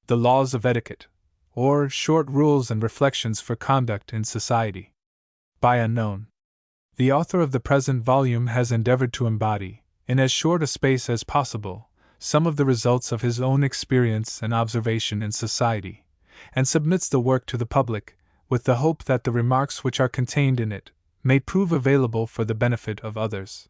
The Laws of Etiquette, or Short Rules and Reflections for Conduct in Society, by Unknown. The author of the present volume has endeavored to embody, in as short a space as possible, some of the results of his own experience and observation in society, and submits the work to the public, with the hope that the remarks which are contained in it may prove available for the benefit of others.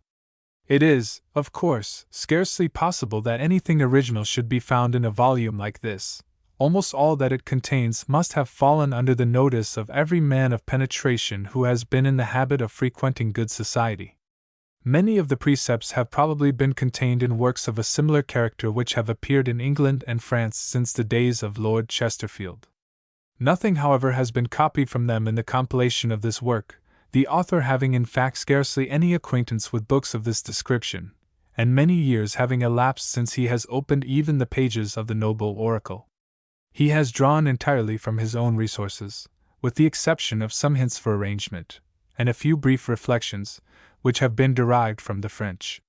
It is, of course, scarcely possible that anything original should be found in a volume like this. Almost all that it contains must have fallen under the notice of every man of penetration who has been in the habit of frequenting good society. Many of the precepts have probably been contained in works of a similar character which have appeared in England and France since the days of Lord Chesterfield. Nothing, however, has been copied from them in the compilation of this work, the author having in fact scarcely any acquaintance with books of this description, and many years having elapsed since he has opened even the pages of the noble oracle. He has drawn entirely from his own resources, with the exception of some hints for arrangement, and a few brief reflections, which have been derived from the French.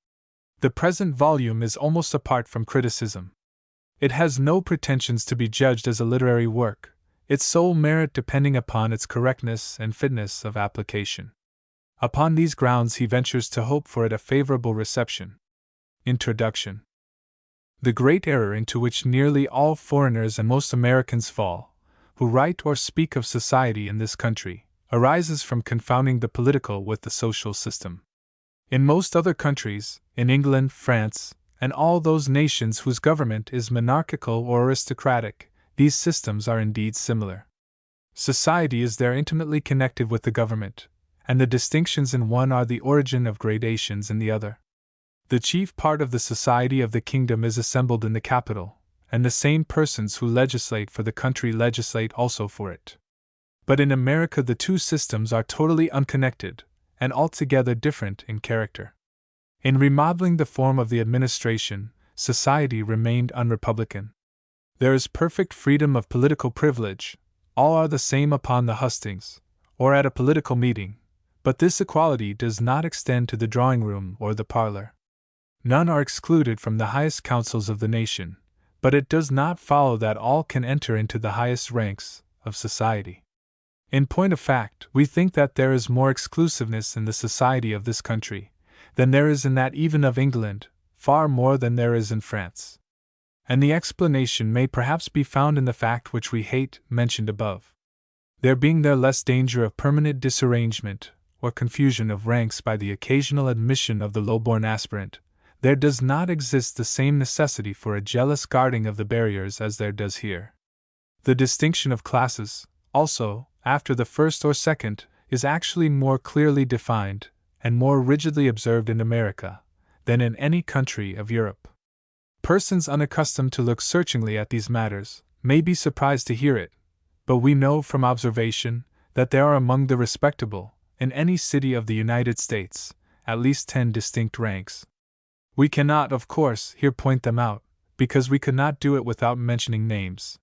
The present volume is almost apart from criticism. It has no pretensions to be judged as a literary work, its sole merit depending upon its correctness and fitness of application. Upon these grounds he ventures to hope for it a favorable reception. Introduction. The great error into which nearly all foreigners and most Americans fall, who write or speak of society in this country, arises from confounding the political with the social system. In most other countries, in England, France, and all those nations whose government is monarchical or aristocratic, these systems are indeed similar. Society is there intimately connected with the government, and the distinctions in one are the origin of gradations in the other. The chief part of the society of the kingdom is assembled in the capital, and the same persons who legislate for the country legislate also for it. But in America the two systems are totally unconnected, and altogether different in character. In remodeling the form of the administration, society remained unrepublican. There is perfect freedom of political privilege, all are the same upon the hustings, or at a political meeting, but this equality does not extend to the drawing room or the parlor. None are excluded from the highest councils of the nation, but it does not follow that all can enter into the highest ranks of society. In point of fact, we think that there is more exclusiveness in the society of this country than there is in that even of England, far more than there is in France. And the explanation may perhaps be found in the fact which we hate, mentioned above. There being there less danger of permanent disarrangement or confusion of ranks by the occasional admission of the low-born aspirant, there does not exist the same necessity for a jealous guarding of the barriers as there does here. The distinction of classes, also, after the first or second, is actually more clearly defined and more rigidly observed in America than in any country of Europe. Persons unaccustomed to look searchingly at these matters may be surprised to hear it, but we know from observation that there are among the respectable, in any city of the United States, at least 10 distinct ranks. We cannot, of course, here point them out, because we could not do it without mentioning names.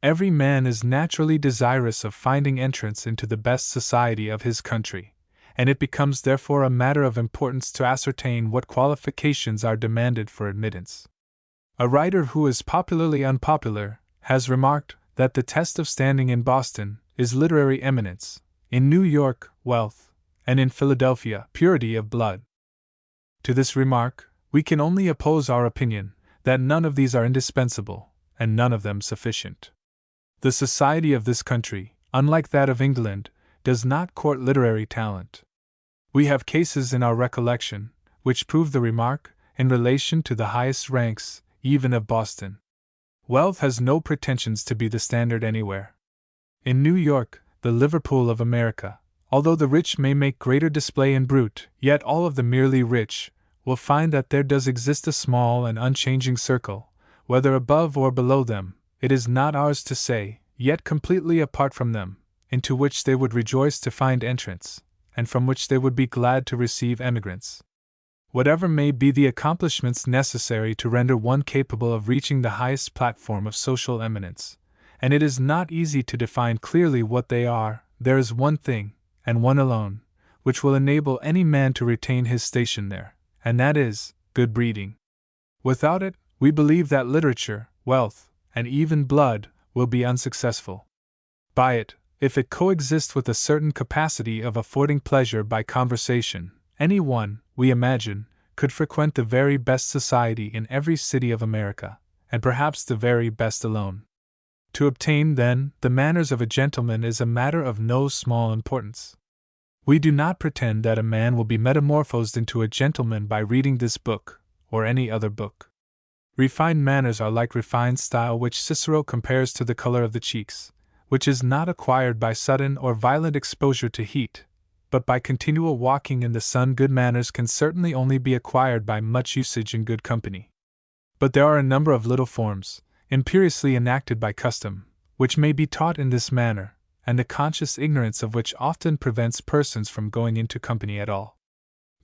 Every man is naturally desirous of finding entrance into the best society of his country, and it becomes therefore a matter of importance to ascertain what qualifications are demanded for admittance. A writer who is popularly unpopular has remarked that the test of standing in Boston is literary eminence, in New York, wealth, and in Philadelphia, purity of blood. To this remark, we can only oppose our opinion that none of these are indispensable, and none of them sufficient. The society of this country, unlike that of England, does not court literary talent. We have cases in our recollection which prove the remark in relation to the highest ranks, even of Boston. Wealth has no pretensions to be the standard anywhere. In New York, the Liverpool of America, although the rich may make greater display in brute, yet all of the merely rich will find that there does exist a small and unchanging circle, whether above or below them, it is not ours to say, yet completely apart from them, into which they would rejoice to find entrance, and from which they would be glad to receive emigrants. Whatever may be the accomplishments necessary to render one capable of reaching the highest platform of social eminence, and it is not easy to define clearly what they are, there is one thing, and one alone, which will enable any man to retain his station there, and that is good breeding. Without it, we believe that literature, wealth, and even blood, will be unsuccessful. By it, if it coexists with a certain capacity of affording pleasure by conversation, any one, we imagine, could frequent the very best society in every city of America, and perhaps the very best alone. To obtain, then, the manners of a gentleman is a matter of no small importance. We do not pretend that a man will be metamorphosed into a gentleman by reading this book, or any other book. Refined manners are like refined style, which Cicero compares to the color of the cheeks, which is not acquired by sudden or violent exposure to heat, but by continual walking in the sun. Good manners can certainly only be acquired by much usage in good company. But there are a number of little forms, imperiously enacted by custom, which may be taught in this manner, and the conscious ignorance of which often prevents persons from going into company at all.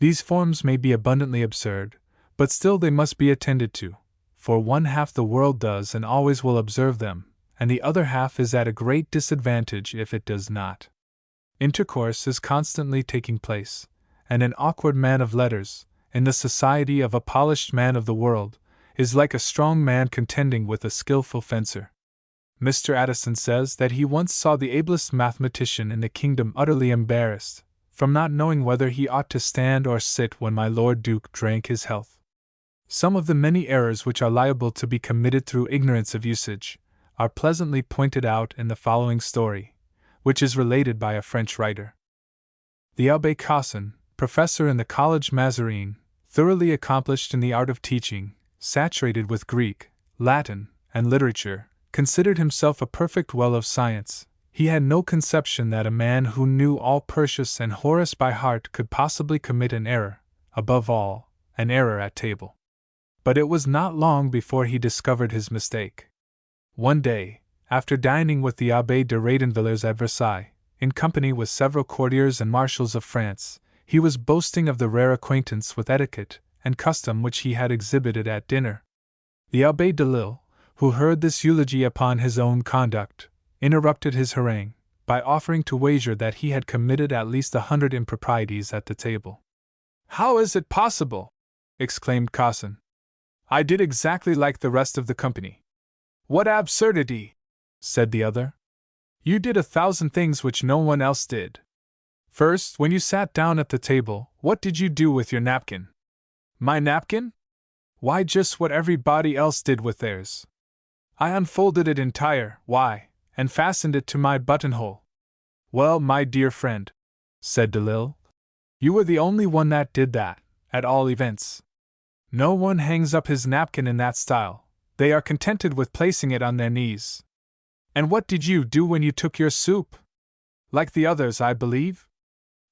These forms may be abundantly absurd, but still they must be attended to, for one half the world does and always will observe them, and the other half is at a great disadvantage if it does not. Intercourse is constantly taking place, and an awkward man of letters, in the society of a polished man of the world, is like a strong man contending with a skillful fencer. Mr. Addison says that he once saw the ablest mathematician in the kingdom utterly embarrassed, from not knowing whether he ought to stand or sit when my Lord Duke drank his health. Some of the many errors which are liable to be committed through ignorance of usage are pleasantly pointed out in the following story, which is related by a French writer. The Abbé Cassin, professor in the College Mazarin, thoroughly accomplished in the art of teaching, saturated with Greek, Latin, and literature, considered himself a perfect well of science. He had no conception that a man who knew all Persius and Horace by heart could possibly commit an error, above all, an error at table. But it was not long before he discovered his mistake. One day, after dining with the Abbé de Radenvillers at Versailles, in company with several courtiers and marshals of France, he was boasting of the rare acquaintance with etiquette and custom which he had exhibited at dinner. The Abbé de Lille, who heard this eulogy upon his own conduct, interrupted his harangue by offering to wager that he had committed at least 100 improprieties at the table. "How is it possible?" exclaimed Cassin. "I did exactly like the rest of the company." "What absurdity!" said the other. "You did 1,000 things which no one else did. First, when you sat down at the table, what did you do with your napkin?" "My napkin? Why, just what everybody else did with theirs. I unfolded it entire, and fastened it to my buttonhole." "Well, my dear friend," said de Lille, "you were the only one that did that, at all events. No one hangs up his napkin in that style, they are contented with placing it on their knees. And what did you do when you took your soup? Like the others, I believe?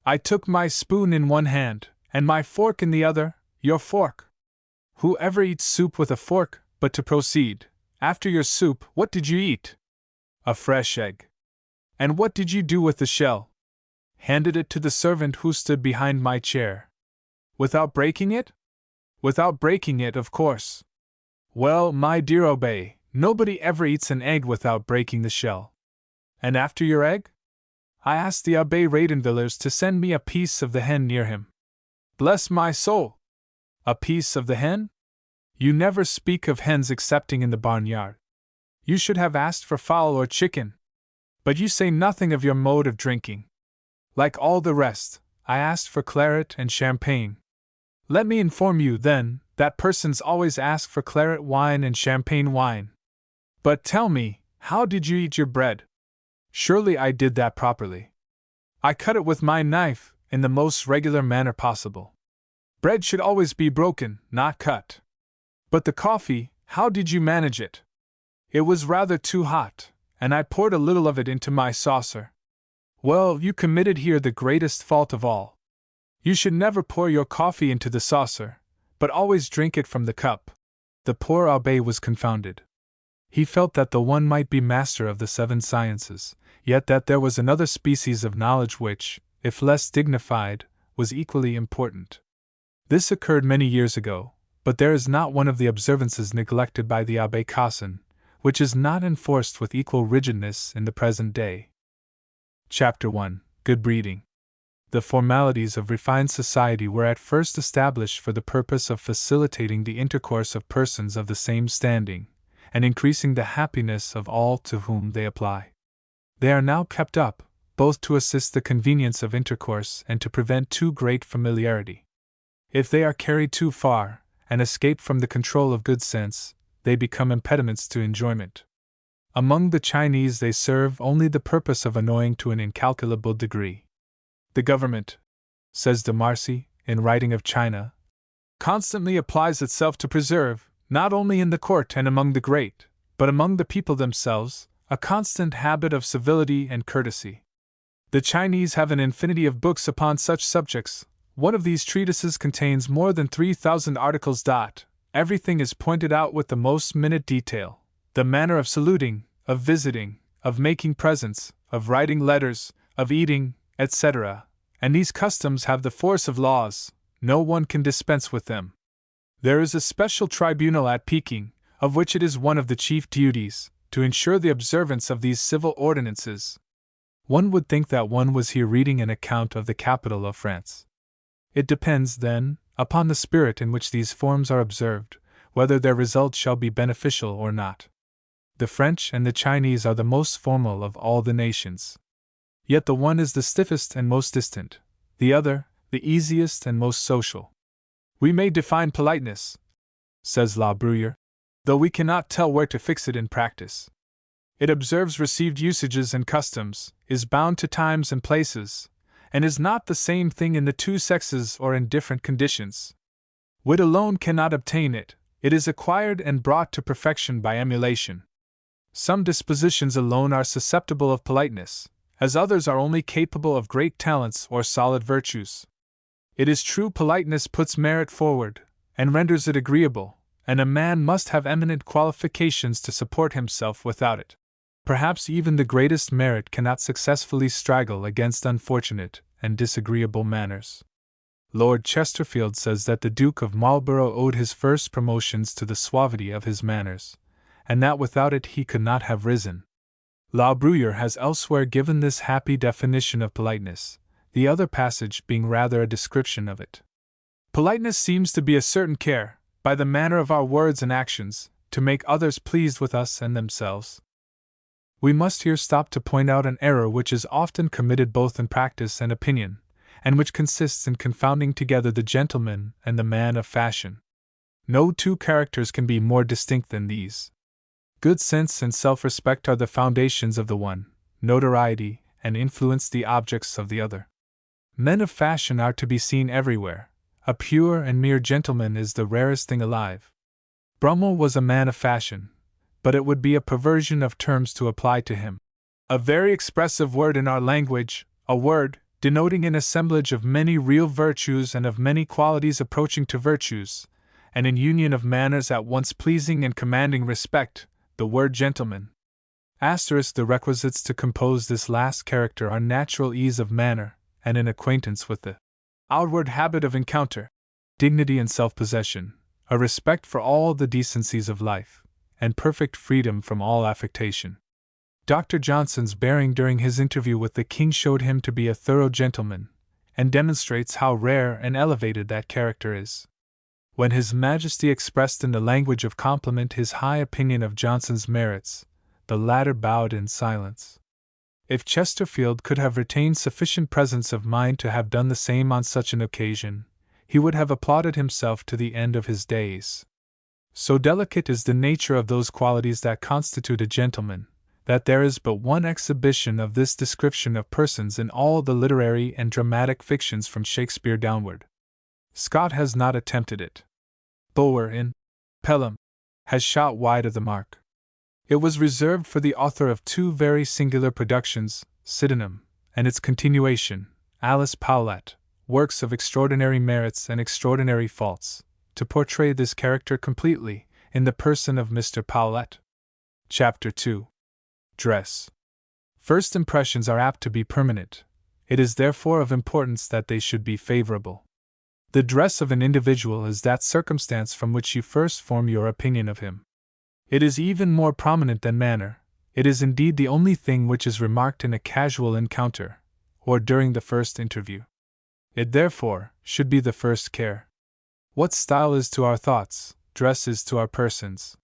I took my spoon in one hand, and my fork in the other, your fork. Who ever eats soup with a fork? But to proceed, after your soup, what did you eat? A fresh egg. And what did you do with the shell? Handed it to the servant who stood behind my chair. Without breaking it? Without breaking it, of course. Well, my dear Abbé, nobody ever eats an egg without breaking the shell. And after your egg? I asked the Abbé Radenvillers to send me a piece of the hen near him. Bless my soul! A piece of the hen? You never speak of hens excepting in the barnyard. You should have asked for fowl or chicken. But you say nothing of your mode of drinking. Like all the rest, I asked for claret and champagne. Let me inform you, then, that persons always ask for claret wine and champagne wine. But tell me, how did you eat your bread? Surely I did that properly. I cut it with my knife, in the most regular manner possible. Bread should always be broken, not cut. But the coffee, how did you manage it? It was rather too hot, and I poured a little of it into my saucer. Well, you committed here the greatest fault of all. You should never pour your coffee into the saucer, but always drink it from the cup. The poor Abbé was confounded. He felt that the one might be master of the 7 sciences, yet that there was another species of knowledge which, if less dignified, was equally important. This occurred many years ago, but there is not one of the observances neglected by the Abbé Cassin, which is not enforced with equal rigidness in the present day. Chapter 1. Good Breeding. The formalities of refined society were at first established for the purpose of facilitating the intercourse of persons of the same standing, and increasing the happiness of all to whom they apply. They are now kept up, both to assist the convenience of intercourse and to prevent too great familiarity. If they are carried too far, and escape from the control of good sense, they become impediments to enjoyment. Among the Chinese they serve only the purpose of annoying to an incalculable degree. The government, says de Marcy, in writing of China, constantly applies itself to preserve, not only in the court and among the great, but among the people themselves, a constant habit of civility and courtesy. The Chinese have an infinity of books upon such subjects. One of these treatises contains more than 3,000 articles. Everything is pointed out with the most minute detail. The manner of saluting, of visiting, of making presents, of writing letters, of eating, etc., and these customs have the force of laws. No one can dispense with them. There is a special tribunal at Peking, of which it is one of the chief duties to ensure the observance of these civil ordinances. One would think that one was here reading an account of the capital of France. It depends, then, upon the spirit in which these forms are observed, whether their result shall be beneficial or not. The French and the Chinese are the most formal of all the nations. Yet the one is the stiffest and most distant, the other, the easiest and most social. We may define politeness, says La Bruyere, though we cannot tell where to fix it in practice. It observes received usages and customs, is bound to times and places, and is not the same thing in the two sexes or in different conditions. Wit alone cannot obtain it, it is acquired and brought to perfection by emulation. Some dispositions alone are susceptible of politeness, as others are only capable of great talents or solid virtues. It is true politeness puts merit forward, and renders it agreeable, and a man must have eminent qualifications to support himself without it. Perhaps even the greatest merit cannot successfully straggle against unfortunate and disagreeable manners. Lord Chesterfield says that the Duke of Marlborough owed his first promotions to the suavity of his manners, and that without it he could not have risen. La Bruyere has elsewhere given this happy definition of politeness, the other passage being rather a description of it. Politeness seems to be a certain care, by the manner of our words and actions, to make others pleased with us and themselves. We must here stop to point out an error which is often committed both in practice and opinion, and which consists in confounding together the gentleman and the man of fashion. No two characters can be more distinct than these. Good sense and self-respect are the foundations of the one, notoriety and influence the objects of the other. Men of fashion are to be seen everywhere. A pure and mere gentleman is the rarest thing alive. Brummel was a man of fashion, but it would be a perversion of terms to apply to him. A very expressive word in our language, a word denoting an assemblage of many real virtues and of many qualities approaching to virtues, and an union of manners at once pleasing and commanding respect, the word gentleman. The requisites to compose this last character are natural ease of manner, and an acquaintance with the outward habit of encounter, dignity and self-possession, a respect for all the decencies of life, and perfect freedom from all affectation. Dr. Johnson's bearing during his interview with the king showed him to be a thorough gentleman, and demonstrates how rare and elevated that character is. When His Majesty expressed in the language of compliment his high opinion of Johnson's merits, the latter bowed in silence. If Chesterfield could have retained sufficient presence of mind to have done the same on such an occasion, he would have applauded himself to the end of his days. So delicate is the nature of those qualities that constitute a gentleman, that there is but one exhibition of this description of persons in all the literary and dramatic fictions from Shakespeare downward. Scott has not attempted it. Bulwer, in Pelham, has shot wide of the mark. It was reserved for the author of two very singular productions, Sydenham, and its continuation, Alice Powlett, works of extraordinary merits and extraordinary faults, to portray this character completely, in the person of Mr. Powlett. Chapter 2. Dress. First impressions are apt to be permanent. It is therefore of importance that they should be favorable. The dress of an individual is that circumstance from which you first form your opinion of him. It is even more prominent than manner. It is indeed the only thing which is remarked in a casual encounter, or during the first interview. It therefore should be the first care. What style is to our thoughts, dress is to our persons.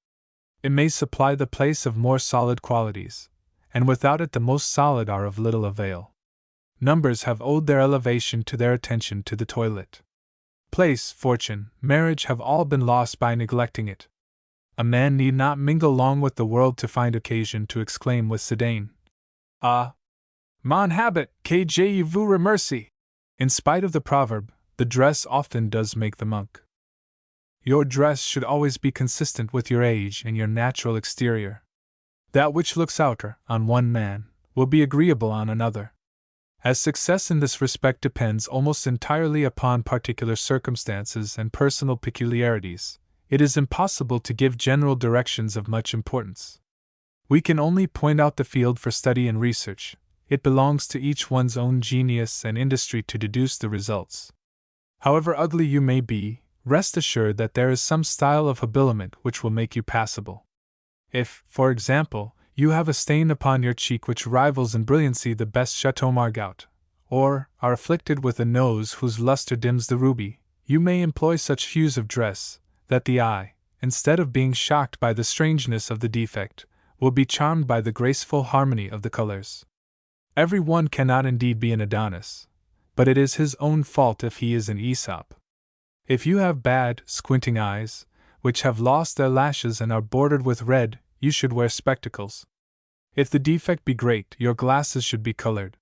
It may supply the place of more solid qualities, and without it the most solid are of little avail. Numbers have owed their elevation to their attention to the toilet. Place, fortune, marriage have all been lost by neglecting it. A man need not mingle long with the world to find occasion to exclaim with Sedaine, "Ah! Mon habit, que je vous remercie!" In spite of the proverb, the dress often does make the monk. Your dress should always be consistent with your age and your natural exterior. That which looks outer on one man will be agreeable on another. As success in this respect depends almost entirely upon particular circumstances and personal peculiarities, it is impossible to give general directions of much importance. We can only point out the field for study and research. It belongs to each one's own genius and industry to deduce the results. However ugly you may be, rest assured that there is some style of habiliment which will make you passable. If, for example, you have a stain upon your cheek which rivals in brilliancy the best Chateau Margaux, or are afflicted with a nose whose luster dims the ruby, you may employ such hues of dress that the eye, instead of being shocked by the strangeness of the defect, will be charmed by the graceful harmony of the colors. Every one cannot indeed be an Adonis, but it is his own fault if he is an Aesop. If you have bad, squinting eyes, which have lost their lashes and are bordered with red, you should wear spectacles. If the defect be great, your glasses should be colored.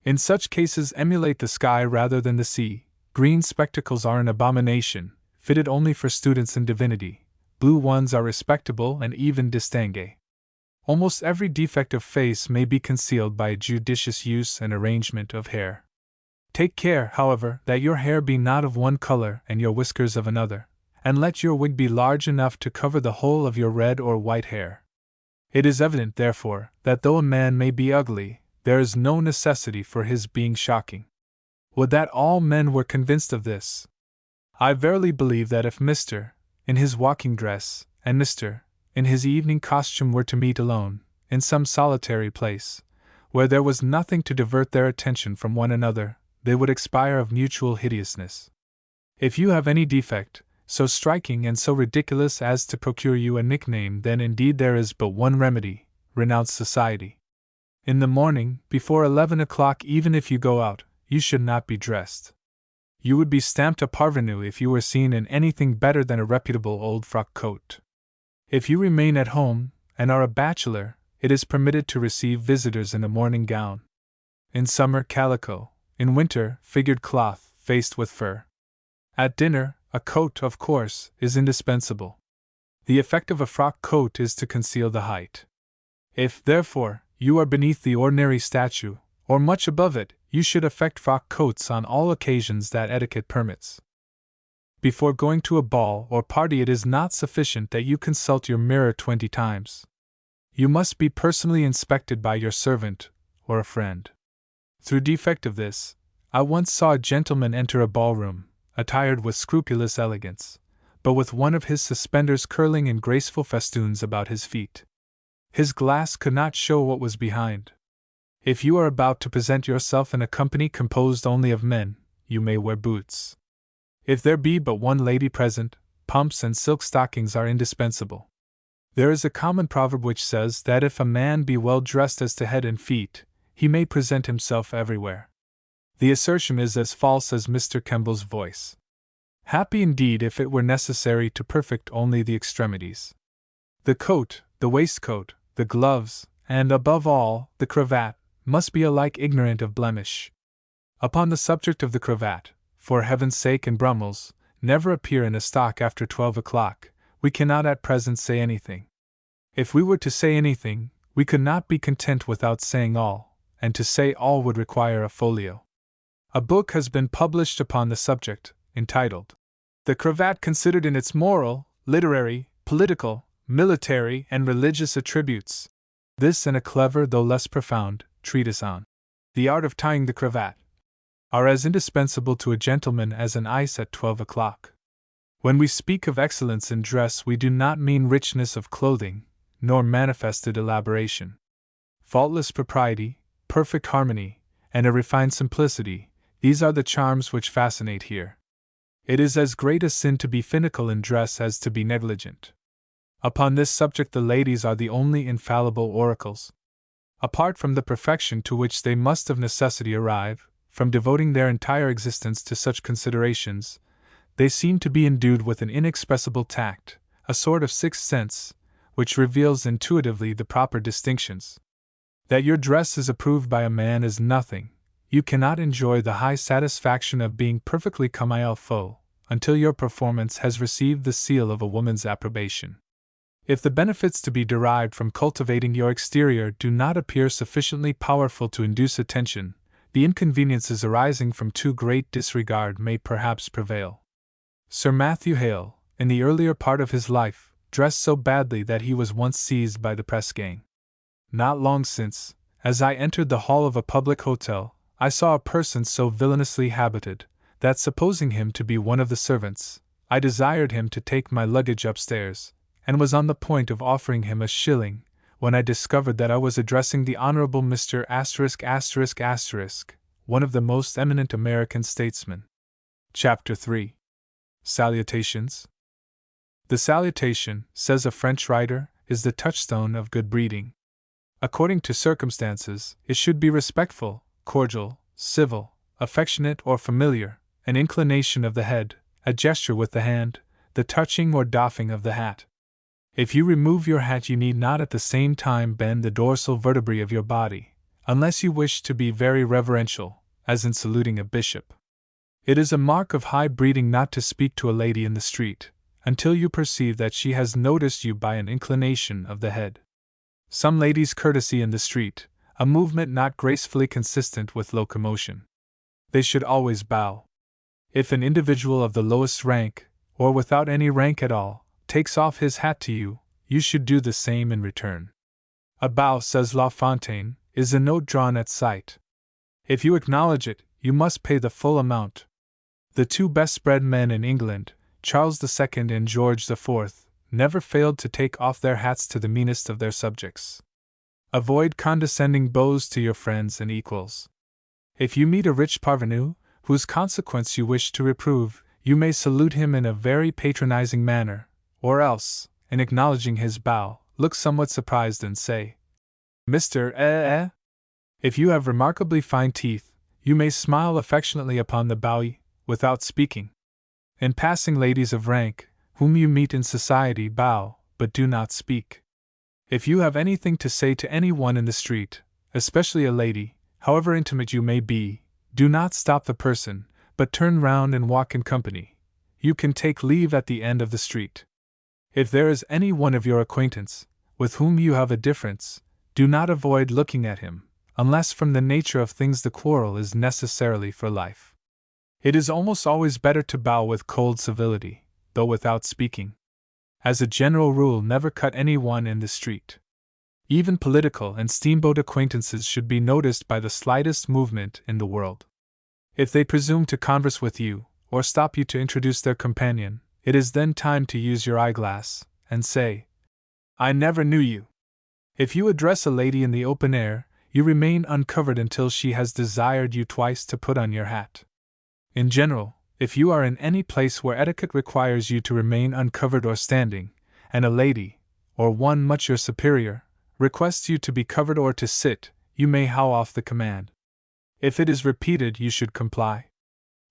In such cases, emulate the sky rather than the sea. Green spectacles are an abomination, fitted only for students in divinity. Blue ones are respectable and even distingué. Almost every defect of face may be concealed by a judicious use and arrangement of hair. Take care, however, that your hair be not of one color and your whiskers of another, and let your wig be large enough to cover the whole of your red or white hair. It is evident, therefore, that though a man may be ugly, there is no necessity for his being shocking. Would that all men were convinced of this! I verily believe that if Mr. in his walking dress, and Mr. in his evening costume were to meet alone, in some solitary place, where there was nothing to divert their attention from one another, they would expire of mutual hideousness. If you have any defect, so striking and so ridiculous as to procure you a nickname, then indeed there is but one remedy: renounce society. In the morning, before 11 o'clock, even if you go out, you should not be dressed. You would be stamped a parvenu if you were seen in anything better than a reputable old frock coat. If you remain at home, and are a bachelor, it is permitted to receive visitors in a morning gown. In summer, calico; in winter, figured cloth, faced with fur. At dinner, a coat, of course, is indispensable. The effect of a frock coat is to conceal the height. If, therefore, you are beneath the ordinary statue, or much above it, you should affect frock coats on all occasions that etiquette permits. Before going to a ball or party, it is not sufficient that you consult your mirror 20 times. You must be personally inspected by your servant or a friend. Through defect of this, I once saw a gentleman enter a ballroom, attired with scrupulous elegance, but with one of his suspenders curling in graceful festoons about his feet. His glass could not show what was behind. If you are about to present yourself in a company composed only of men, you may wear boots. If there be but one lady present, pumps and silk stockings are indispensable. There is a common proverb which says that if a man be well dressed as to head and feet, he may present himself everywhere. The assertion is as false as Mr. Kemble's voice. Happy indeed if it were necessary to perfect only the extremities. The coat, the waistcoat, the gloves, and, above all, the cravat, must be alike ignorant of blemish. Upon the subject of the cravat, for heaven's sake and Brummels, never appear in a stock after 12 o'clock, we cannot at present say anything. If we were to say anything, we could not be content without saying all, and to say all would require a folio. A book has been published upon the subject, entitled, "The Cravat Considered in its Moral, Literary, Political, Military, and Religious Attributes." This and a clever, though less profound, treatise on the art of tying the cravat are as indispensable to a gentleman as an ice at 12 o'clock. When we speak of excellence in dress, we do not mean richness of clothing, nor manifested elaboration. Faultless propriety, perfect harmony, and a refined simplicity, these are the charms which fascinate here. It is as great a sin to be finical in dress as to be negligent. Upon this subject the ladies are the only infallible oracles. Apart from the perfection to which they must of necessity arrive, from devoting their entire existence to such considerations, they seem to be endued with an inexpressible tact, a sort of sixth sense, which reveals intuitively the proper distinctions. That your dress is approved by a man is nothing. You cannot enjoy the high satisfaction of being perfectly comme il faut until your performance has received the seal of a woman's approbation. If the benefits to be derived from cultivating your exterior do not appear sufficiently powerful to induce attention, the inconveniences arising from too great disregard may perhaps prevail. Sir Matthew Hale, in the earlier part of his life, dressed so badly that he was once seized by the press gang. Not long since, as I entered the hall of a public hotel, I saw a person so villainously habited, that supposing him to be one of the servants, I desired him to take my luggage upstairs, and was on the point of offering him a shilling, when I discovered that I was addressing the Honorable Mr. ****, one of the most eminent American statesmen. Chapter 3. Salutations. The salutation, says a French writer, is the touchstone of good breeding. According to circumstances, it should be respectful, cordial, civil, affectionate or familiar, an inclination of the head, a gesture with the hand, the touching or doffing of the hat. If you remove your hat, you need not at the same time bend the dorsal vertebrae of your body, unless you wish to be very reverential, as in saluting a bishop. It is a mark of high breeding not to speak to a lady in the street, until you perceive that she has noticed you by an inclination of the head. Some ladies courtesy in the street, a movement not gracefully consistent with locomotion. They should always bow. If an individual of the lowest rank, or without any rank at all, takes off his hat to you, you should do the same in return. A bow, says La Fontaine, is a note drawn at sight. If you acknowledge it, you must pay the full amount. The two best-bred men in England, Charles II and George IV, never failed to take off their hats to the meanest of their subjects. Avoid condescending bows to your friends and equals. If you meet a rich parvenu, whose consequence you wish to reprove, you may salute him in a very patronizing manner, or else, in acknowledging his bow, look somewhat surprised and say, Mr. If you have remarkably fine teeth, you may smile affectionately upon the bow, without speaking. In passing ladies of rank, whom you meet in society, bow, but do not speak. If you have anything to say to any one in the street, especially a lady, however intimate you may be, do not stop the person, but turn round and walk in company. You can take leave at the end of the street. If there is any one of your acquaintance, with whom you have a difference, do not avoid looking at him, unless from the nature of things the quarrel is necessarily for life. It is almost always better to bow with cold civility, though without speaking. As a general rule, never cut any one in the street. Even political and steamboat acquaintances should be noticed by the slightest movement in the world. If they presume to converse with you, or stop you to introduce their companion, it is then time to use your eyeglass, and say, I never knew you. If you address a lady in the open air, you remain uncovered until she has desired you twice to put on your hat. In general, if you are in any place where etiquette requires you to remain uncovered or standing, and a lady, or one much your superior, requests you to be covered or to sit, you may howl off the command. If it is repeated, you should comply.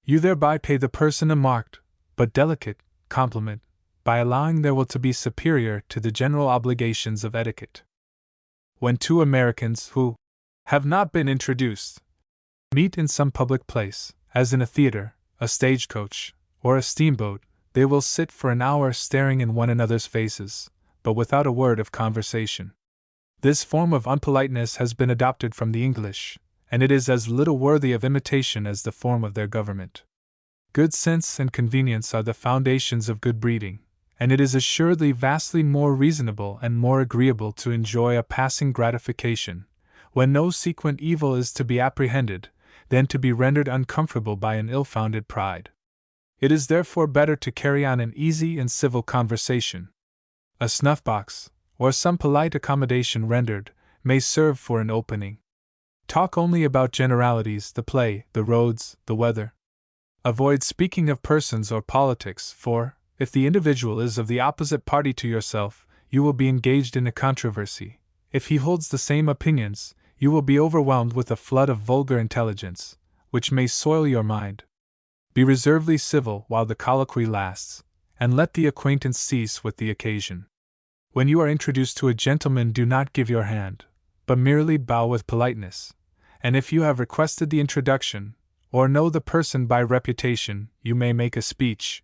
You thereby pay the person a marked, but delicate, compliment, by allowing their will to be superior to the general obligations of etiquette. When two Americans who have not been introduced meet in some public place, as in a theater, a stagecoach, or a steamboat, they will sit for an hour staring in one another's faces, but without a word of conversation. This form of unpoliteness has been adopted from the English, and it is as little worthy of imitation as the form of their government. Good sense and convenience are the foundations of good breeding, and it is assuredly vastly more reasonable and more agreeable to enjoy a passing gratification, when no sequent evil is to be apprehended, than to be rendered uncomfortable by an ill-founded pride. It is therefore better to carry on an easy and civil conversation. A snuff-box, or some polite accommodation rendered, may serve for an opening. Talk only about generalities, the play, the roads, the weather. Avoid speaking of persons or politics, for, if the individual is of the opposite party to yourself, you will be engaged in a controversy. If he holds the same opinions, you will be overwhelmed with a flood of vulgar intelligence, which may soil your mind. Be reservedly civil while the colloquy lasts, and let the acquaintance cease with the occasion. When you are introduced to a gentleman, do not give your hand, but merely bow with politeness, and if you have requested the introduction, or know the person by reputation, you may make a speech.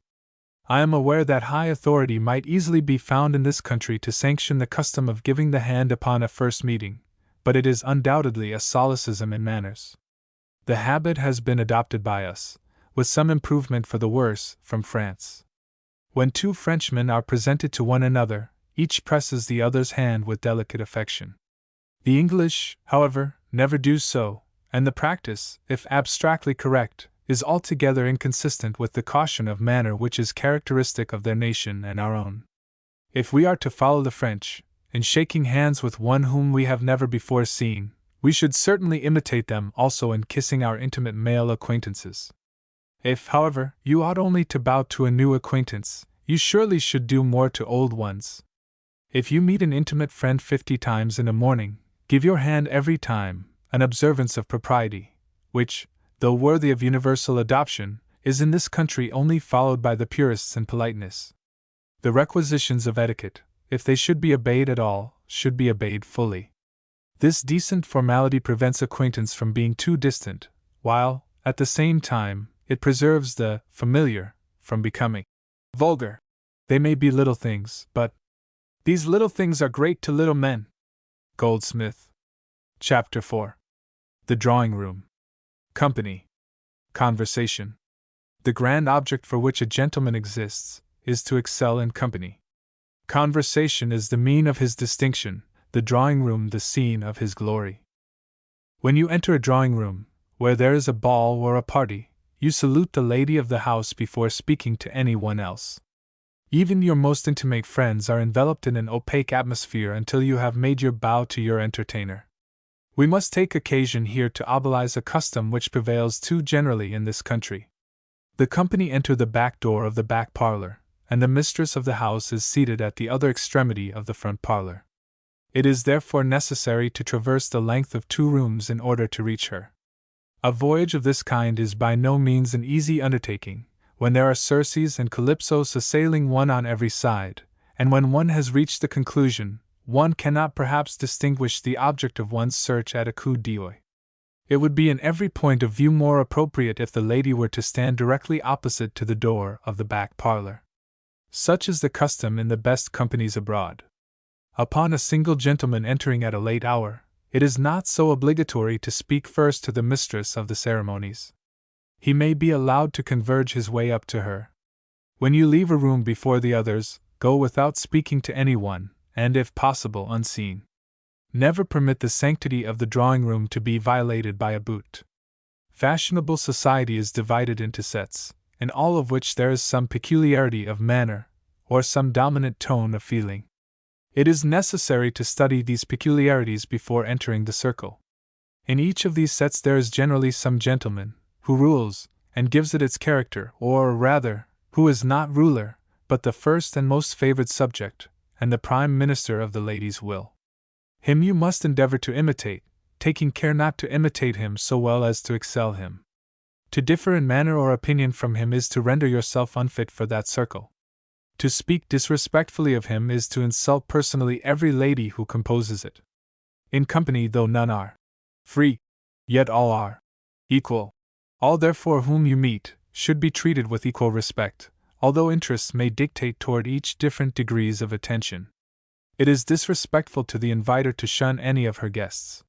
I am aware that high authority might easily be found in this country to sanction the custom of giving the hand upon a first meeting, but it is undoubtedly a solecism in manners. The habit has been adopted by us, with some improvement for the worse, from France. When two Frenchmen are presented to one another, each presses the other's hand with delicate affection. The English, however, never do so, and the practice, if abstractly correct, is altogether inconsistent with the caution of manner which is characteristic of their nation and our own. If we are to follow the French, in shaking hands with one whom we have never before seen, we should certainly imitate them also in kissing our intimate male acquaintances. If, however, you ought only to bow to a new acquaintance, you surely should do more to old ones. If you meet an intimate friend 50 times in a morning, give your hand every time, an observance of propriety, which, though worthy of universal adoption, is in this country only followed by the purists in politeness. The requisitions of etiquette, if they should be obeyed at all, should be obeyed fully. This decent formality prevents acquaintance from being too distant, while, at the same time, it preserves the familiar from becoming vulgar. They may be little things, but these little things are great to little men. Goldsmith. Chapter 4. The Drawing Room. Company. Conversation. The grand object for which a gentleman exists is to excel in company. Conversation is the mean of his distinction, the drawing room the scene of his glory. When you enter a drawing room, where there is a ball or a party, you salute the lady of the house before speaking to anyone else. Even your most intimate friends are enveloped in an opaque atmosphere until you have made your bow to your entertainer. We must take occasion here to abolish a custom which prevails too generally in this country. The company enter the back door of the back parlor, and the mistress of the house is seated at the other extremity of the front parlor. It is therefore necessary to traverse the length of 2 rooms in order to reach her. A voyage of this kind is by no means an easy undertaking, when there are Circes and Calypsos assailing one on every side, and when one has reached the conclusion, one cannot perhaps distinguish the object of one's search at a coup d'oeil. It would be in every point of view more appropriate if the lady were to stand directly opposite to the door of the back parlor. Such is the custom in the best companies abroad. Upon a single gentleman entering at a late hour, it is not so obligatory to speak first to the mistress of the ceremonies. He may be allowed to converge his way up to her. When you leave a room before the others, go without speaking to anyone, and if possible unseen. Never permit the sanctity of the drawing-room to be violated by a boot. Fashionable society is divided into sets, in all of which there is some peculiarity of manner, or some dominant tone of feeling. It is necessary to study these peculiarities before entering the circle. In each of these sets there is generally some gentleman, who rules, and gives it its character, or rather, who is not ruler, but the first and most favored subject, and the prime minister of the lady's will. Him you must endeavor to imitate, taking care not to imitate him so well as to excel him. To differ in manner or opinion from him is to render yourself unfit for that circle. To speak disrespectfully of him is to insult personally every lady who composes it. In company, though none are free, yet all are equal. All therefore whom you meet should be treated with equal respect, although interests may dictate toward each different degrees of attention. It is disrespectful to the inviter to shun any of her guests.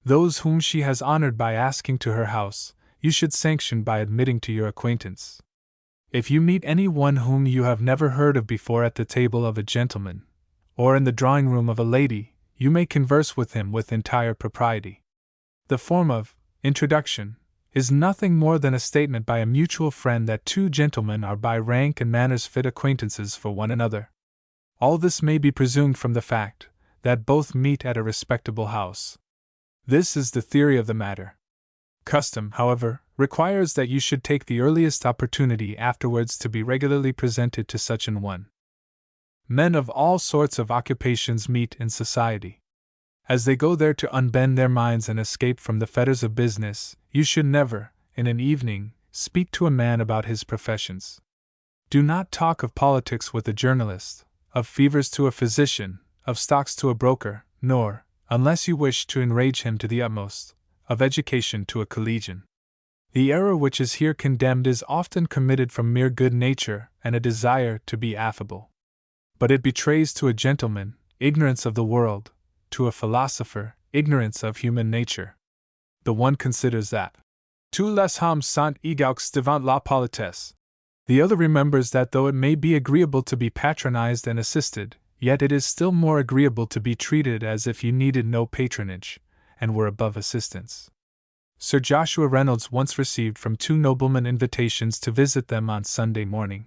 Those whom she has honored by asking to her house, you should sanction by admitting to your acquaintance. If you meet any one whom you have never heard of before at the table of a gentleman, or in the drawing-room of a lady, you may converse with him with entire propriety. The form of introduction is nothing more than a statement by a mutual friend that 2 gentlemen are by rank and manners fit acquaintances for one another. All this may be presumed from the fact that both meet at a respectable house. This is the theory of the matter. Custom, however, requires that you should take the earliest opportunity afterwards to be regularly presented to such an one. Men of all sorts of occupations meet in society. As they go there to unbend their minds and escape from the fetters of business, you should never, in an evening, speak to a man about his professions. Do not talk of politics with a journalist, of fevers to a physician, of stocks to a broker, nor, unless you wish to enrage him to the utmost, of education to a collegian. The error which is here condemned is often committed from mere good nature and a desire to be affable. But it betrays to a gentleman ignorance of the world, to a philosopher ignorance of human nature. The one considers that tous les hommes sont égaux devant la politesse. The other remembers that though it may be agreeable to be patronized and assisted, yet it is still more agreeable to be treated as if you needed no patronage, and were above assistance. Sir Joshua Reynolds once received from two noblemen invitations to visit them on Sunday morning.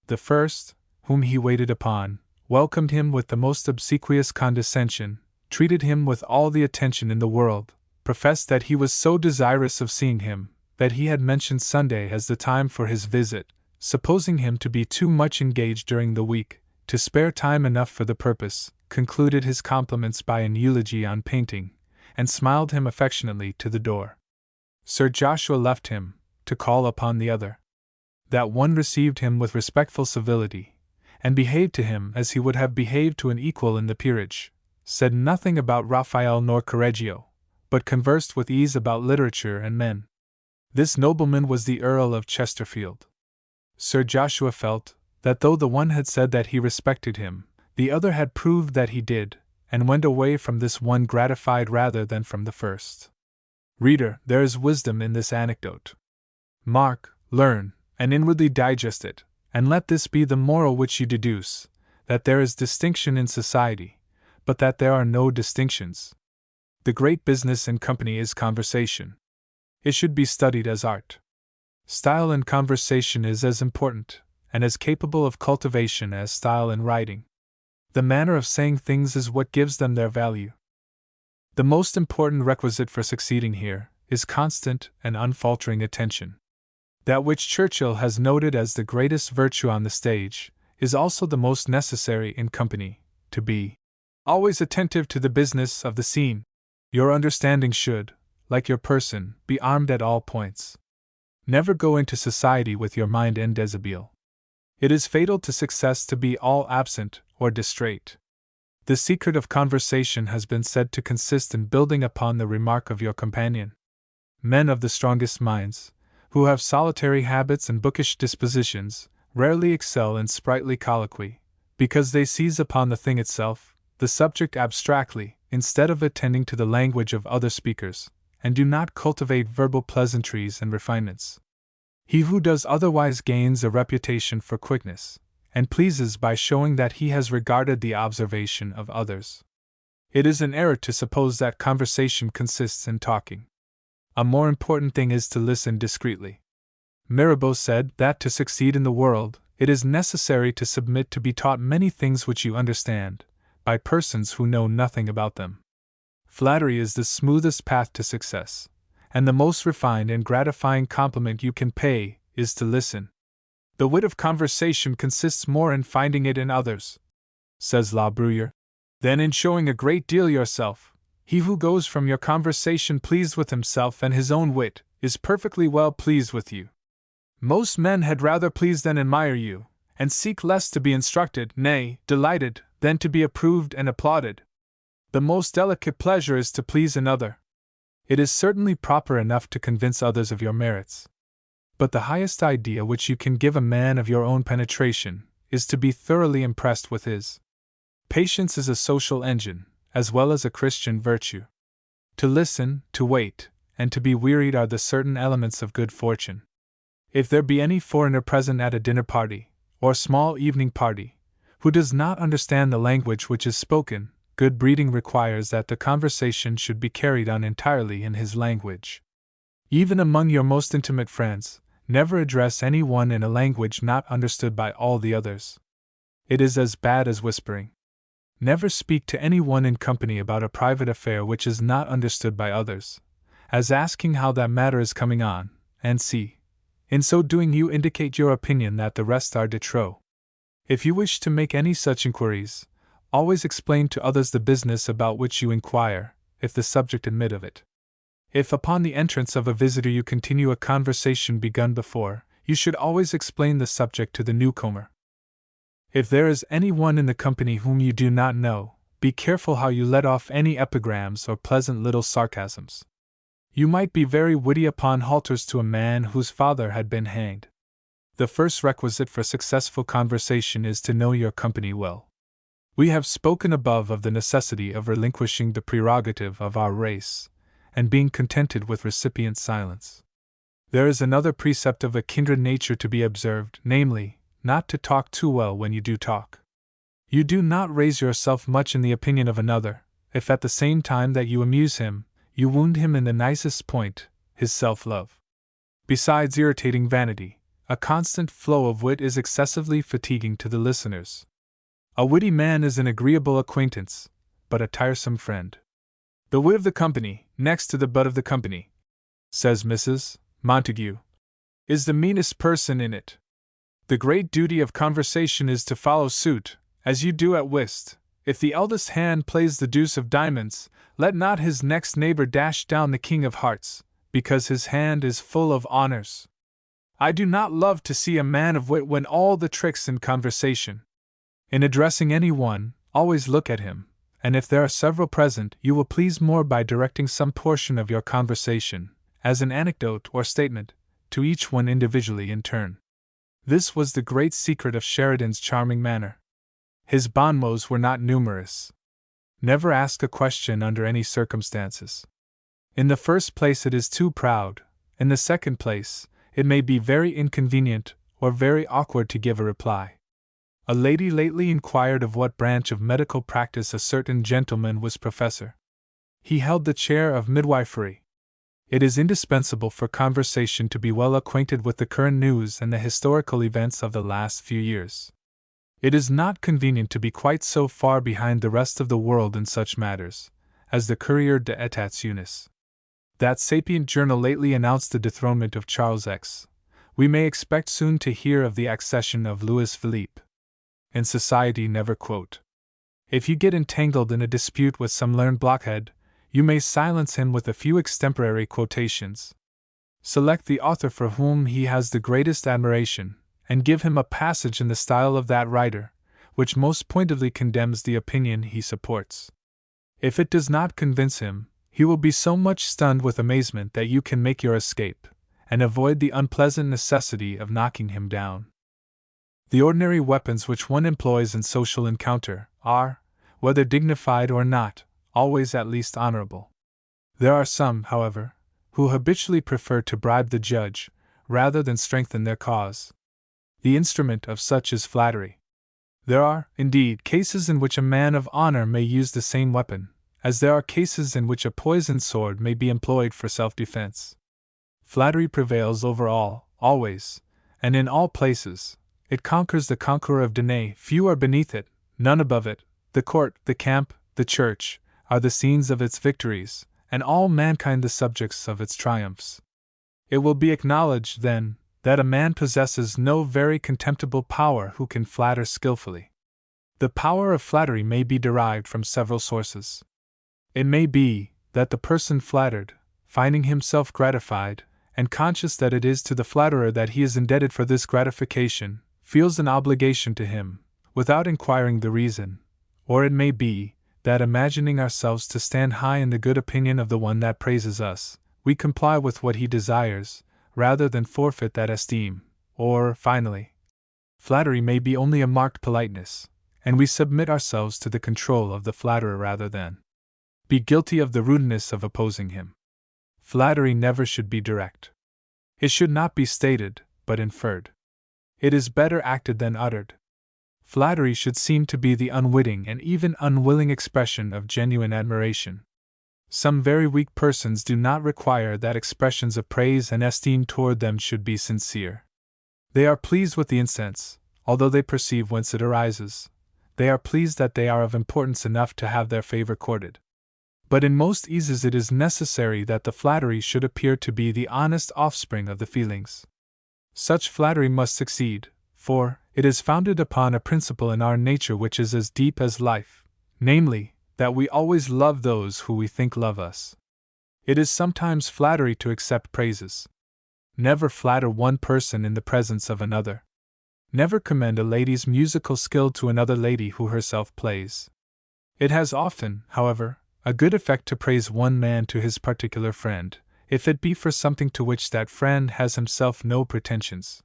The first, whom he waited upon, welcomed him with the most obsequious condescension, treated him with all the attention in the world, professed that he was so desirous of seeing him, that he had mentioned Sunday as the time for his visit, supposing him to be too much engaged during the week, to spare time enough for the purpose, concluded his compliments by an eulogy on painting, and smiled him affectionately to the door. Sir Joshua left him, to call upon the other. That one received him with respectful civility, and behaved to him as he would have behaved to an equal in the peerage, said nothing about Raphael nor Correggio, but conversed with ease about literature and men. This nobleman was the Earl of Chesterfield. Sir Joshua felt that though the one had said that he respected him, the other had proved that he did, and went away from this one gratified rather than from the first. Reader, there is wisdom in this anecdote. Mark, learn, and inwardly digest it, and let this be the moral which you deduce, that there is distinction in society, but that there are no distinctions. The great business in company is conversation. It should be studied as art. Style in conversation is as important, and as capable of cultivation as style in writing. The manner of saying things is what gives them their value. The most important requisite for succeeding here is constant and unfaltering attention. That which Churchill has noted as the greatest virtue on the stage is also the most necessary in company, to be always attentive to the business of the scene. Your understanding should, like your person, be armed at all points. Never go into society with your mind en deshabille. It is fatal to success to be all absent or distrait. The secret of conversation has been said to consist in building upon the remark of your companion. Men of the strongest minds, who have solitary habits and bookish dispositions, rarely excel in sprightly colloquy, because they seize upon the thing itself, the subject abstractly, instead of attending to the language of other speakers, and do not cultivate verbal pleasantries and refinements. He who does otherwise gains a reputation for quickness, and pleases by showing that he has regarded the observation of others. It is an error to suppose that conversation consists in talking. A more important thing is to listen discreetly. Mirabeau said that to succeed in the world, it is necessary to submit to be taught many things which you understand, by persons who know nothing about them. Flattery is the smoothest path to success, and the most refined and gratifying compliment you can pay is to listen. The wit of conversation consists more in finding it in others, says La Bruyere, than in showing a great deal yourself. He who goes from your conversation pleased with himself and his own wit is perfectly well pleased with you. Most men had rather please than admire you, and seek less to be instructed, nay, delighted, than to be approved and applauded. The most delicate pleasure is to please another. It is certainly proper enough to convince others of your merits. But the highest idea which you can give a man of your own penetration is to be thoroughly impressed with his. Patience is a social engine, as well as a Christian virtue. To listen, to wait, and to be wearied are the certain elements of good fortune. If there be any foreigner present at a dinner party, or small evening party, who does not understand the language which is spoken, good breeding requires that the conversation should be carried on entirely in his language. Even among your most intimate friends, never address any one in a language not understood by all the others. It is as bad as whispering. Never speak to any one in company about a private affair which is not understood by others, as asking how that matter is coming on, and see, in so doing you indicate your opinion that the rest are de trop. If you wish to make any such inquiries, always explain to others the business about which you inquire, if the subject admit of it. If upon the entrance of a visitor you continue a conversation begun before, you should always explain the subject to the newcomer. If there is any one in the company whom you do not know, be careful how you let off any epigrams or pleasant little sarcasms. You might be very witty upon halters to a man whose father had been hanged. The first requisite for successful conversation is to know your company well. We have spoken above of the necessity of relinquishing the prerogative of our race, and being contented with recipient silence. There is another precept of a kindred nature to be observed, namely, not to talk too well when you do talk. You do not raise yourself much in the opinion of another, if at the same time that you amuse him, you wound him in the nicest point, his self-love. Besides irritating vanity, a constant flow of wit is excessively fatiguing to the listeners. A witty man is an agreeable acquaintance, but a tiresome friend. The wit of the company, next to the butt of the company, says Mrs. Montague, is the meanest person in it. The great duty of conversation is to follow suit, as you do at whist. If the eldest hand plays the deuce of diamonds, let not his next neighbor dash down the king of hearts, because his hand is full of honors. I do not love to see a man of wit win all the tricks in conversation. In addressing any one, always look at him, and if there are several present, you will please more by directing some portion of your conversation, as an anecdote or statement, to each one individually in turn. This was the great secret of Sheridan's charming manner. His bon mots were not numerous. Never ask a question under any circumstances. In the first place, it is too proud. In the second place, it may be very inconvenient or very awkward to give a reply. A lady lately inquired of what branch of medical practice a certain gentleman was professor. He held the chair of midwifery. It is indispensable for conversation to be well acquainted with the current news and the historical events of the last few years. It is not convenient to be quite so far behind the rest of the world in such matters, as the Courrier d'Etats Unis. That sapient journal lately announced the dethronement of Charles X. We may expect soon to hear of the accession of Louis Philippe. In society, never quote. If you get entangled in a dispute with some learned blockhead, you may silence him with a few extemporary quotations. Select the author for whom he has the greatest admiration, and give him a passage in the style of that writer, which most pointedly condemns the opinion he supports. If it does not convince him, he will be so much stunned with amazement that you can make your escape, and avoid the unpleasant necessity of knocking him down. The ordinary weapons which one employs in social encounter are, whether dignified or not, always at least honorable. There are some, however, who habitually prefer to bribe the judge, rather than strengthen their cause. The instrument of such is flattery. There are, indeed, cases in which a man of honor may use the same weapon, as there are cases in which a poisoned sword may be employed for self-defense. Flattery prevails over all, always, and in all places. It conquers the conqueror of Danae. Few are beneath it, none above it. The court, the camp, the church, are the scenes of its victories, and all mankind the subjects of its triumphs. It will be acknowledged, then, that a man possesses no very contemptible power who can flatter skillfully. The power of flattery may be derived from several sources. It may be that the person flattered, finding himself gratified, and conscious that it is to the flatterer that he is indebted for this gratification, feels an obligation to him, without inquiring the reason. Or it may be that, imagining ourselves to stand high in the good opinion of the one that praises us, we comply with what he desires, rather than forfeit that esteem. Or, finally, flattery may be only a marked politeness, and we submit ourselves to the control of the flatterer rather than be guilty of the rudeness of opposing him. Flattery never should be direct. It should not be stated, but inferred. It is better acted than uttered. Flattery should seem to be the unwitting and even unwilling expression of genuine admiration. Some very weak persons do not require that expressions of praise and esteem toward them should be sincere. They are pleased with the incense, although they perceive whence it arises. They are pleased that they are of importance enough to have their favor courted. But in most eases it is necessary that the flattery should appear to be the honest offspring of the feelings. Such flattery must succeed, for, It is founded upon a principle in our nature which is as deep as life, namely, that we always love those who we think love us. It is sometimes flattery to accept praises. Never flatter one person in the presence of another. Never commend a lady's musical skill to another lady who herself plays. It has often, however, a good effect to praise one man to his particular friend, if it be for something to which that friend has himself no pretensions.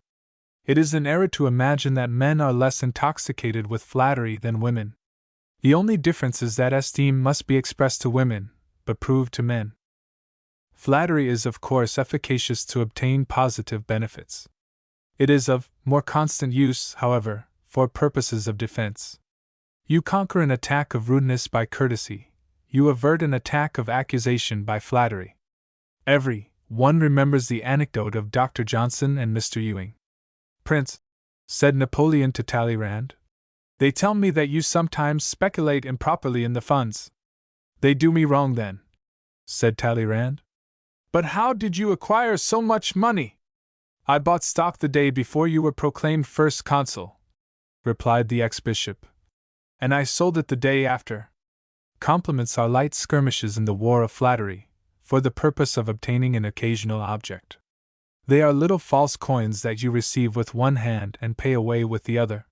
It is an error to imagine that men are less intoxicated with flattery than women. The only difference is that esteem must be expressed to women, but proved to men. Flattery is of course efficacious to obtain positive benefits. It is of more constant use, however, for purposes of defense. You conquer an attack of rudeness by courtesy, you avert an attack of accusation by flattery. Every one remembers the anecdote of Dr. Johnson and Mr. Ewing. "Prince," said Napoleon to Talleyrand, "they tell me that you sometimes speculate improperly in the funds." "They do me wrong then," said Talleyrand. "But how did you acquire so much money?" "I bought stock the day before you were proclaimed first consul," replied the ex-bishop, "and I sold it the day after." Compliments are light skirmishes in the war of flattery, for the purpose of obtaining an occasional object. They are little false coins that you receive with one hand and pay away with the other.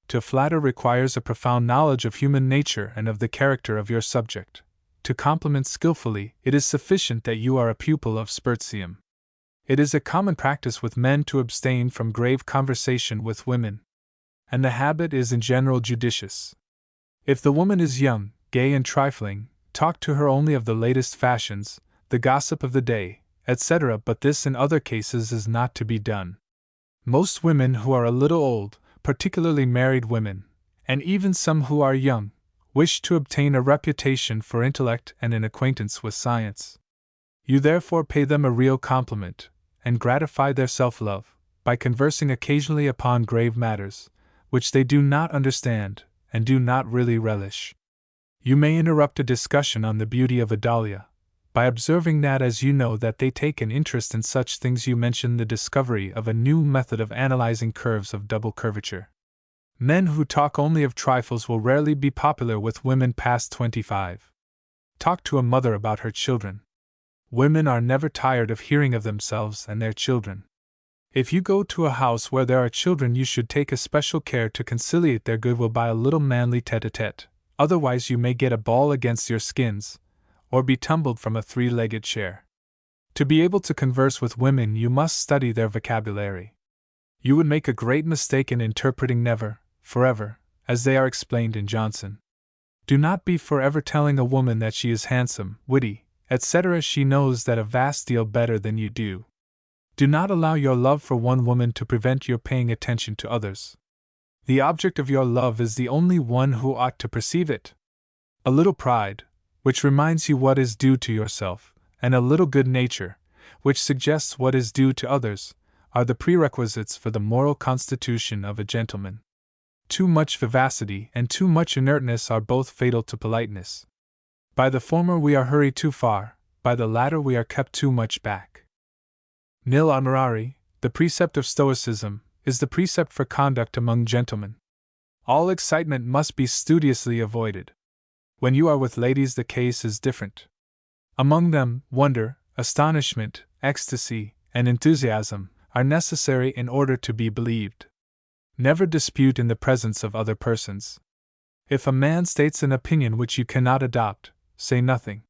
To flatter requires a profound knowledge of human nature and of the character of your subject. To compliment skillfully, it is sufficient that you are a pupil of Spurzheim. It is a common practice with men to abstain from grave conversation with women, and the habit is in general judicious. If the woman is young, gay and trifling, talk to her only of the latest fashions, the gossip of the day, etc., but this in other cases is not to be done. Most women who are a little old, particularly married women, and even some who are young, wish to obtain a reputation for intellect and an acquaintance with science. You therefore pay them a real compliment, and gratify their self-love, by conversing occasionally upon grave matters, which they do not understand, and do not really relish. You may interrupt a discussion on the beauty of a dahlia, by observing that as you know that they take an interest in such things you mention the discovery of a new method of analyzing curves of double curvature. Men who talk only of trifles will rarely be popular with women past 25. Talk to a mother about her children. Women are never tired of hearing of themselves and their children. If you go to a house where there are children, you should take especial care to conciliate their goodwill by a little manly tete-a-tete, otherwise you may get a ball against your skins, or be tumbled from a three-legged chair. To be able to converse with women, you must study their vocabulary. You would make a great mistake in interpreting never, forever, as they are explained in Johnson. Do not be forever telling a woman that she is handsome, witty, etc. She knows that a vast deal better than you do. Do not allow your love for one woman to prevent your paying attention to others. The object of your love is the only one who ought to perceive it. A little pride, which reminds you what is due to yourself, and a little good nature, which suggests what is due to others, are the prerequisites for the moral constitution of a gentleman. Too much vivacity and too much inertness are both fatal to politeness. By the former we are hurried too far, by the latter we are kept too much back. Nil admirari, the precept of Stoicism, is the precept for conduct among gentlemen. All excitement must be studiously avoided. When you are with ladies the case is different. Among them, wonder, astonishment, ecstasy, and enthusiasm are necessary in order to be believed. Never dispute in the presence of other persons. If a man states an opinion which you cannot adopt, say nothing.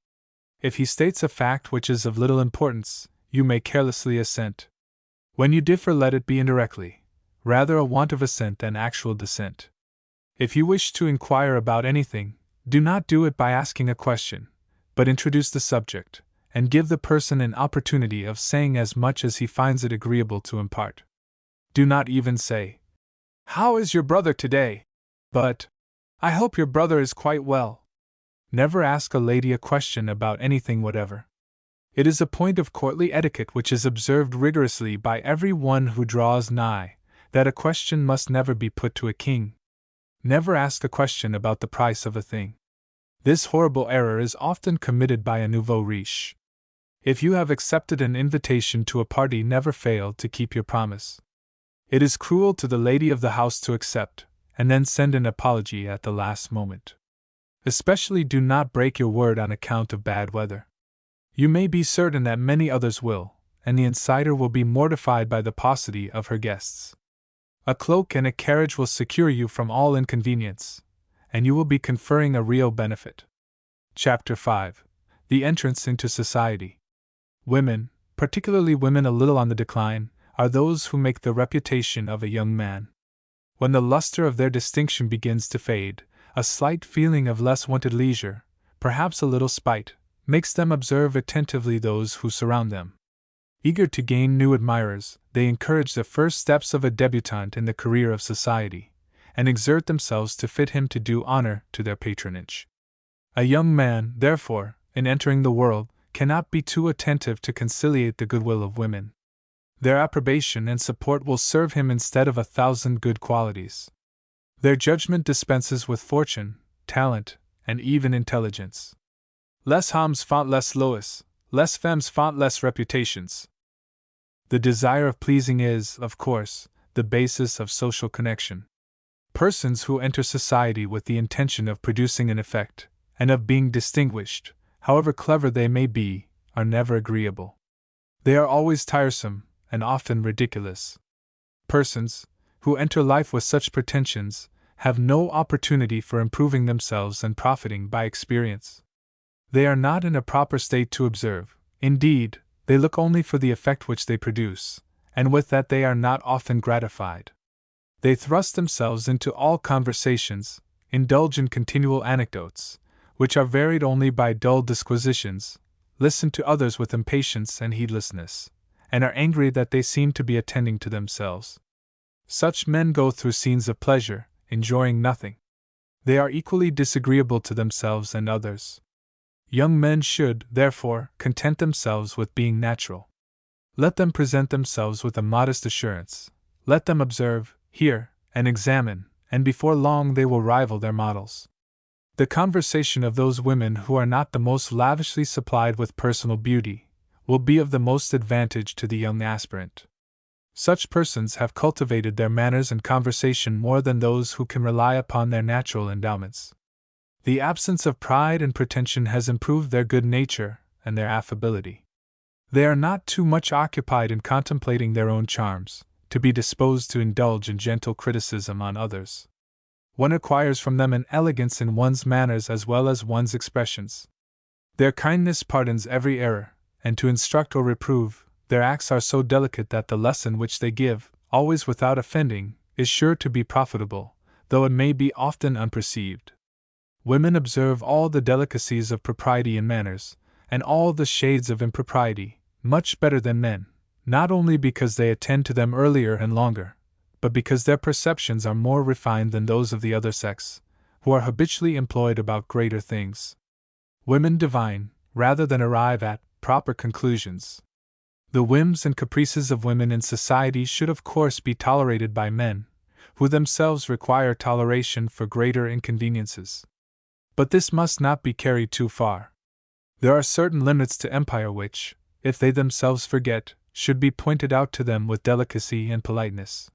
If he states a fact which is of little importance, you may carelessly assent. When you differ, let it be indirectly, rather a want of assent than actual dissent. If you wish to inquire about anything, do not do it by asking a question, but introduce the subject, and give the person an opportunity of saying as much as he finds it agreeable to impart. Do not even say, "How is your brother today?" but, "I hope your brother is quite well." Never ask a lady a question about anything whatever. It is a point of courtly etiquette which is observed rigorously by every one who draws nigh, that a question must never be put to a king. Never ask a question about the price of a thing. This horrible error is often committed by a nouveau riche. If you have accepted an invitation to a party, never fail to keep your promise. It is cruel to the lady of the house to accept, and then send an apology at the last moment. Especially do not break your word on account of bad weather. You may be certain that many others will, and the insider will be mortified by the paucity of her guests. A cloak and a carriage will secure you from all inconvenience, and you will be conferring a real benefit. Chapter 5. The Entrance into Society. Women, particularly women a little on the decline, are those who make the reputation of a young man. When the luster of their distinction begins to fade, a slight feeling of less wanted leisure, perhaps a little spite, makes them observe attentively those who surround them. Eager to gain new admirers, they encourage the first steps of a debutante in the career of society, and exert themselves to fit him to do honor to their patronage. A young man, therefore, in entering the world, cannot be too attentive to conciliate the goodwill of women. Their approbation and support will serve him instead of 1,000 good qualities. Their judgment dispenses with fortune, talent, and even intelligence. Les hommes font les lois, les femmes font les reputations. The desire of pleasing is, of course, the basis of social connection. Persons who enter society with the intention of producing an effect, and of being distinguished, however clever they may be, are never agreeable. They are always tiresome, and often ridiculous. Persons who enter life with such pretensions have no opportunity for improving themselves and profiting by experience. They are not in a proper state to observe, indeed, they look only for the effect which they produce, and with that they are not often gratified. They thrust themselves into all conversations, indulge in continual anecdotes, which are varied only by dull disquisitions, listen to others with impatience and heedlessness, and are angry that they seem to be attending to themselves. Such men go through scenes of pleasure, enjoying nothing. They are equally disagreeable to themselves and others. Young men should, therefore, content themselves with being natural. Let them present themselves with a modest assurance. Let them observe, hear, and examine, and before long they will rival their models. The conversation of those women who are not the most lavishly supplied with personal beauty will be of the most advantage to the young aspirant. Such persons have cultivated their manners and conversation more than those who can rely upon their natural endowments. The absence of pride and pretension has improved their good nature and their affability. They are not too much occupied in contemplating their own charms, to be disposed to indulge in gentle criticism on others. One acquires from them an elegance in one's manners as well as one's expressions. Their kindness pardons every error, and to instruct or reprove, their acts are so delicate that the lesson which they give, always without offending, is sure to be profitable, though it may be often unperceived. Women observe all the delicacies of propriety in manners, and all the shades of impropriety, much better than men, not only because they attend to them earlier and longer, but because their perceptions are more refined than those of the other sex, who are habitually employed about greater things. Women divine, rather than arrive at, proper conclusions. The whims and caprices of women in society should of course be tolerated by men, who themselves require toleration for greater inconveniences. But this must not be carried too far. There are certain limits to empire which, if they themselves forget, should be pointed out to them with delicacy and politeness.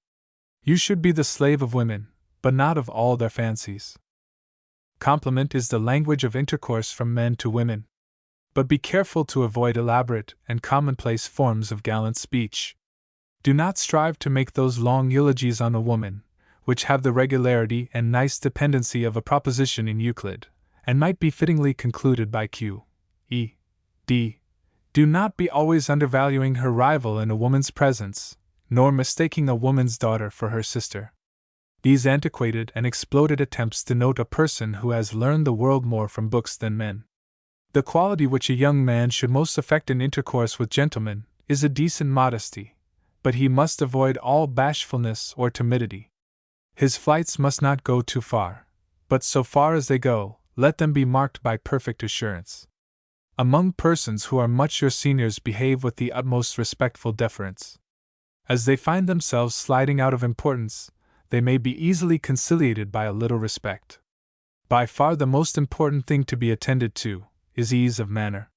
You should be the slave of women, but not of all their fancies. Compliment is the language of intercourse from men to women. But be careful to avoid elaborate and commonplace forms of gallant speech. Do not strive to make those long eulogies on a woman, which have the regularity and nice dependency of a proposition in Euclid, and might be fittingly concluded by Q. E. D. Do not be always undervaluing her rival in a woman's presence, nor mistaking a woman's daughter for her sister. These antiquated and exploded attempts denote a person who has learned the world more from books than men. The quality which a young man should most affect in intercourse with gentlemen is a decent modesty, but he must avoid all bashfulness or timidity. His flights must not go too far, but so far as they go, let them be marked by perfect assurance. Among persons who are much your seniors, behave with the utmost respectful deference. As they find themselves sliding out of importance, they may be easily conciliated by a little respect. By far the most important thing to be attended to is ease of manner.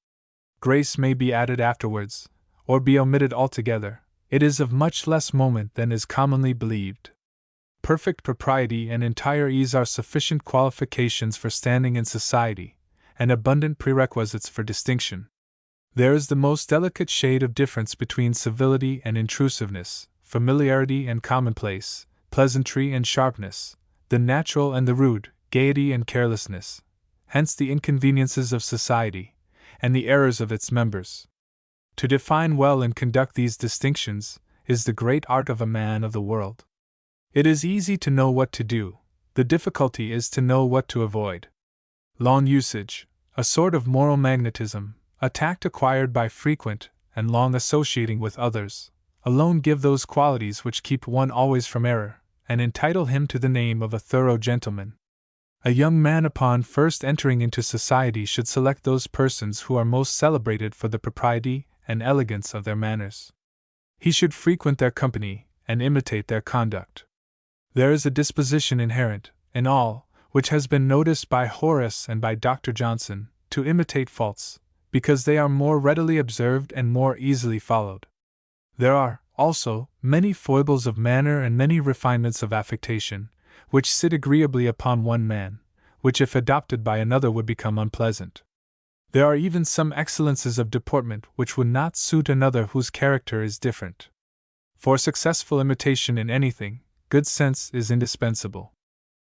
Grace may be added afterwards, or be omitted altogether, It is of much less moment than is commonly believed. Perfect propriety and entire ease are sufficient qualifications for standing in society, and abundant prerequisites for distinction. There is the most delicate shade of difference between civility and intrusiveness, familiarity and commonplace, pleasantry and sharpness, the natural and the rude, gaiety and carelessness, hence the inconveniences of society, and the errors of its members. To define well and conduct these distinctions is the great art of a man of the world. It is easy to know what to do, the difficulty is to know what to avoid. Long usage, a sort of moral magnetism, a tact acquired by frequent and long associating with others, alone give those qualities which keep one always from error, and entitle him to the name of a thorough gentleman. A young man upon first entering into society should select those persons who are most celebrated for the propriety and elegance of their manners. He should frequent their company and imitate their conduct. There is a disposition inherent in all, which has been noticed by Horace and by Dr. Johnson, to imitate faults, because they are more readily observed and more easily followed. There are, also, many foibles of manner and many refinements of affectation, which sit agreeably upon one man, which if adopted by another would become unpleasant. There are even some excellences of deportment which would not suit another whose character is different. For successful imitation in anything, good sense is indispensable.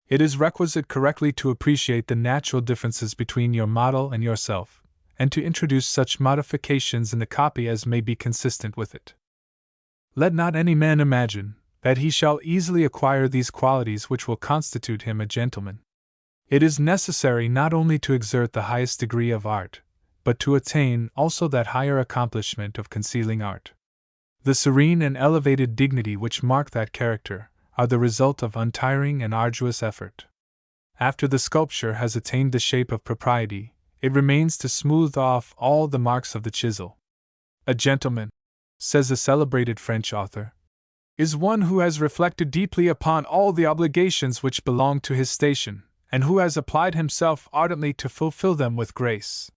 It is requisite correctly to appreciate the natural differences between your model and yourself, and to introduce such modifications in the copy as may be consistent with it. Let not any man imagine that he shall easily acquire these qualities which will constitute him a gentleman. It is necessary not only to exert the highest degree of art, but to attain also that higher accomplishment of concealing art. The serene and elevated dignity which mark that character are the result of untiring and arduous effort. After the sculpture has attained the shape of propriety, it remains to smooth off all the marks of the chisel. A gentleman, says a celebrated French author, is one who has reflected deeply upon all the obligations which belong to his station, and who has applied himself ardently to fulfill them with grace.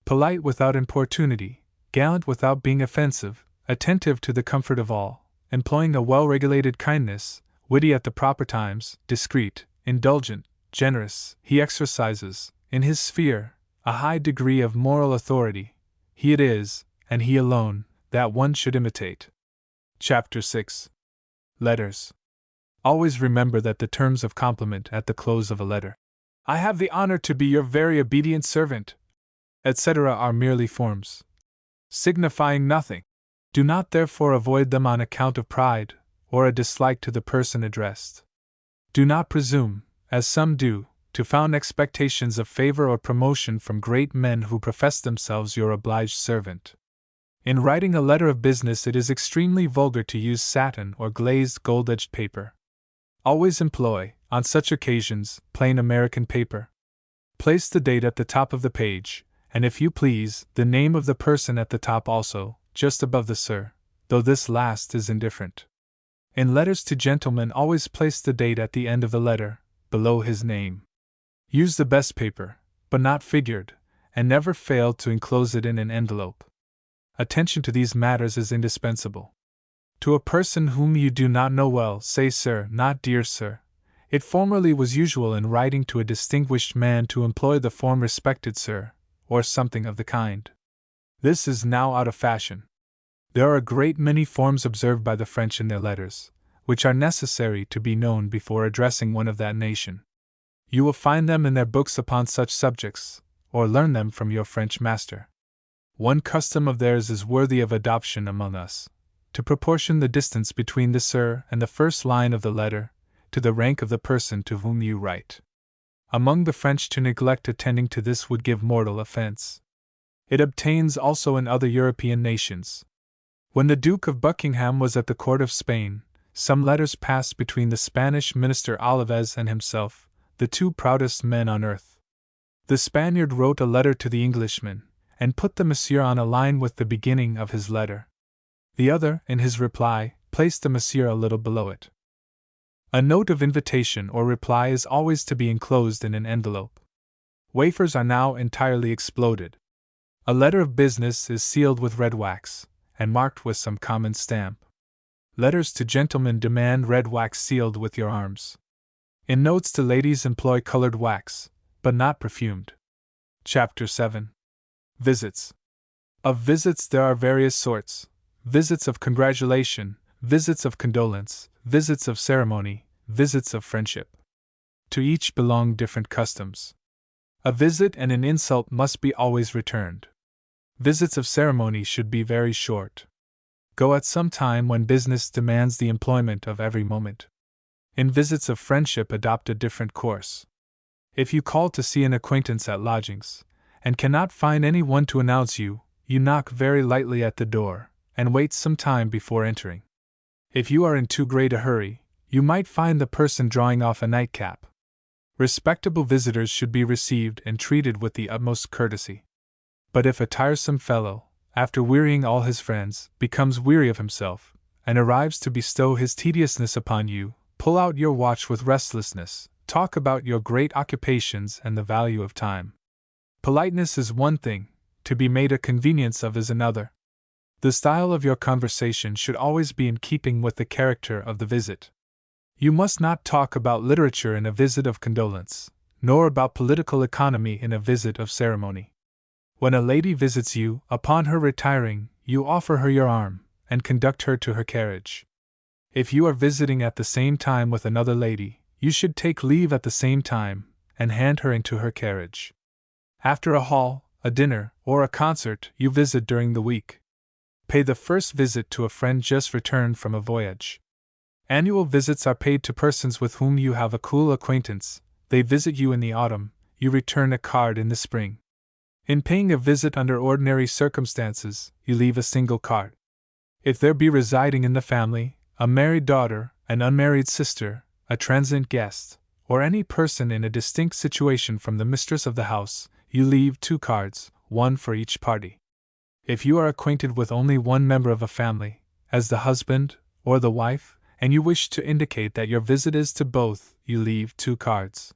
Polite without importunity, gallant without being offensive, attentive to the comfort of all, employing a well-regulated kindness, witty at the proper times, discreet, indulgent, generous, he exercises, in his sphere, a high degree of moral authority. He it is, and he alone, that one should imitate. Chapter 6. Letters. Always remember that the terms of compliment at the close of a letter, "I have the honor to be your very obedient servant," etc., are merely forms, signifying nothing. Do not therefore avoid them on account of pride, or a dislike to the person addressed. Do not presume, as some do, to found expectations of favor or promotion from great men who profess themselves your obliged servant. In writing a letter of business, it is extremely vulgar to use satin or glazed gold-edged paper. Always employ, on such occasions, plain American paper. Place the date at the top of the page, and if you please, the name of the person at the top also, just above the Sir, though this last is indifferent. In letters to gentlemen, always place the date at the end of the letter, below his name. Use the best paper, but not figured, and never fail to enclose it in an envelope. Attention to these matters is indispensable. To a person whom you do not know well, say Sir, not Dear Sir. It formerly was usual in writing to a distinguished man to employ the form Respected Sir, or something of the kind. This is now out of fashion. There are a great many forms observed by the French in their letters, which are necessary to be known before addressing one of that nation. You will find them in their books upon such subjects, or learn them from your French master. One custom of theirs is worthy of adoption among us, to proportion the distance between the Sir and the first line of the letter, to the rank of the person to whom you write. Among the French, to neglect attending to this would give mortal offense. It obtains also in other European nations. When the Duke of Buckingham was at the court of Spain, some letters passed between the Spanish minister Olives and himself, the two proudest men on earth. The Spaniard wrote a letter to the Englishman, and put the monsieur on a line with the beginning of his letter. The other, in his reply, placed the monsieur a little below it. A note of invitation or reply is always to be enclosed in an envelope. Wafers are now entirely exploded. A letter of business is sealed with red wax, and marked with some common stamp. Letters to gentlemen demand red wax sealed with your arms. In notes to ladies employ colored wax, but not perfumed. Chapter 7. Visits. Of visits there are various sorts: visits of congratulation, visits of condolence, visits of ceremony, visits of friendship. To each belong different customs. A visit and an insult must be always returned. Visits of ceremony should be very short. Go at some time when business demands the employment of every moment. In visits of friendship adopt a different course. If you call to see an acquaintance at lodgings, and cannot find any one to announce you, you knock very lightly at the door, and wait some time before entering. If you are in too great a hurry, you might find the person drawing off a nightcap. Respectable visitors should be received and treated with the utmost courtesy. But if a tiresome fellow, after wearying all his friends, becomes weary of himself, and arrives to bestow his tediousness upon you, pull out your watch with restlessness, talk about your great occupations and the value of time. Politeness is one thing, to be made a convenience of is another. The style of your conversation should always be in keeping with the character of the visit. You must not talk about literature in a visit of condolence, nor about political economy in a visit of ceremony. When a lady visits you, upon her retiring, you offer her your arm, and conduct her to her carriage. If you are visiting at the same time with another lady, you should take leave at the same time, and hand her into her carriage. After a hall, a dinner, or a concert you visit during the week, pay the first visit to a friend just returned from a voyage. Annual visits are paid to persons with whom you have a cool acquaintance. They visit you in the autumn, you return a card in the spring. In paying a visit under ordinary circumstances, you leave a single card. If there be residing in the family, a married daughter, an unmarried sister, a transient guest, or any person in a distinct situation from the mistress of the house, you leave 2 cards, one for each party. If you are acquainted with only one member of a family, as the husband or the wife, and you wish to indicate that your visit is to both, you leave 2 cards.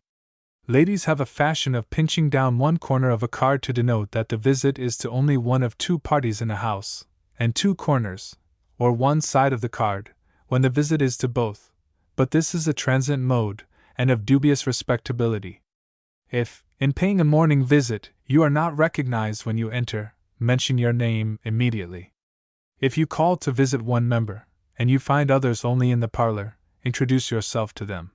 Ladies have a fashion of pinching down one corner of a card to denote that the visit is to only one of 2 parties in a house, and 2 corners, or one side of the card, when the visit is to both, but this is a transient mode, and of dubious respectability. If, in paying a morning visit, you are not recognized when you enter, mention your name immediately. If you call to visit one member, and you find others only in the parlor, introduce yourself to them.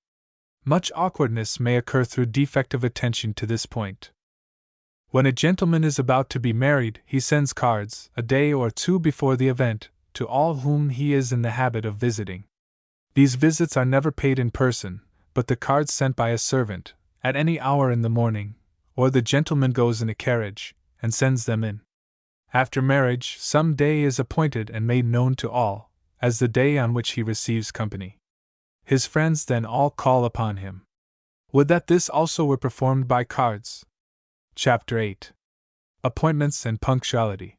Much awkwardness may occur through defect of attention to this point. When a gentleman is about to be married, he sends cards, a day or 2 before the event, to all whom he is in the habit of visiting. These visits are never paid in person, but the cards sent by a servant, at any hour in the morning, or the gentleman goes in a carriage, and sends them in. After marriage, some day is appointed and made known to all, as the day on which he receives company. His friends then all call upon him. Would that this also were performed by cards. Chapter 8. Appointments and Punctuality.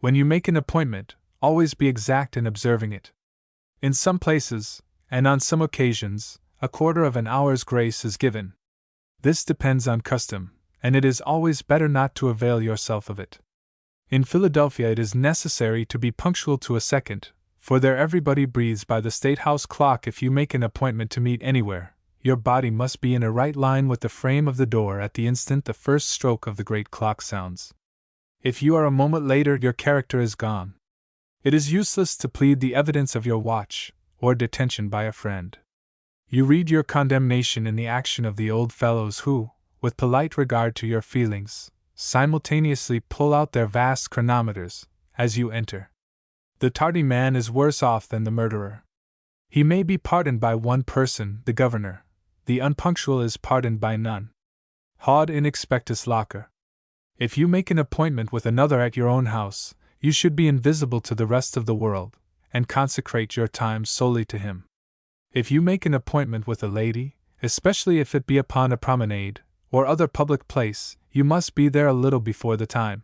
When you make an appointment, always be exact in observing it. In some places, and on some occasions, a quarter of an hour's grace is given. This depends on custom, and it is always better not to avail yourself of it. In Philadelphia it is necessary to be punctual to a second, for there everybody breathes by the State House clock. If you make an appointment to meet anywhere, your body must be in a right line with the frame of the door at the instant the first stroke of the great clock sounds. If you are a moment later, your character is gone. It is useless to plead the evidence of your watch, or detention by a friend. You read your condemnation in the action of the old fellows who, with polite regard to your feelings, simultaneously pull out their vast chronometers, as you enter. The tardy man is worse off than the murderer. He may be pardoned by one person, the governor. The unpunctual is pardoned by none. Haud inexpectus locker. If you make an appointment with another at your own house, you should be invisible to the rest of the world, and consecrate your time solely to him. If you make an appointment with a lady, especially if it be upon a promenade, or other public place, you must be there a little before the time.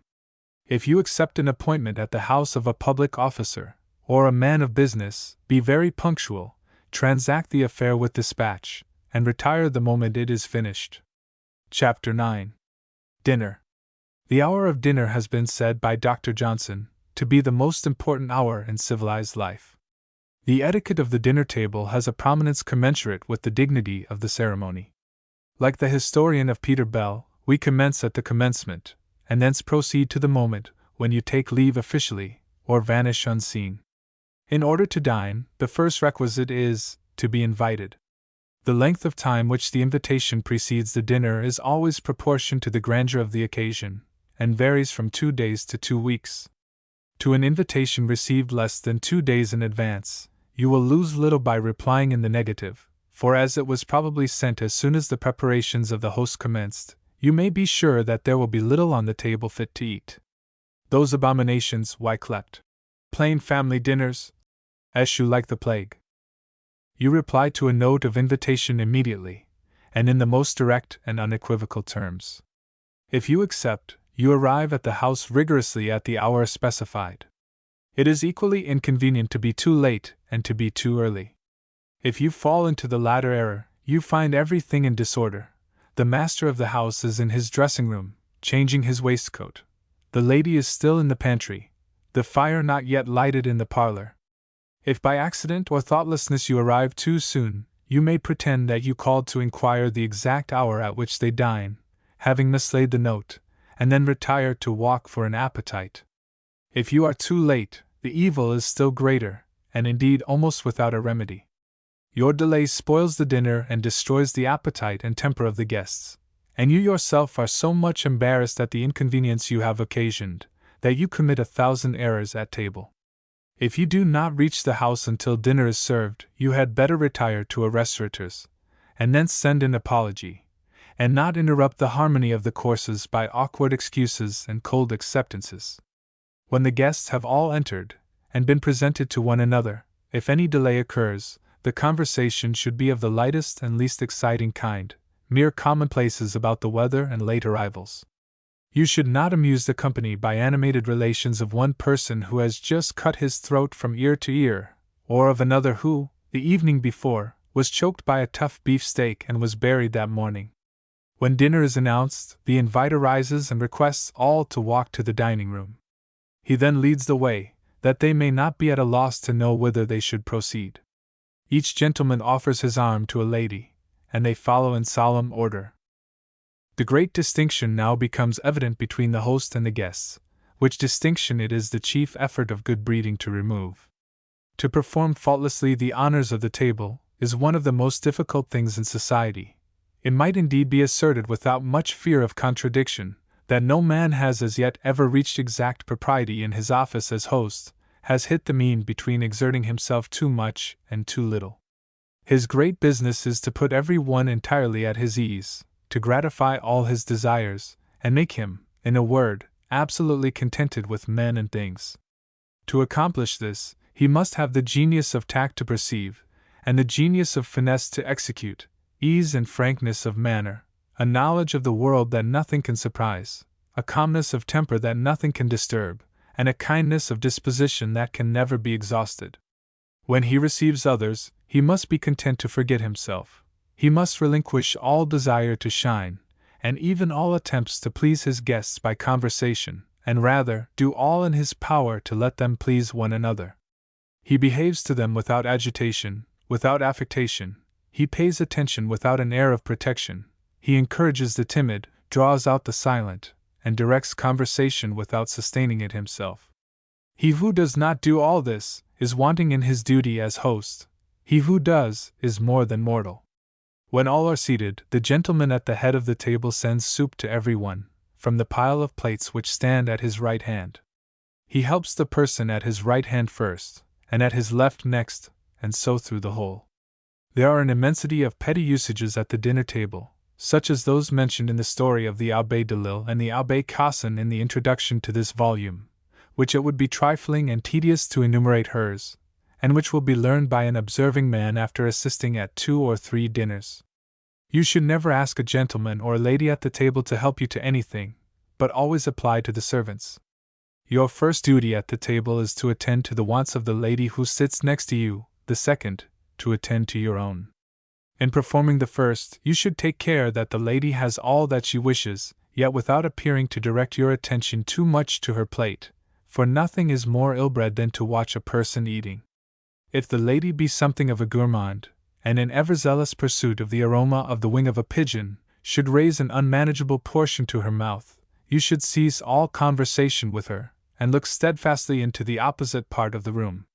If you accept an appointment at the house of a public officer, or a man of business, be very punctual, transact the affair with dispatch, and retire the moment it is finished. Chapter 9. Dinner. The hour of dinner has been said by Dr. Johnson to be the most important hour in civilized life. The etiquette of the dinner table has a prominence commensurate with the dignity of the ceremony. Like the historian of Peter Bell, we commence at the commencement, and thence proceed to the moment when you take leave officially, or vanish unseen. In order to dine, the first requisite is to be invited. The length of time which the invitation precedes the dinner is always proportioned to the grandeur of the occasion, and varies from 2 days to 2 weeks. To an invitation received less than 2 days in advance, you will lose little by replying in the negative, for as it was probably sent as soon as the preparations of the host commenced, you may be sure that there will be little on the table fit to eat. Those abominations, yclept plain family dinners, eschew like the plague. You reply to a note of invitation immediately, and in the most direct and unequivocal terms. If you accept, you arrive at the house rigorously at the hour specified. It is equally inconvenient to be too late and to be too early. If you fall into the latter error, you find everything in disorder. The master of the house is in his dressing room, changing his waistcoat. The lady is still in the pantry, the fire not yet lighted in the parlor. If by accident or thoughtlessness you arrive too soon, you may pretend that you called to inquire the exact hour at which they dine, having mislaid the note, and then retire to walk for an appetite. If you are too late, the evil is still greater, and indeed almost without a remedy. Your delay spoils the dinner and destroys the appetite and temper of the guests, and you yourself are so much embarrassed at the inconvenience you have occasioned, that you commit 1,000 errors at table. If you do not reach the house until dinner is served, you had better retire to a restaurateur's, and thence send an apology, and not interrupt the harmony of the courses by awkward excuses and cold acceptances. When the guests have all entered, and been presented to one another, if any delay occurs, the conversation should be of the lightest and least exciting kind, mere commonplaces about the weather and late arrivals. You should not amuse the company by animated relations of one person who has just cut his throat from ear to ear, or of another who, the evening before, was choked by a tough beefsteak and was buried that morning. When dinner is announced, the inviter rises and requests all to walk to the dining room. He then leads the way, that they may not be at a loss to know whither they should proceed. Each gentleman offers his arm to a lady, and they follow in solemn order. The great distinction now becomes evident between the host and the guests, which distinction it is the chief effort of good breeding to remove. To perform faultlessly the honors of the table is one of the most difficult things in society. It might indeed be asserted without much fear of contradiction, that no man has as yet ever reached exact propriety in his office as host, has hit the mean between exerting himself too much and too little. His great business is to put every one entirely at his ease, to gratify all his desires, and make him, in a word, absolutely contented with men and things. To accomplish this, he must have the genius of tact to perceive, and the genius of finesse to execute, ease and frankness of manner, a knowledge of the world that nothing can surprise, a calmness of temper that nothing can disturb, and a kindness of disposition that can never be exhausted. When he receives others, he must be content to forget himself. He must relinquish all desire to shine, and even all attempts to please his guests by conversation, and rather do all in his power to let them please one another. He behaves to them without agitation, without affectation. He pays attention without an air of protection. He encourages the timid, draws out the silent, and directs conversation without sustaining it himself. He who does not do all this is wanting in his duty as host. He who does is more than mortal. When all are seated, the gentleman at the head of the table sends soup to every one, from the pile of plates which stand at his right hand. He helps the person at his right hand first, and at his left next, and so through the whole. There are an immensity of petty usages at the dinner table, such as those mentioned in the story of the Abbé Delille and the Abbé Casson in the introduction to this volume, which it would be trifling and tedious to enumerate hers, and which will be learned by an observing man after assisting at 2 or 3 dinners. You should never ask a gentleman or a lady at the table to help you to anything, but always apply to the servants. Your first duty at the table is to attend to the wants of the lady who sits next to you, the second, to attend to your own. In performing the first, you should take care that the lady has all that she wishes, yet without appearing to direct your attention too much to her plate, for nothing is more ill-bred than to watch a person eating. If the lady be something of a gourmand, and in ever zealous pursuit of the aroma of the wing of a pigeon, should raise an unmanageable portion to her mouth, you should cease all conversation with her, and look steadfastly into the opposite part of the room.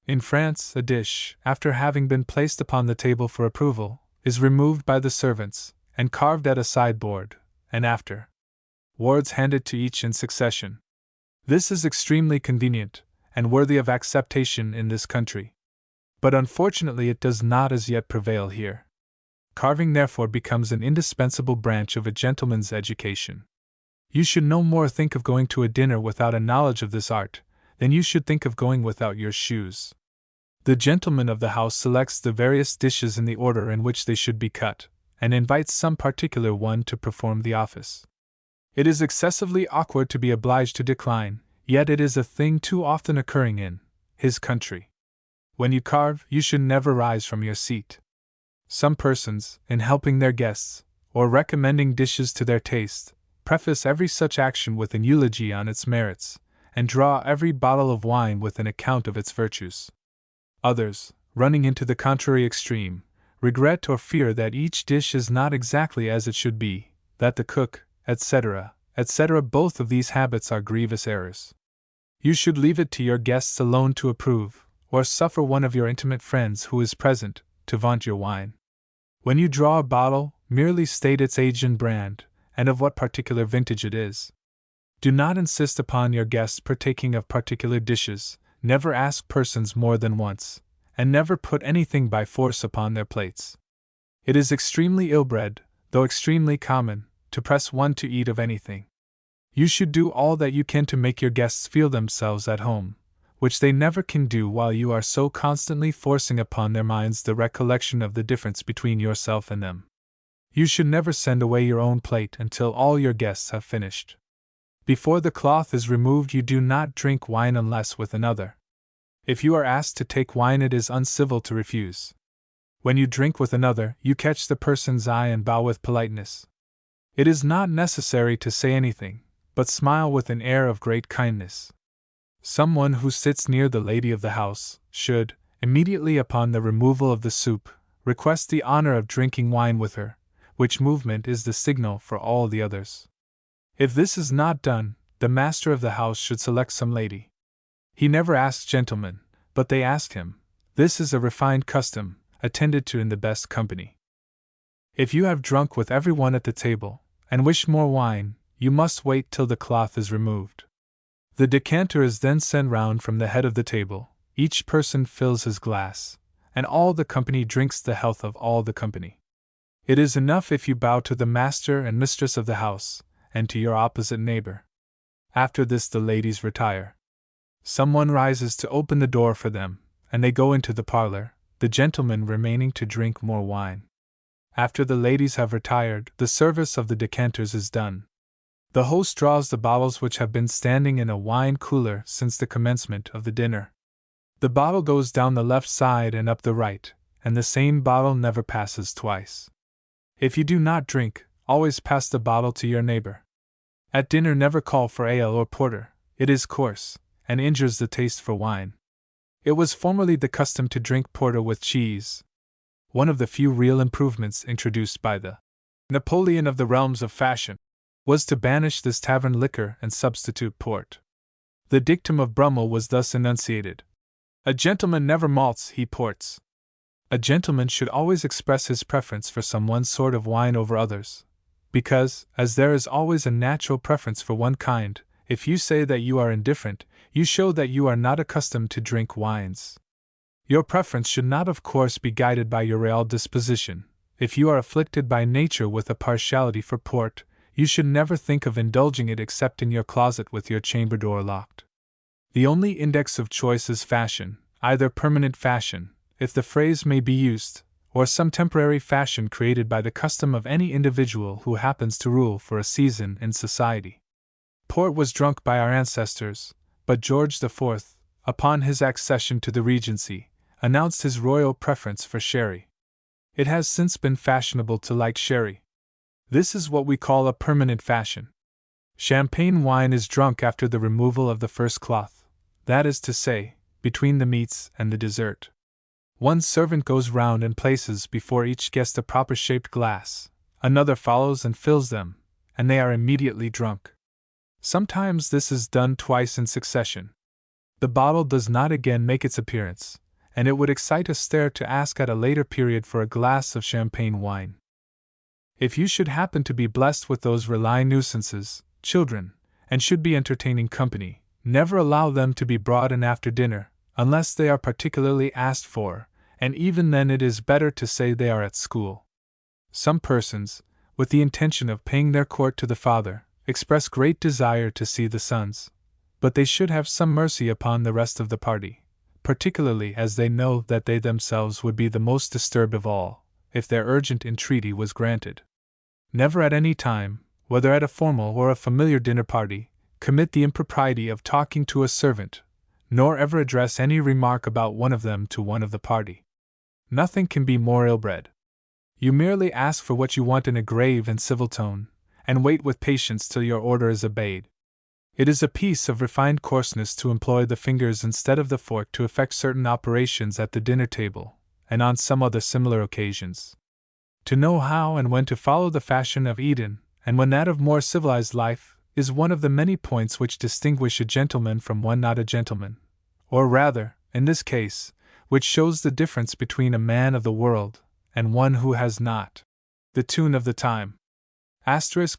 In France, a dish, after having been placed upon the table for approval, is removed by the servants, and carved at a sideboard, and afterwards handed to each in succession. This is extremely convenient, and worthy of acceptation in this country. But unfortunately it does not as yet prevail here. Carving therefore becomes an indispensable branch of a gentleman's education. You should no more think of going to a dinner without a knowledge of this art, than you should think of going without your shoes. The gentleman of the house selects the various dishes in the order in which they should be cut, and invites some particular one to perform the office. It is excessively awkward to be obliged to decline, yet it is a thing too often occurring in his country. When you carve, you should never rise from your seat. Some persons, in helping their guests, or recommending dishes to their taste, preface every such action with an eulogy on its merits, and draw every bottle of wine with an account of its virtues. Others, running into the contrary extreme, regret or fear that each dish is not exactly as it should be, that the cook, etc., etc. Both of these habits are grievous errors. You should leave it to your guests alone to approve, or suffer one of your intimate friends who is present to vaunt your wine. When you draw a bottle, merely state its age and brand, and of what particular vintage it is. Do not insist upon your guests partaking of particular dishes, never ask persons more than once, and never put anything by force upon their plates. It is extremely ill-bred, though extremely common, to press one to eat of anything. You should do all that you can to make your guests feel themselves at home, which they never can do while you are so constantly forcing upon their minds the recollection of the difference between yourself and them. You should never send away your own plate until all your guests have finished. Before the cloth is removed, you do not drink wine unless with another. If you are asked to take wine, it is uncivil to refuse. When you drink with another, you catch the person's eye and bow with politeness. It is not necessary to say anything, but smile with an air of great kindness. Someone who sits near the lady of the house should, immediately upon the removal of the soup, request the honor of drinking wine with her, which movement is the signal for all the others. If this is not done, the master of the house should select some lady. He never asks gentlemen, but they ask him. This is a refined custom, attended to in the best company. If you have drunk with everyone at the table, and wish more wine, you must wait till the cloth is removed. The decanter is then sent round from the head of the table, each person fills his glass, and all the company drinks the health of all the company. It is enough if you bow to the master and mistress of the house, and to your opposite neighbor. After this the ladies retire. Someone rises to open the door for them, and they go into the parlor, the gentlemen remaining to drink more wine. After the ladies have retired, the service of the decanters is done. The host draws the bottles which have been standing in a wine cooler since the commencement of the dinner. The bottle goes down the left side and up the right, and the same bottle never passes twice. If you do not drink, always pass the bottle to your neighbor. At dinner never call for ale or porter, it is coarse, and injures the taste for wine. It was formerly the custom to drink porter with cheese. One of the few real improvements introduced by the Napoleon of the realms of fashion was to banish this tavern liquor and substitute port. The dictum of Brummel was thus enunciated: "A gentleman never malts, he ports." A gentleman should always express his preference for some one sort of wine over others, because, as there is always a natural preference for one kind, if you say that you are indifferent, you show that you are not accustomed to drink wines. Your preference should not, of course, be guided by your real disposition. If you are afflicted by nature with a partiality for port, you should never think of indulging it except in your closet with your chamber door locked. The only index of choice is fashion, either permanent fashion, if the phrase may be used, or some temporary fashion created by the custom of any individual who happens to rule for a season in society. Port was drunk by our ancestors, but George IV, upon his accession to the regency, announced his royal preference for sherry. It has since been fashionable to like sherry. This is what we call a permanent fashion. Champagne wine is drunk after the removal of the first cloth, that is to say, between the meats and the dessert. One servant goes round and places before each guest a proper shaped glass, another follows and fills them, and they are immediately drunk. Sometimes this is done twice in succession. The bottle does not again make its appearance, and it would excite a stare to ask at a later period for a glass of champagne wine. If you should happen to be blessed with those rely nuisances, children, and should be entertaining company, never allow them to be brought in after dinner, unless they are particularly asked for, and even then it is better to say they are at school. Some persons, with the intention of paying their court to the father, express great desire to see the sons, but they should have some mercy upon the rest of the party, particularly as they know that they themselves would be the most disturbed of all, if their urgent entreaty was granted. Never at any time, whether at a formal or a familiar dinner party, commit the impropriety of talking to a servant, nor ever address any remark about one of them to one of the party. Nothing can be more ill-bred. You merely ask for what you want in a grave and civil tone, and wait with patience till your order is obeyed. It is a piece of refined coarseness to employ the fingers instead of the fork to effect certain operations at the dinner table, and on some other similar occasions. To know how and when to follow the fashion of Eden, and when that of more civilized life, is one of the many points which distinguish a gentleman from one not a gentleman, or rather, in this case, which shows the difference between a man of the world and one who has not the tune of the time.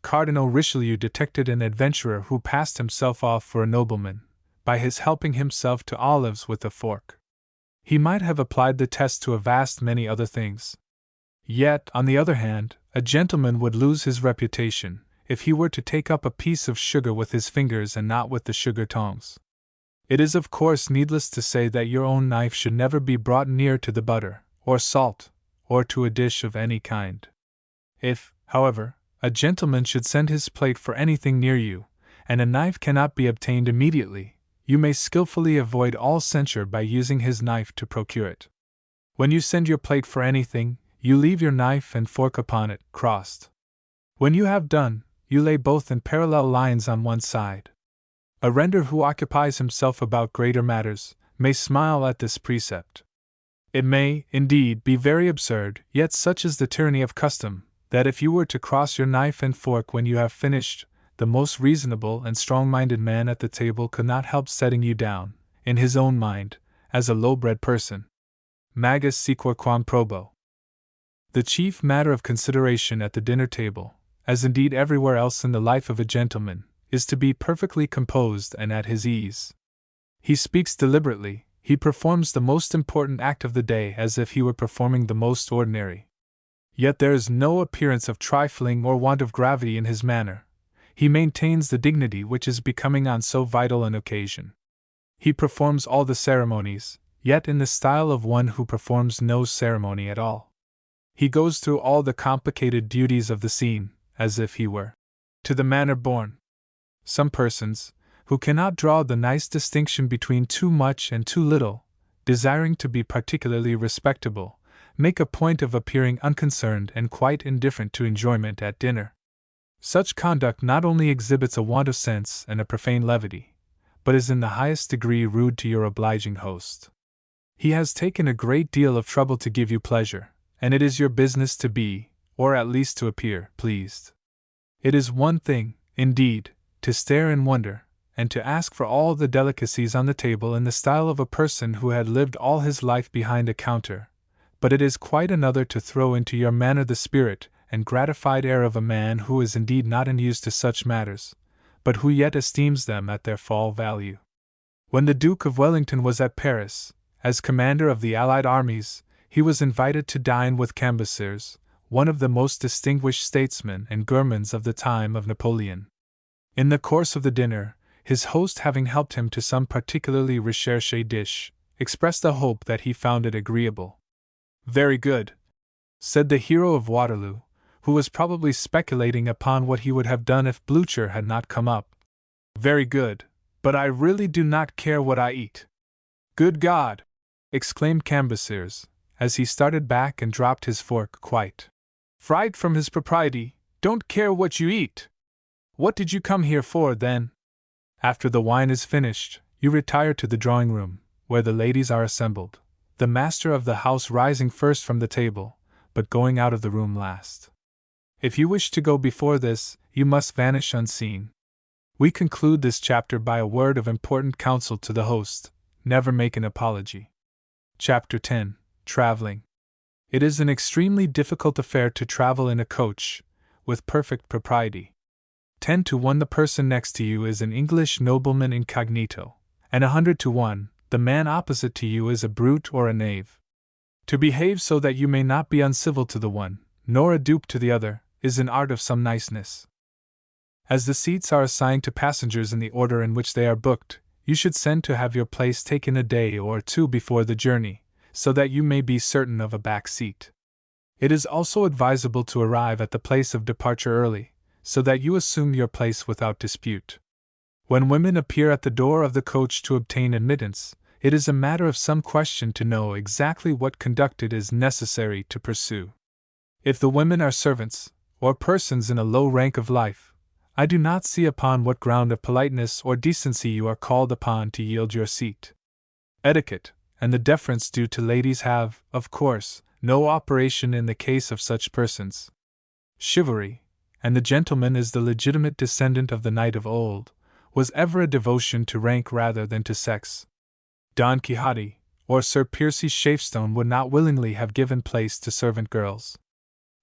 Cardinal Richelieu detected an adventurer who passed himself off for a nobleman, by his helping himself to olives with a fork. He might have applied the test to a vast many other things. Yet, on the other hand, a gentleman would lose his reputation if he were to take up a piece of sugar with his fingers and not with the sugar tongs. It is of course needless to say that your own knife should never be brought near to the butter, or salt, or to a dish of any kind. If, however, a gentleman should send his plate for anything near you, and a knife cannot be obtained immediately, you may skillfully avoid all censure by using his knife to procure it. When you send your plate for anything, you leave your knife and fork upon it, crossed. When you have done, you lay both in parallel lines on one side. A render who occupies himself about greater matters may smile at this precept. It may, indeed, be very absurd, yet such is the tyranny of custom, that if you were to cross your knife and fork when you have finished, the most reasonable and strong-minded man at the table could not help setting you down, in his own mind, as a low-bred person. Magis sequor quam probo. The chief matter of consideration at the dinner table, as indeed everywhere else in the life of a gentleman, is to be perfectly composed and at his ease. He speaks deliberately, he performs the most important act of the day as if he were performing the most ordinary. Yet there is no appearance of trifling or want of gravity in his manner. He maintains the dignity which is becoming on so vital an occasion. He performs all the ceremonies, yet in the style of one who performs no ceremony at all. He goes through all the complicated duties of the scene, as if he were to the manner born. Some persons, who cannot draw the nice distinction between too much and too little, desiring to be particularly respectable, make a point of appearing unconcerned and quite indifferent to enjoyment at dinner. Such conduct not only exhibits a want of sense and a profane levity, but is in the highest degree rude to your obliging host. He has taken a great deal of trouble to give you pleasure, and it is your business to be, or at least to appear, pleased. It is one thing, indeed, to stare in wonder, and to ask for all the delicacies on the table in the style of a person who had lived all his life behind a counter, but it is quite another to throw into your manner the spirit and gratified air of a man who is indeed not unused to such matters, but who yet esteems them at their full value. When the Duke of Wellington was at Paris, as commander of the Allied armies, he was invited to dine with Cambyses, one of the most distinguished statesmen and gourmands of the time of Napoleon. In the course of the dinner, his host, having helped him to some particularly recherché dish, expressed a hope that he found it agreeable. "Very good," said the hero of Waterloo, who was probably speculating upon what he would have done if Blücher had not come up. "Very good, but I really do not care what I eat." "Good God!" exclaimed Cambyses, as he started back and dropped his fork quite fried from his propriety. "Don't care what you eat! What did you come here for, then?" After the wine is finished, you retire to the drawing-room, where the ladies are assembled, the master of the house rising first from the table, but going out of the room last. If you wish to go before this, you must vanish unseen. We conclude this chapter by a word of important counsel to the host: never make an apology. Chapter 10. Traveling. It is an extremely difficult affair to travel in a coach, with perfect propriety. 10 to 1 the person next to you is an English nobleman incognito, and 100 to 1 the man opposite to you is a brute or a knave. To behave so that you may not be uncivil to the one, nor a dupe to the other, is an art of some niceness. As the seats are assigned to passengers in the order in which they are booked, you should send to have your place taken a day or two before the journey, so that you may be certain of a back seat. It is also advisable to arrive at the place of departure early, so that you assume your place without dispute. When women appear at the door of the coach to obtain admittance, it is a matter of some question to know exactly what conduct it is necessary to pursue. If the women are servants, or persons in a low rank of life, I do not see upon what ground of politeness or decency you are called upon to yield your seat. Etiquette, and the deference due to ladies have, of course, no operation in the case of such persons. Chivalry, and the gentleman is the legitimate descendant of the knight of old, was ever a devotion to rank rather than to sex. Don Quixote, or Sir Piercy Shafestone would not willingly have given place to servant girls.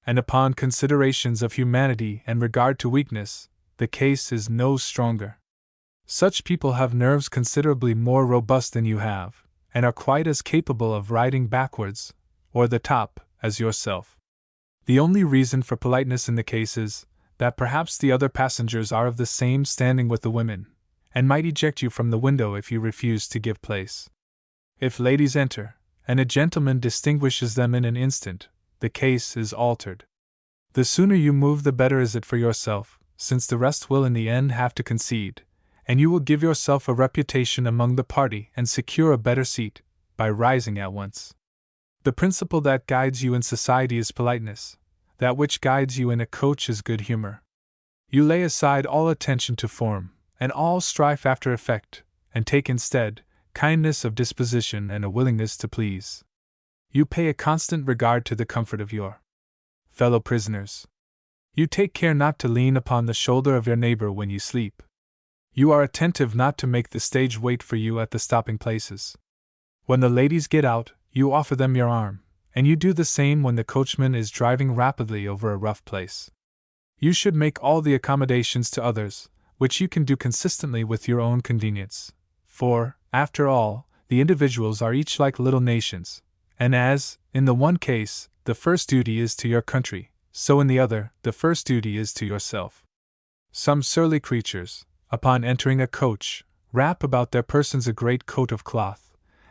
And upon considerations of humanity and regard to weakness, the case is no stronger. Such people have nerves considerably more robust than you have, and are quite as capable of riding backwards, or the top, as yourself. The only reason for politeness in the case is, that perhaps the other passengers are of the same standing with the women, and might eject you from the window if you refuse to give place. If ladies enter, and a gentleman distinguishes them in an instant, the case is altered. The sooner you move the better is it for yourself, since the rest will in the end have to concede, and you will give yourself a reputation among the party and secure a better seat, by rising at once. The principle that guides you in society is politeness, that which guides you in a coach is good humor. You lay aside all attention to form, and all strife after effect, and take instead kindness of disposition and a willingness to please. You pay a constant regard to the comfort of your fellow prisoners. You take care not to lean upon the shoulder of your neighbor when you sleep. You are attentive not to make the stage wait for you at the stopping places. When the ladies get out, you offer them your arm, and you do the same when the coachman is driving rapidly over a rough place. You should make all the accommodations to others, which you can do consistently with your own convenience, for, after all, the individuals are each like little nations, and as, in the one case, the first duty is to your country, so in the other, the first duty is to yourself. Some surly creatures, upon entering a coach, wrap about their persons a great coat of cloth,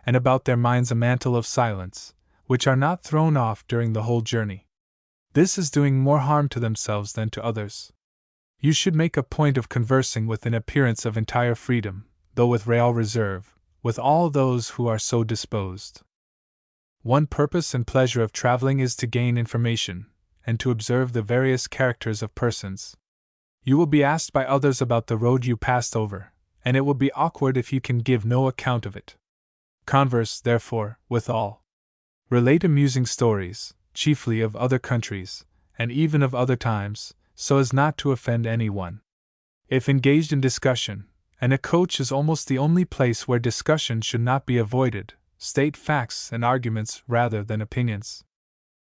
and about their minds a mantle of silence, which are not thrown off during the whole journey. This is doing more harm to themselves than to others. You should make a point of conversing with an appearance of entire freedom, though with real reserve, with all those who are so disposed. One purpose and pleasure of traveling is to gain information, and to observe the various characters of persons. You will be asked by others about the road you passed over, and it will be awkward if you can give no account of it. Converse, therefore, with all. Relate amusing stories, chiefly of other countries, and even of other times, so as not to offend anyone. If engaged in discussion, and a coach is almost the only place where discussion should not be avoided, state facts and arguments rather than opinions.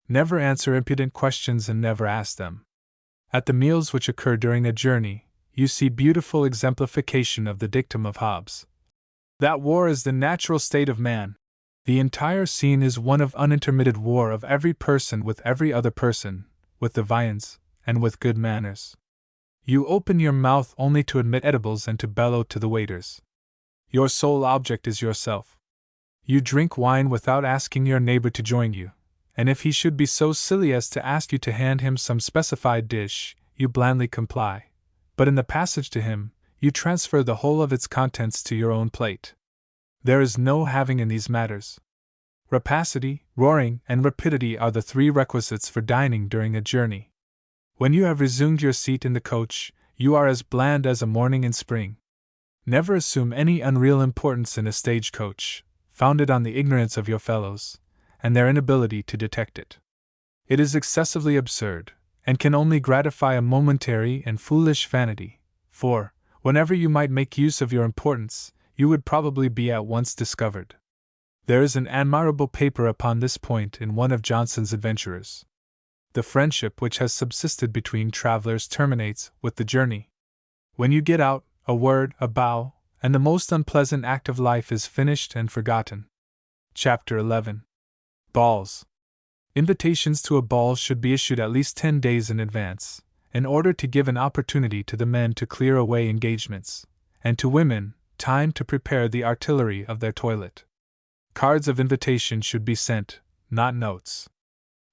Never answer impudent questions and never ask them. At the meals which occur during a journey, you see beautiful exemplification of the dictum of Hobbes, that war is the natural state of man. The entire scene is one of unintermitted war of every person with every other person, with the viands, and with good manners. You open your mouth only to admit edibles and to bellow to the waiters. Your sole object is yourself. You drink wine without asking your neighbor to join you, and if he should be so silly as to ask you to hand him some specified dish, you blandly comply, but in the passage to him, you transfer the whole of its contents to your own plate. There is no having in these matters. Rapacity, roaring, and rapidity are the three requisites for dining during a journey. When you have resumed your seat in the coach, you are as bland as a morning in spring. Never assume any unreal importance in a stagecoach, founded on the ignorance of your fellows, and their inability to detect it. It is excessively absurd, and can only gratify a momentary and foolish vanity, for, whenever you might make use of your importance, you would probably be at once discovered. There is an admirable paper upon this point in one of Johnson's adventurers. The friendship which has subsisted between travelers terminates with the journey. When you get out, a word, a bow, and the most unpleasant act of life is finished and forgotten. Chapter 11. Balls. Invitations to a ball should be issued at least 10 days in advance, in order to give an opportunity to the men to clear away engagements, and to women, time to prepare the artillery of their toilet. Cards of invitation should be sent, not notes.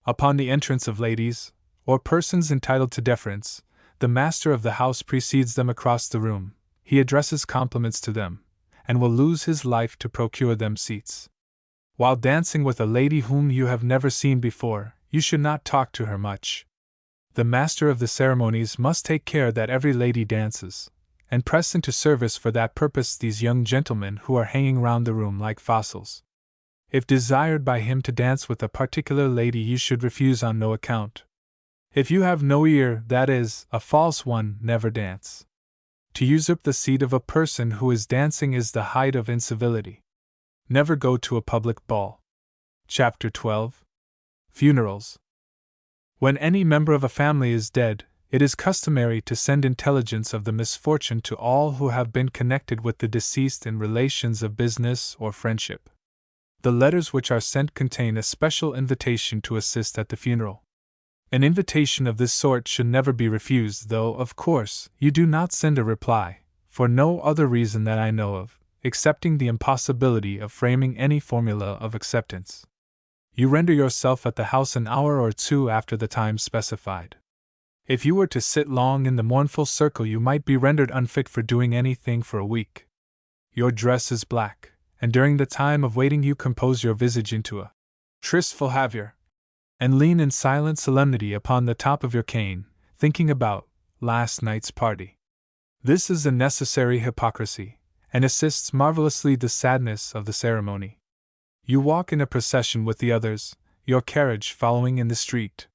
Upon the entrance of ladies, or persons entitled to deference, the master of the house precedes them across the room. He addresses compliments to them, and will lose his life to procure them seats. While dancing with a lady whom you have never seen before, you should not talk to her much. The master of the ceremonies must take care that every lady dances, and press into service for that purpose these young gentlemen who are hanging round the room like fossils. If desired by him to dance with a particular lady, you should refuse on no account. If you have no ear, that is, a false one, never dance. To usurp the seat of a person who is dancing is the height of incivility. Never go to a public ball. Chapter 12. Funerals. When any member of a family is dead, it is customary to send intelligence of the misfortune to all who have been connected with the deceased in relations of business or friendship. The letters which are sent contain a special invitation to assist at the funeral. An invitation of this sort should never be refused, though, of course, you do not send a reply, for no other reason that I know of, excepting the impossibility of framing any formula of acceptance. You render yourself at the house an hour or two after the time specified. If you were to sit long in the mournful circle, you might be rendered unfit for doing anything for a week. Your dress is black, and during the time of waiting you compose your visage into a tristful havre, and lean in silent solemnity upon the top of your cane, thinking about last night's party. This is a necessary hypocrisy, and assists marvelously the sadness of the ceremony. You walk in a procession with the others, your carriage following in the street.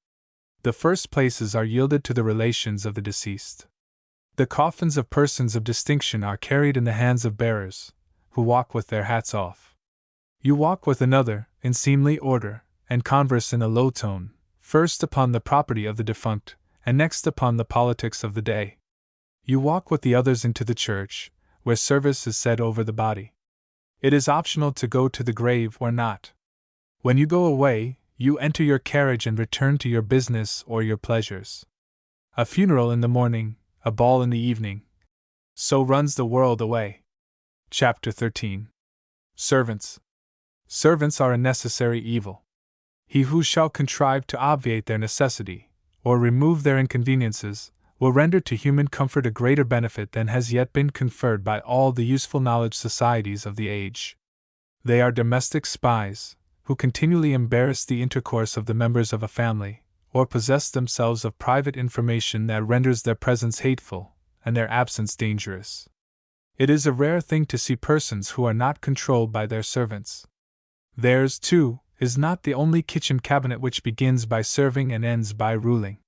The first places are yielded to the relations of the deceased. The coffins of persons of distinction are carried in the hands of bearers, who walk with their hats off. You walk with another, in seemly order, and converse in a low tone, first upon the property of the defunct, and next upon the politics of the day. You walk with the others into the church, where service is said over the body. It is optional to go to the grave or not. When you go away, you enter your carriage and return to your business or your pleasures. A funeral in the morning, a ball in the evening. So runs the world away. Chapter 13. Servants. Servants are a necessary evil. He who shall contrive to obviate their necessity, or remove their inconveniences, will render to human comfort a greater benefit than has yet been conferred by all the useful knowledge societies of the age. They are domestic spies, who continually embarrass the intercourse of the members of a family, or possess themselves of private information that renders their presence hateful, and their absence dangerous. It is a rare thing to see persons who are not controlled by their servants. Theirs, too, is not the only kitchen cabinet which begins by serving and ends by ruling.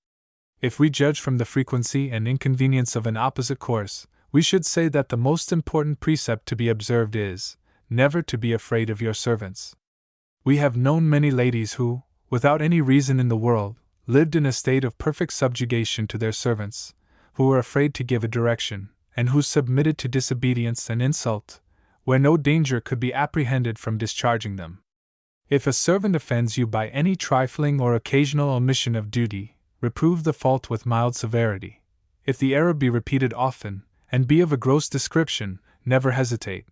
If we judge from the frequency and inconvenience of an opposite course, we should say that the most important precept to be observed is, never to be afraid of your servants. We have known many ladies who, without any reason in the world, lived in a state of perfect subjugation to their servants, who were afraid to give a direction, and who submitted to disobedience and insult, where no danger could be apprehended from discharging them. If a servant offends you by any trifling or occasional omission of duty, reprove the fault with mild severity. If the error be repeated often, and be of a gross description, never hesitate,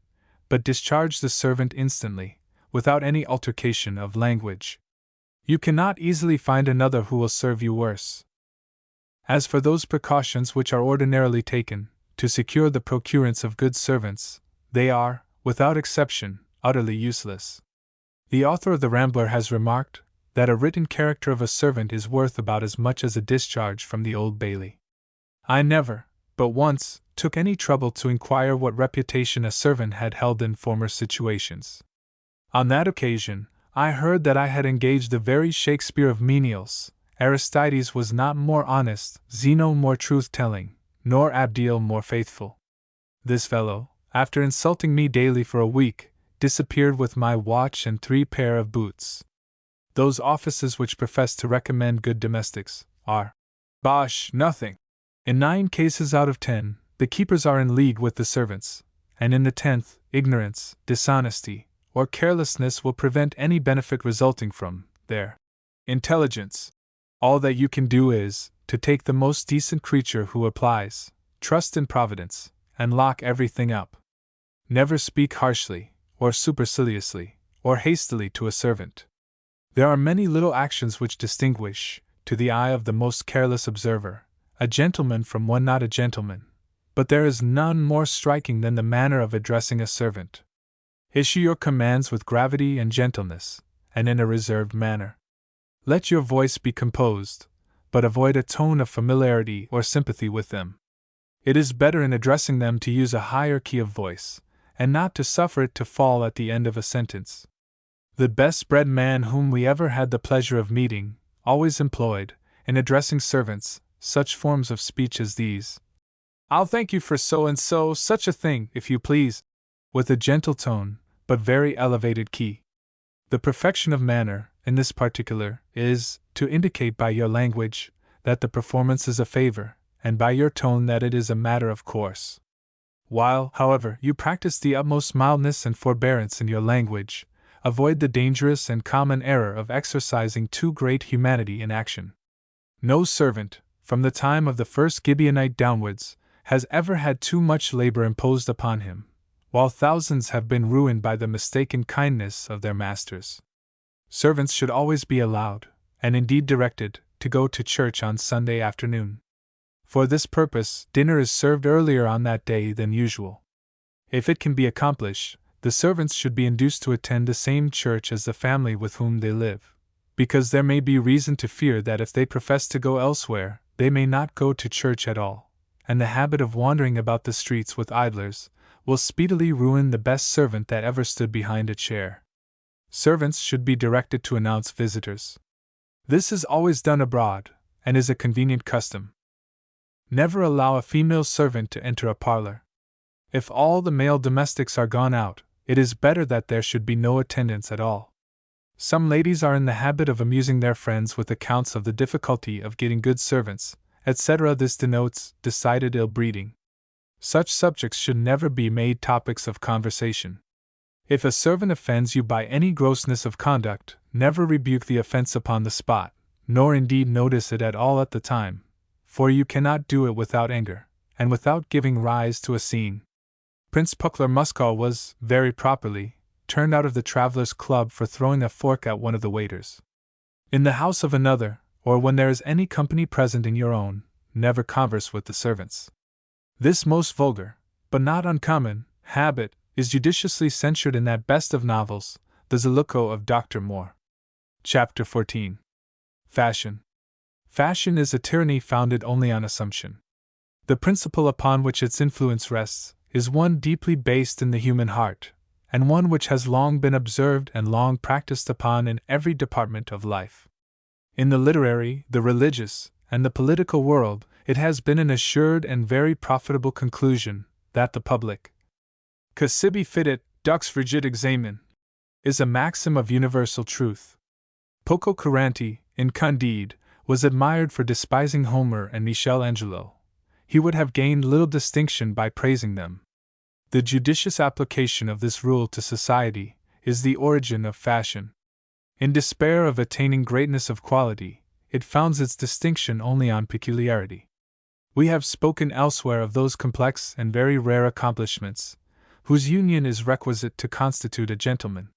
but discharge the servant instantly, without any altercation of language. You cannot easily find another who will serve you worse. As for those precautions which are ordinarily taken, to secure the procurance of good servants, they are, without exception, utterly useless. The author of The Rambler has remarked that a written character of a servant is worth about as much as a discharge from the Old Bailey. I never, but once, took any trouble to inquire what reputation a servant had held in former situations. On that occasion, I heard that I had engaged the very Shakespeare of menials. Aristides was not more honest, Zeno more truth-telling, nor Abdiel more faithful. This fellow, after insulting me daily for a week, disappeared with my watch and 3 pair of boots. Those offices which profess to recommend good domestics are bosh, nothing. In 9 cases out of 10, the keepers are in league with the servants, and in the 10th, ignorance, dishonesty, or carelessness will prevent any benefit resulting from their intelligence. All that you can do is to take the most decent creature who applies, trust in Providence, and lock everything up. Never speak harshly, or superciliously, or hastily to a servant. There are many little actions which distinguish, to the eye of the most careless observer, a gentleman from one not a gentleman, but there is none more striking than the manner of addressing a servant. Issue your commands with gravity and gentleness, and in a reserved manner. Let your voice be composed, but avoid a tone of familiarity or sympathy with them. It is better in addressing them to use a higher key of voice, and not to suffer it to fall at the end of a sentence. The best-bred man whom we ever had the pleasure of meeting always employed, in addressing servants, such forms of speech as these: "I'll thank you for so and so, such a thing, if you please," with a gentle tone, but very elevated key. The perfection of manner, in this particular, is, to indicate by your language, that the performance is a favor, and by your tone that it is a matter of course. While, however, you practice the utmost mildness and forbearance in your language, avoid the dangerous and common error of exercising too great humanity in action. No servant, from the time of the first Gibeonite downwards, has ever had too much labor imposed upon him, while thousands have been ruined by the mistaken kindness of their masters. Servants should always be allowed, and indeed directed, to go to church on Sunday afternoon. For this purpose, dinner is served earlier on that day than usual. If it can be accomplished, the servants should be induced to attend the same church as the family with whom they live, because there may be reason to fear that if they profess to go elsewhere, they may not go to church at all, and the habit of wandering about the streets with idlers will speedily ruin the best servant that ever stood behind a chair. Servants should be directed to announce visitors. This is always done abroad, and is a convenient custom. Never allow a female servant to enter a parlor. If all the male domestics are gone out, it is better that there should be no attendants at all. Some ladies are in the habit of amusing their friends with accounts of the difficulty of getting good servants, etc. This denotes decided ill-breeding. Such subjects should never be made topics of conversation. If a servant offends you by any grossness of conduct, never rebuke the offense upon the spot, nor indeed notice it at all at the time, for you cannot do it without anger, and without giving rise to a scene. Prince Puckler Muscal was, very properly, turned out of the Traveller's Club for throwing a fork at one of the waiters. In the house of another, or when there is any company present in your own, never converse with the servants. This most vulgar, but not uncommon, habit is judiciously censured in that best of novels, The Zilluko of Dr. Moore. Chapter 14. Fashion. Fashion is a tyranny founded only on assumption. The principle upon which its influence rests is one deeply based in the human heart, and one which has long been observed and long practiced upon in every department of life. In the literary, the religious, and the political world, it has been an assured and very profitable conclusion that the public, que sibi fidit, dux frigid examen, is a maxim of universal truth. Pococurante, in Candide, was admired for despising Homer and Michelangelo. He would have gained little distinction by praising them. The judicious application of this rule to society is the origin of fashion. In despair of attaining greatness of quality, it founds its distinction only on peculiarity. We have spoken elsewhere of those complex and very rare accomplishments, whose union is requisite to constitute a gentleman.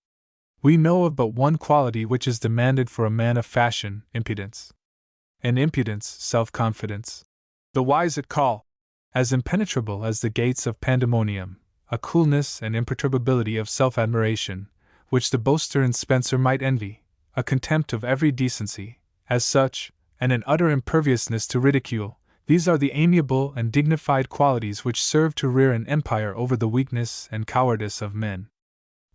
We know of but one quality which is demanded for a man of fashion: impudence. And impudence, self-confidence. The wise it call, as impenetrable as the gates of pandemonium, a coolness and imperturbability of self-admiration, which the boaster in Spenser might envy, a contempt of every decency, as such, and an utter imperviousness to ridicule. These are the amiable and dignified qualities which serve to rear an empire over the weakness and cowardice of men.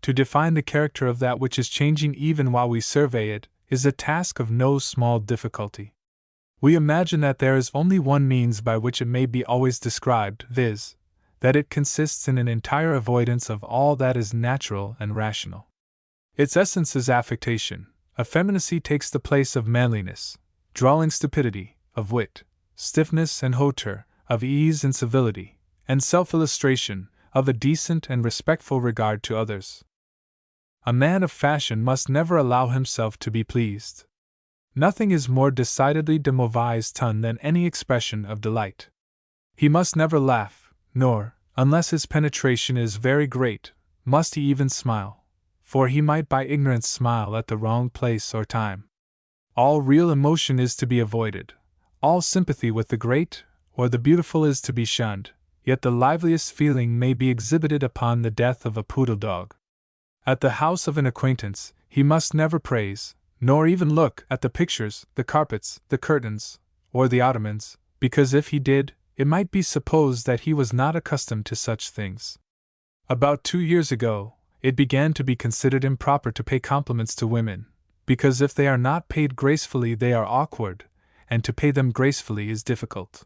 To define the character of that which is changing even while we survey it is a task of no small difficulty. We imagine that there is only one means by which it may be always described, viz., that it consists in an entire avoidance of all that is natural and rational. Its essence is affectation. Effeminacy takes the place of manliness, drawling stupidity, of wit, stiffness and hauteur, of ease and civility, and self-illustration, of a decent and respectful regard to others. A man of fashion must never allow himself to be pleased. Nothing is more decidedly de mauvaise ton than any expression of delight. He must never laugh, nor, unless his penetration is very great, must he even smile, for he might by ignorance smile at the wrong place or time. All real emotion is to be avoided, all sympathy with the great or the beautiful is to be shunned, yet the liveliest feeling may be exhibited upon the death of a poodle dog. At the house of an acquaintance, he must never praise, nor even look at the pictures, the carpets, the curtains, or the ottomans, because if he did, it might be supposed that he was not accustomed to such things. About 2 years ago, it began to be considered improper to pay compliments to women, because if they are not paid gracefully they are awkward, and to pay them gracefully is difficult.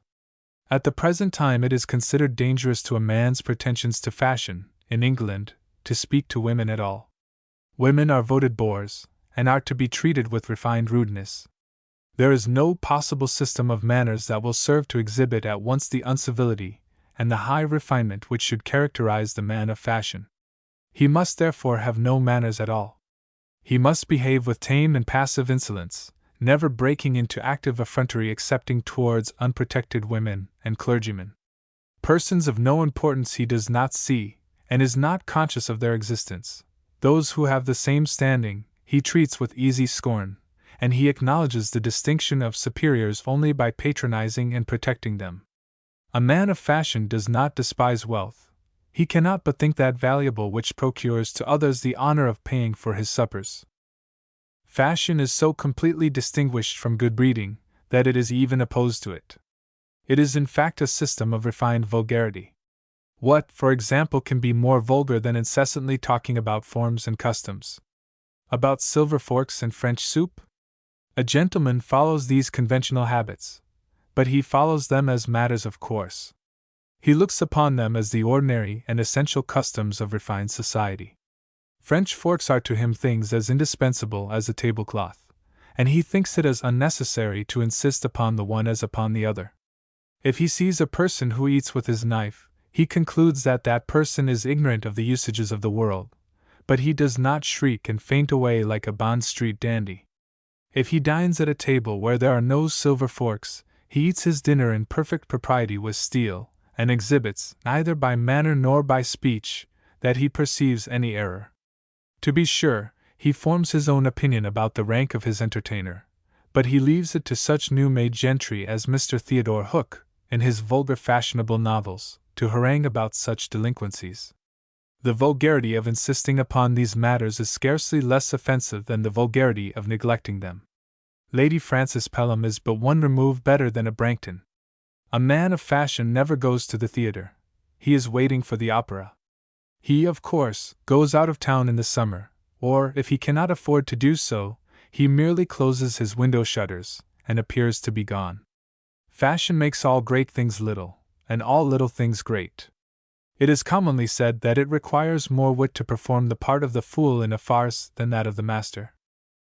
At the present time it is considered dangerous to a man's pretensions to fashion, in England, to speak to women at all. Women are voted bores, and are to be treated with refined rudeness. There is no possible system of manners that will serve to exhibit at once the uncivility and the high refinement which should characterize the man of fashion. He must therefore have no manners at all. He must behave with tame and passive insolence, never breaking into active effrontery excepting towards unprotected women and clergymen. Persons of no importance he does not see, and is not conscious of their existence. Those who have the same standing, he treats with easy scorn, and he acknowledges the distinction of superiors only by patronizing and protecting them. A man of fashion does not despise wealth. He cannot but think that valuable which procures to others the honor of paying for his suppers. Fashion is so completely distinguished from good breeding that it is even opposed to it. It is in fact a system of refined vulgarity. What, for example, can be more vulgar than incessantly talking about forms and customs? About silver forks and French soup? A gentleman follows these conventional habits, but he follows them as matters of course. He looks upon them as the ordinary and essential customs of refined society. French forks are to him things as indispensable as a tablecloth, and he thinks it as unnecessary to insist upon the one as upon the other. If he sees a person who eats with his knife, he concludes that that person is ignorant of the usages of the world, but he does not shriek and faint away like a Bond Street dandy. If he dines at a table where there are no silver forks, he eats his dinner in perfect propriety with steel, and exhibits, neither by manner nor by speech, that he perceives any error. To be sure, he forms his own opinion about the rank of his entertainer, but he leaves it to such new-made gentry as Mr. Theodore Hook, in his vulgar fashionable novels, to harangue about such delinquencies. The vulgarity of insisting upon these matters is scarcely less offensive than the vulgarity of neglecting them. Lady Frances Pelham is but one remove better than a Brangton. A man of fashion never goes to the theatre. He is waiting for the opera. He, of course, goes out of town in the summer, or, if he cannot afford to do so, he merely closes his window shutters, and appears to be gone. Fashion makes all great things little, and all little things great. It is commonly said that it requires more wit to perform the part of the fool in a farce than that of the master.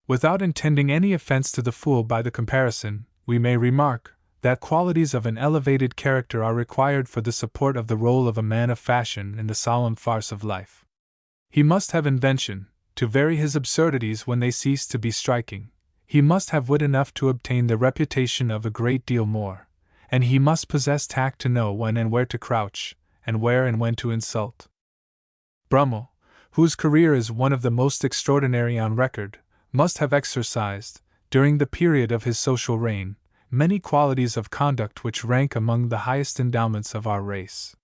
Without intending any offense to the fool by the comparison, we may remark that qualities of an elevated character are required for the support of the role of a man of fashion in the solemn farce of life. He must have invention, to vary his absurdities when they cease to be striking. He must have wit enough to obtain the reputation of a great deal more, and he must possess tact to know when and where to crouch, and where and when to insult. Brummel, whose career is one of the most extraordinary on record, must have exercised, during the period of his social reign, many qualities of conduct which rank among the highest endowments of our race.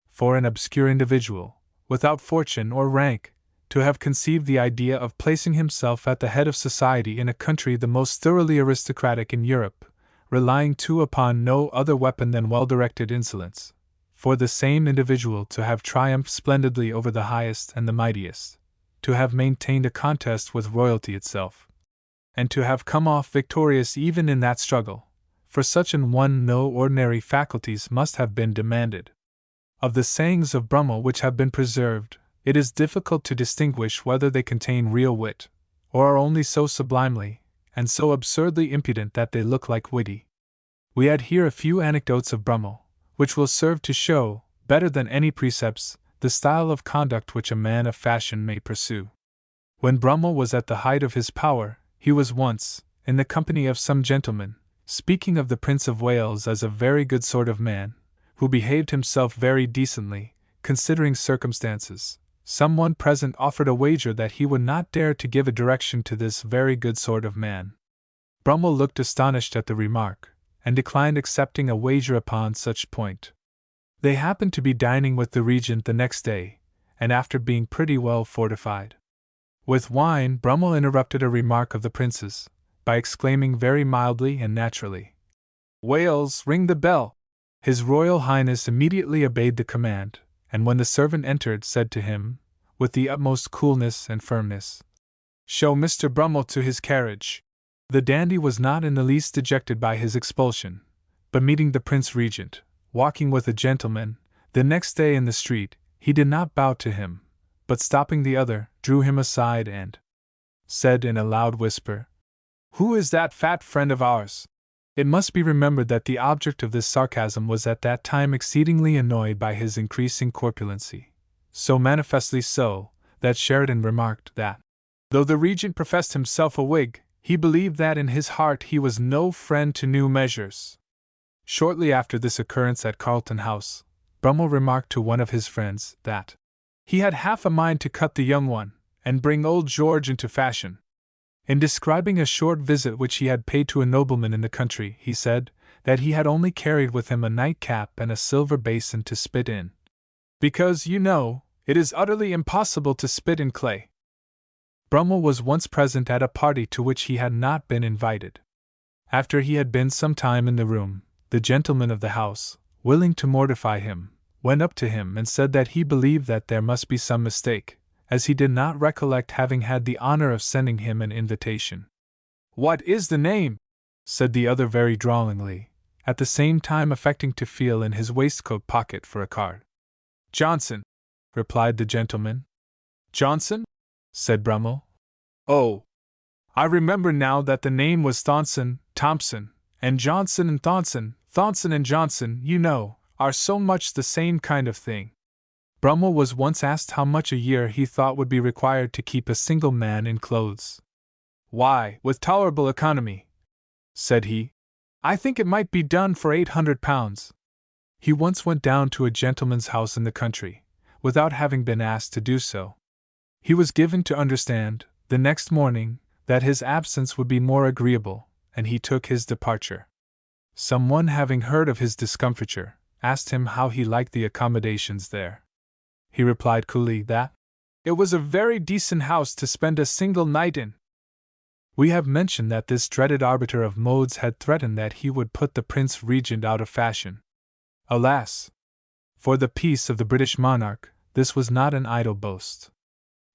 For an obscure individual, without fortune or rank, to have conceived the idea of placing himself at the head of society in a country the most thoroughly aristocratic in Europe, relying too upon no other weapon than well-directed insolence, for the same individual to have triumphed splendidly over the highest and the mightiest, to have maintained a contest with royalty itself, and to have come off victorious even in that struggle. For such an one no ordinary faculties must have been demanded. Of the sayings of Brummel which have been preserved, it is difficult to distinguish whether they contain real wit, or are only so sublimely and so absurdly impudent that they look like witty. We add here a few anecdotes of Brummel, which will serve to show, better than any precepts, the style of conduct which a man of fashion may pursue. When Brummel was at the height of his power, he was once, in the company of some gentlemen, speaking of the Prince of Wales as a very good sort of man, who behaved himself very decently, considering circumstances. Some one present offered a wager that he would not dare to give a direction to this very good sort of man. Brummel looked astonished at the remark, and declined accepting a wager upon such point. They happened to be dining with the Regent the next day, and after being pretty well fortified with wine, Brummel interrupted a remark of the Prince's, by exclaiming very mildly and naturally, "Wales, ring the bell!" His Royal Highness immediately obeyed the command, and when the servant entered said to him, with the utmost coolness and firmness, "Show Mr. Brummel to his carriage." The dandy was not in the least dejected by his expulsion, but meeting the Prince Regent, walking with a gentleman, the next day in the street, he did not bow to him, but stopping the other, drew him aside and said in a loud whisper, "Who is that fat friend of ours?" It must be remembered that the object of this sarcasm was at that time exceedingly annoyed by his increasing corpulency, so manifestly so, that Sheridan remarked that, though the Regent professed himself a Whig, he believed that in his heart he was no friend to new measures. Shortly after this occurrence at Carlton House, Brummel remarked to one of his friends that he had half a mind to cut the young one, and bring old George into fashion. In describing a short visit which he had paid to a nobleman in the country, he said that he had only carried with him a nightcap and a silver basin to spit in, because, you know, it is utterly impossible to spit in clay. Brummel was once present at a party to which he had not been invited. After he had been some time in the room, the gentleman of the house, willing to mortify him, went up to him and said that he believed that there must be some mistake, as he did not recollect having had the honor of sending him an invitation. "What is the name?" said the other very drawlingly, at the same time affecting to feel in his waistcoat pocket for a card. "Johnson," replied the gentleman. "Johnson?" said Brummel. "Oh, I remember now that the name was Thomson, and Johnson and Thomson and Johnson, you know, are so much the same kind of thing." Brummel was once asked how much a year he thought would be required to keep a single man in clothes. "Why, with tolerable economy," said he, "I think it might be done for £800. He once went down to a gentleman's house in the country, without having been asked to do so. He was given to understand, the next morning, that his absence would be more agreeable, and he took his departure. Some one having heard of his discomfiture, asked him how he liked the accommodations there. He replied coolly that it was a very decent house to spend a single night in. We have mentioned that this dreaded arbiter of modes had threatened that he would put the Prince Regent out of fashion. Alas! For the peace of the British monarch, this was not an idle boast.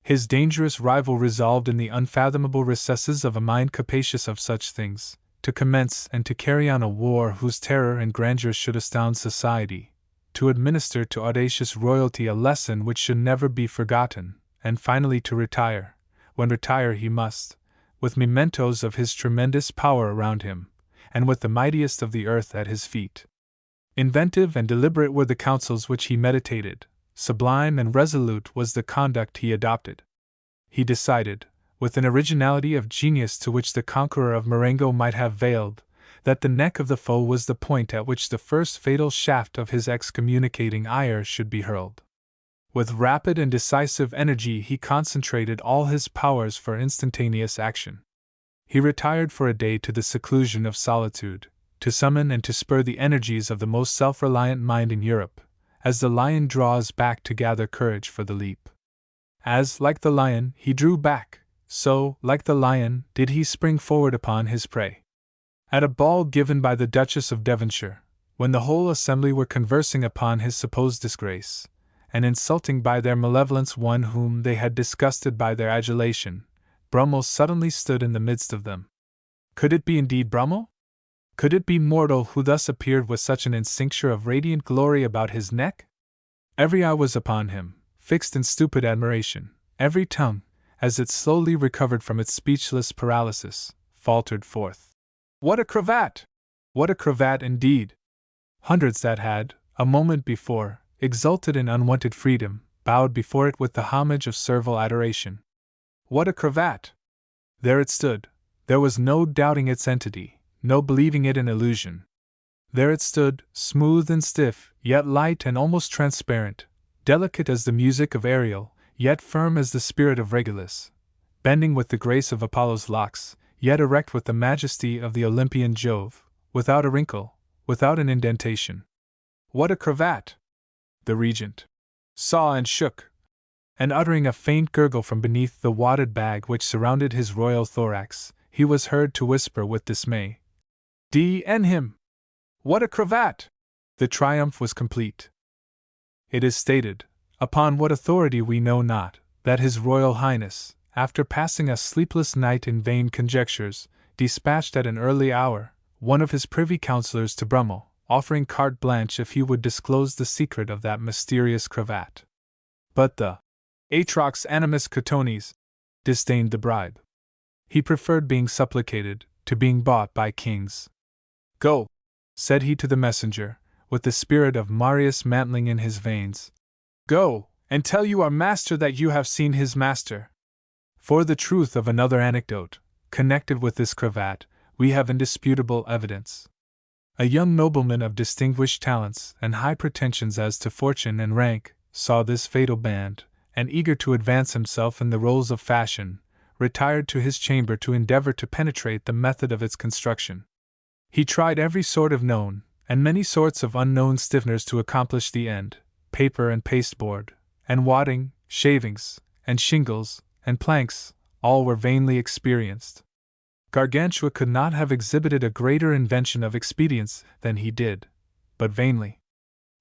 His dangerous rival resolved in the unfathomable recesses of a mind capacious of such things, to commence and to carry on a war whose terror and grandeur should astound society, to administer to audacious royalty a lesson which should never be forgotten, and finally to retire, when retire he must, with mementos of his tremendous power around him, and with the mightiest of the earth at his feet. Inventive and deliberate were the counsels which he meditated, sublime and resolute was the conduct he adopted. He decided, with an originality of genius to which the conqueror of Marengo might have failed, that the neck of the foe was the point at which the first fatal shaft of his excommunicating ire should be hurled. With rapid and decisive energy he concentrated all his powers for instantaneous action. He retired for a day to the seclusion of solitude, to summon and to spur the energies of the most self-reliant mind in Europe, as the lion draws back to gather courage for the leap. As, like the lion, he drew back, so, like the lion, did he spring forward upon his prey. At a ball given by the Duchess of Devonshire, when the whole assembly were conversing upon his supposed disgrace, and insulting by their malevolence one whom they had disgusted by their adulation, Brummel suddenly stood in the midst of them. Could it be indeed Brummel? Could it be mortal who thus appeared with such an instincture of radiant glory about his neck? Every eye was upon him, fixed in stupid admiration. Every tongue, as it slowly recovered from its speechless paralysis, faltered forth. What a cravat! What a cravat indeed! Hundreds that had, a moment before, exulted in unwonted freedom, bowed before it with the homage of servile adoration. What a cravat! There it stood. There was no doubting its entity, no believing it an illusion. There it stood, smooth and stiff, yet light and almost transparent, delicate as the music of Ariel, yet firm as the spirit of Regulus, bending with the grace of Apollo's locks, yet erect with the majesty of the Olympian Jove, without a wrinkle, without an indentation. What a cravat! The regent saw and shook, and uttering a faint gurgle from beneath the wadded bag which surrounded his royal thorax, he was heard to whisper with dismay, "D.N. him! What a cravat!" The triumph was complete. It is stated, upon what authority we know not, that His Royal Highness, after passing a sleepless night in vain conjectures, dispatched at an early hour one of his privy councillors to Brummel, offering carte blanche if he would disclose the secret of that mysterious cravat. But the Atrox Animus Cotones disdained the bribe. He preferred being supplicated to being bought by kings. "Go," said he to the messenger, with the spirit of Marius mantling in his veins. "Go, and tell your master that you have seen his master." For the truth of another anecdote, connected with this cravat, we have indisputable evidence. A young nobleman of distinguished talents and high pretensions as to fortune and rank saw this fatal band, and eager to advance himself in the rolls of fashion, retired to his chamber to endeavor to penetrate the method of its construction. He tried every sort of known, and many sorts of unknown stiffeners to accomplish the end, paper and pasteboard, and wadding, shavings, and shingles, and planks, all were vainly experienced. Gargantua could not have exhibited a greater invention of expedients than he did, but vainly.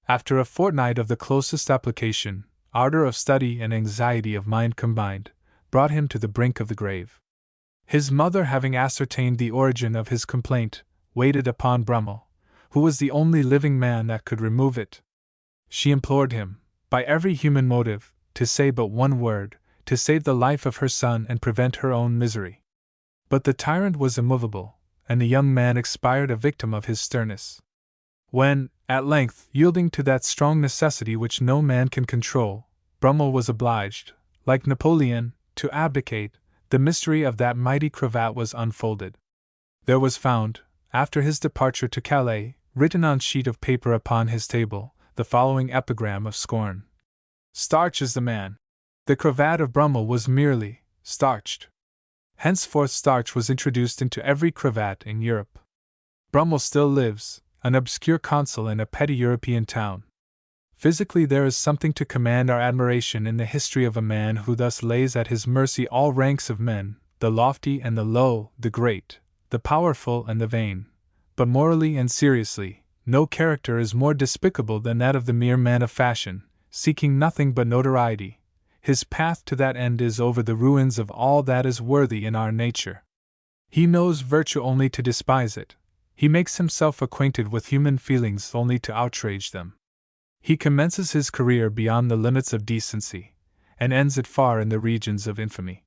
After a fortnight of the closest application, ardor of study and anxiety of mind combined, brought him to the brink of the grave. His mother, having ascertained the origin of his complaint, waited upon Brummel, who was the only living man that could remove it. She implored him, by every human motive, to say but one word, to save the life of her son and prevent her own misery. But the tyrant was immovable, and the young man expired a victim of his sternness. When, at length, yielding to that strong necessity which no man can control, Brummel was obliged, like Napoleon, to abdicate, the mystery of that mighty cravat was unfolded. There was found, after his departure to Calais, written on sheet of paper upon his table, the following epigram of scorn: "Starch is the man." The cravat of Brummel was merely starched. Henceforth starch was introduced into every cravat in Europe. Brummel still lives, an obscure consul in a petty European town. Physically there is something to command our admiration in the history of a man who thus lays at his mercy all ranks of men, the lofty and the low, the great, the powerful and the vain. But morally and seriously, no character is more despicable than that of the mere man of fashion, seeking nothing but notoriety. His path to that end is over the ruins of all that is worthy in our nature. He knows virtue only to despise it. He makes himself acquainted with human feelings only to outrage them. He commences his career beyond the limits of decency, and ends it far in the regions of infamy.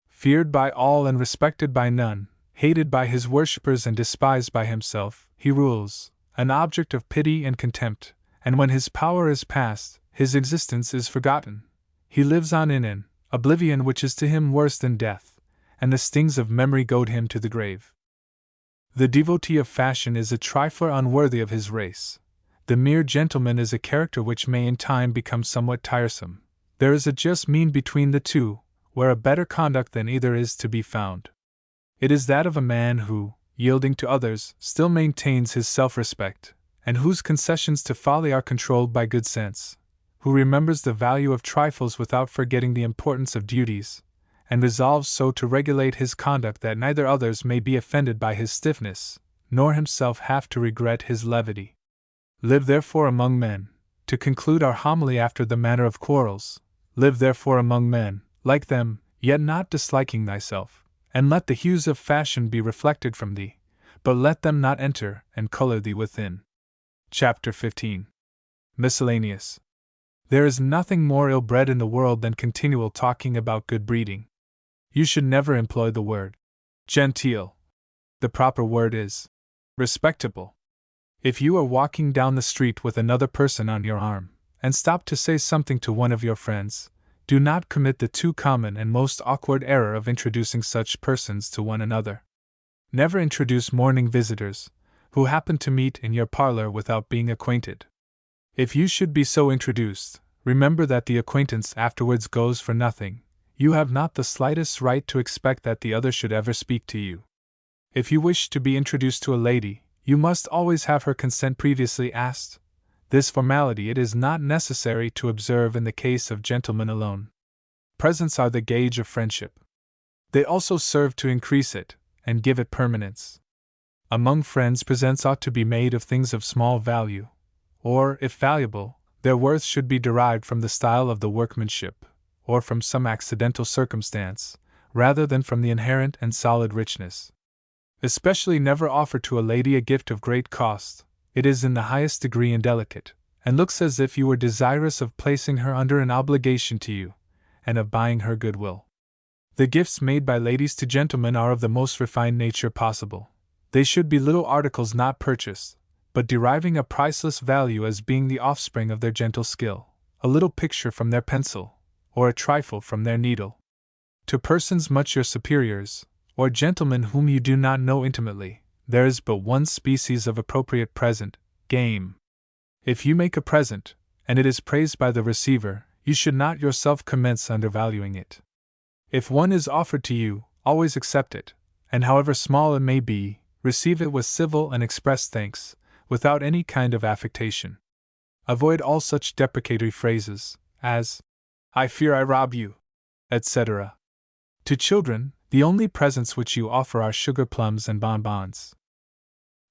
Feared by all and respected by none, hated by his worshippers and despised by himself, he rules, an object of pity and contempt, and when his power is past, his existence is forgotten. He lives on in an oblivion which is to him worse than death, and the stings of memory goad him to the grave. The devotee of fashion is a trifler unworthy of his race. The mere gentleman is a character which may in time become somewhat tiresome. There is a just mean between the two, where a better conduct than either is to be found. It is that of a man who, yielding to others, still maintains his self-respect, and whose concessions to folly are controlled by good sense, who remembers the value of trifles without forgetting the importance of duties, and resolves so to regulate his conduct that neither others may be offended by his stiffness, nor himself have to regret his levity. Live therefore among men, to conclude our homily after the manner of quarrels, live therefore among men, like them, yet not disliking thyself, and let the hues of fashion be reflected from thee, but let them not enter and color thee within. Chapter 15. Miscellaneous. There is nothing more ill-bred in the world than continual talking about good breeding. You should never employ the word genteel. The proper word is respectable. If you are walking down the street with another person on your arm, and stop to say something to one of your friends, do not commit the too common and most awkward error of introducing such persons to one another. Never introduce morning visitors, who happen to meet in your parlor without being acquainted. If you should be so introduced, remember that the acquaintance afterwards goes for nothing. You have not the slightest right to expect that the other should ever speak to you. If you wish to be introduced to a lady, you must always have her consent previously asked. This formality it is not necessary to observe in the case of gentlemen alone. Presents are the gauge of friendship. They also serve to increase it, and give it permanence. Among friends, presents ought to be made of things of small value, or, if valuable, their worth should be derived from the style of the workmanship, or from some accidental circumstance, rather than from the inherent and solid richness. Especially never offer to a lady a gift of great cost. It is in the highest degree indelicate, and looks as if you were desirous of placing her under an obligation to you, and of buying her goodwill. The gifts made by ladies to gentlemen are of the most refined nature possible. They should be little articles not purchased, but deriving a priceless value as being the offspring of their gentle skill, a little picture from their pencil, or a trifle from their needle. To persons much your superiors, or gentlemen whom you do not know intimately, there is but one species of appropriate present, game. If you make a present, and it is praised by the receiver, you should not yourself commence undervaluing it. If one is offered to you, always accept it, and however small it may be, receive it with civil and express thanks, without any kind of affectation. Avoid all such deprecatory phrases, as, "I fear I rob you," etc. To children, the only presents which you offer are sugar plums and bonbons.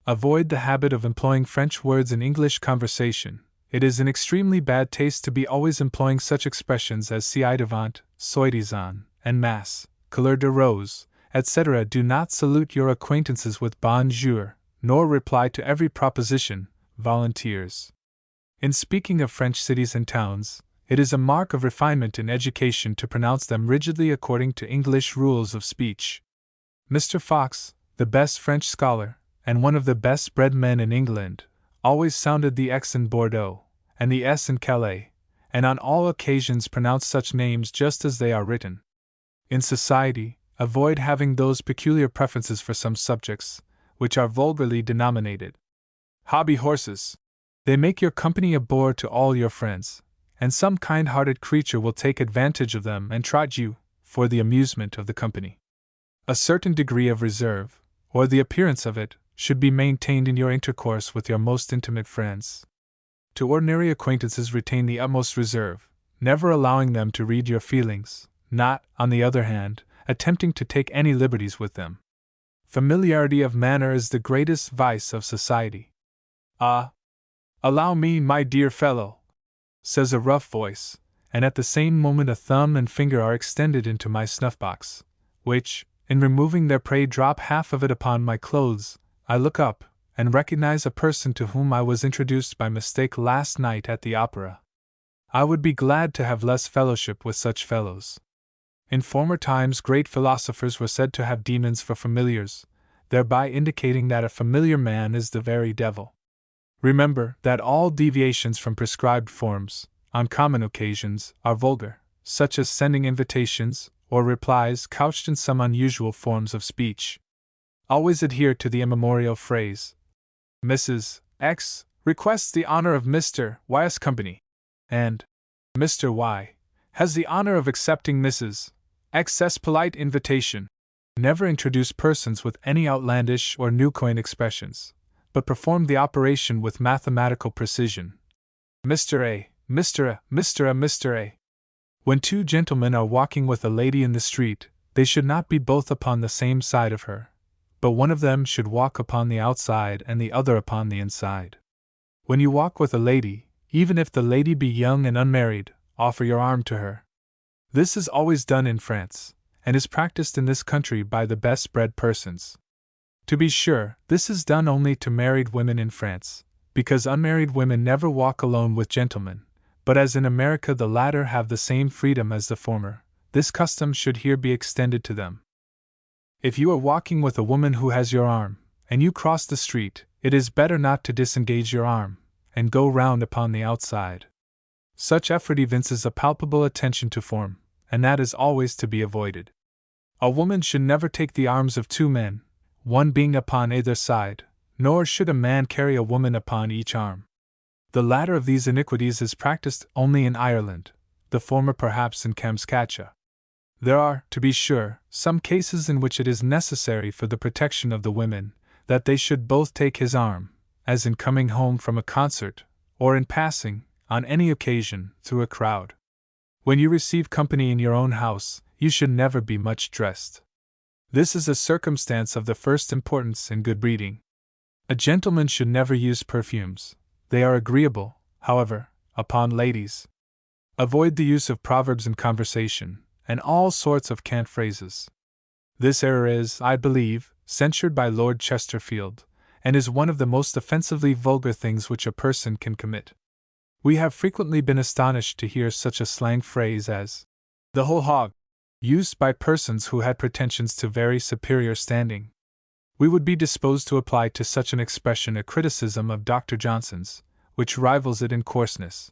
Avoid the habit of employing French words in English conversation. It is in extremely bad taste to be always employing such expressions as ci-devant, soi-disant, en masse, couleur de rose, etc. Do not salute your acquaintances with bonjour, nor reply to every proposition, volontiers. In speaking of French cities and towns, it is a mark of refinement in education to pronounce them rigidly according to English rules of speech. Mr. Fox, the best French scholar, and one of the best bred men in England, always sounded the X in Bordeaux, and the S in Calais, and on all occasions pronounced such names just as they are written. In society, avoid having those peculiar preferences for some subjects, which are vulgarly denominated hobby horses. They make your company a bore to all your friends, and some kind-hearted creature will take advantage of them and trot you, for the amusement of the company. A certain degree of reserve, or the appearance of it, should be maintained in your intercourse with your most intimate friends. To ordinary acquaintances retain the utmost reserve, never allowing them to read your feelings, not, on the other hand, attempting to take any liberties with them. Familiarity of manner is the greatest vice of society. Allow me, my dear fellow, says a rough voice, and at the same moment a thumb and finger are extended into my snuff-box, which, in removing their prey, drop half of it upon my clothes. I look up, and recognize a person to whom I was introduced by mistake last night at the opera. I would be glad to have less fellowship with such fellows. In former times great philosophers were said to have demons for familiars, thereby indicating that a familiar man is the very devil. Remember that all deviations from prescribed forms, on common occasions, are vulgar, such as sending invitations, or replies couched in some unusual forms of speech. Always adhere to the immemorial phrase, Mrs. X requests the honor of Mr. Y.'s company, and Mr. Y has the honor of accepting Mrs. X's polite invitation. Never introduce persons with any outlandish or new coin expressions, but perform the operation with mathematical precision. Mr. A, Mr. A, Mr. A, Mr. A. When two gentlemen are walking with a lady in the street, they should not be both upon the same side of her, but one of them should walk upon the outside and the other upon the inside. When you walk with a lady, even if the lady be young and unmarried, offer your arm to her. This is always done in France, and is practiced in this country by the best bred persons. To be sure, this is done only to married women in France, because unmarried women never walk alone with gentlemen, but as in America the latter have the same freedom as the former, this custom should here be extended to them. If you are walking with a woman who has your arm, and you cross the street, it is better not to disengage your arm, and go round upon the outside. Such effort evinces a palpable attention to form, and that is always to be avoided. A woman should never take the arms of two men, one being upon either side, nor should a man carry a woman upon each arm. The latter of these iniquities is practiced only in Ireland, the former perhaps in Kamskatka. There are, to be sure, some cases in which it is necessary for the protection of the women that they should both take his arm, as in coming home from a concert, or in passing, on any occasion, through a crowd. When you receive company in your own house, you should never be much dressed. This is a circumstance of the first importance in good breeding. A gentleman should never use perfumes. They are agreeable, however, upon ladies. Avoid the use of proverbs in conversation, and all sorts of cant phrases. This error is, I believe, censured by Lord Chesterfield, and is one of the most offensively vulgar things which a person can commit. We have frequently been astonished to hear such a slang phrase as the whole hog, used by persons who had pretensions to very superior standing. We would be disposed to apply to such an expression a criticism of Dr. Johnson's, which rivals it in coarseness.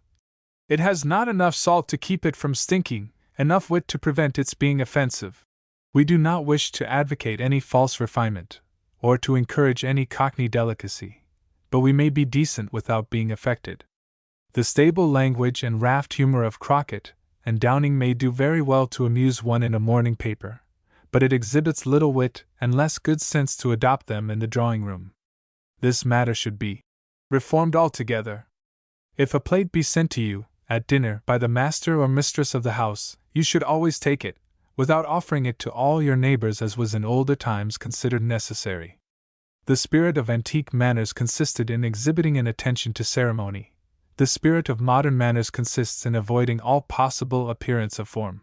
It has not enough salt to keep it from stinking, enough wit to prevent its being offensive. We do not wish to advocate any false refinement, or to encourage any cockney delicacy, but we may be decent without being affected. The stable language and raft humor of Crockett and Downing may do very well to amuse one in a morning paper, but it exhibits little wit and less good sense to adopt them in the drawing-room. This matter should be reformed altogether. If a plate be sent to you, at dinner, by the master or mistress of the house, you should always take it, without offering it to all your neighbors as was in older times considered necessary. The spirit of antique manners consisted in exhibiting an attention to ceremony. The spirit of modern manners consists in avoiding all possible appearance of form.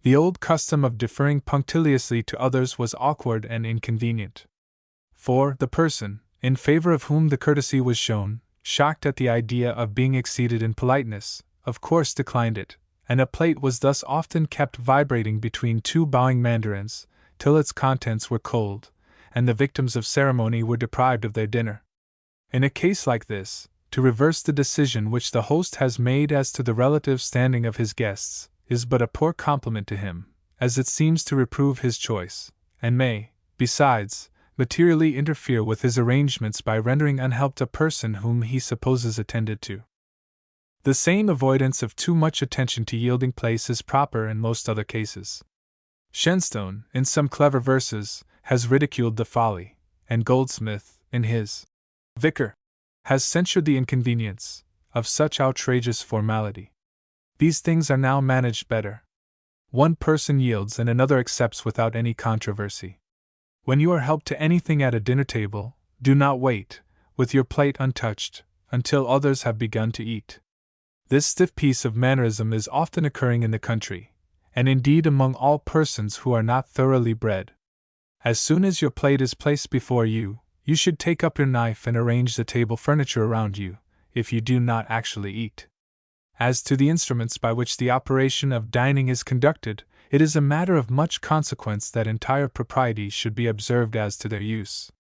The old custom of deferring punctiliously to others was awkward and inconvenient. For the person, in favor of whom the courtesy was shown, shocked at the idea of being exceeded in politeness, of course declined it, and a plate was thus often kept vibrating between two bowing mandarins, till its contents were cold, and the victims of ceremony were deprived of their dinner. In a case like this, to reverse the decision which the host has made as to the relative standing of his guests, is but a poor compliment to him, as it seems to reprove his choice, and may, besides, materially interfere with his arrangements by rendering unhelped a person whom he supposes attended to. The same avoidance of too much attention to yielding place is proper in most other cases. Shenstone, in some clever verses, has ridiculed the folly, and Goldsmith, in his Vicar, has censured the inconvenience of such outrageous formality. These things are now managed better. One person yields and another accepts without any controversy. When you are helped to anything at a dinner table, do not wait, with your plate untouched, until others have begun to eat. This stiff piece of mannerism is often occurring in the country, and indeed among all persons who are not thoroughly bred. As soon as your plate is placed before you, you should take up your knife and arrange the table furniture around you, if you do not actually eat. As to the instruments by which the operation of dining is conducted, it is a matter of much consequence that entire propriety should be observed as to their use.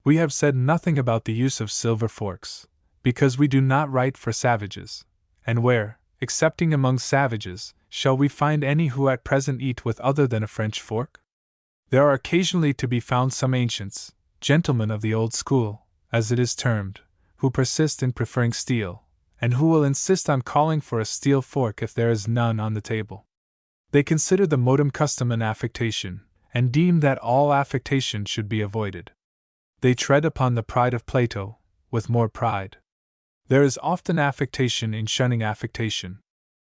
We have said nothing about the use of silver forks, because we do not write for savages, and where, excepting among savages, shall we find any who at present eat with other than a French fork? There are occasionally to be found some ancients, gentlemen of the old school, as it is termed, who persist in preferring steel, and who will insist on calling for a steel fork if there is none on the table. They consider the modem custom an affectation, and deem that all affectation should be avoided. They tread upon the pride of Plato, with more pride. There is often affectation in shunning affectation.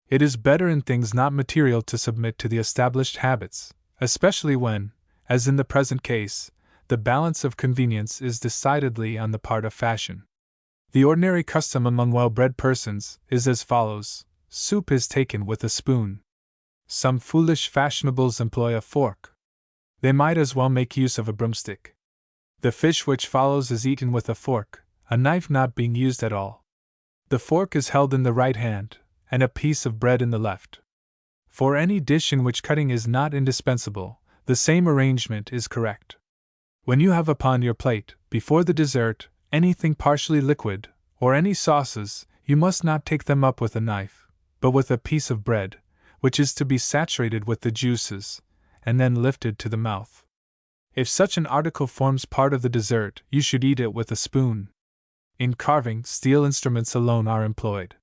It is better in things not material to submit to the established habits, especially when, as in the present case, the balance of convenience is decidedly on the part of fashion. The ordinary custom among well-bred persons is as follows: soup is taken with a spoon. Some foolish fashionables employ a fork. They might as well make use of a broomstick. The fish which follows is eaten with a fork, a knife not being used at all. The fork is held in the right hand, and a piece of bread in the left. For any dish in which cutting is not indispensable, the same arrangement is correct. When you have upon your plate, before the dessert, anything partially liquid, or any sauces, you must not take them up with a knife, but with a piece of bread, which is to be saturated with the juices, and then lifted to the mouth. If such an article forms part of the dessert, you should eat it with a spoon. In carving, steel instruments alone are employed.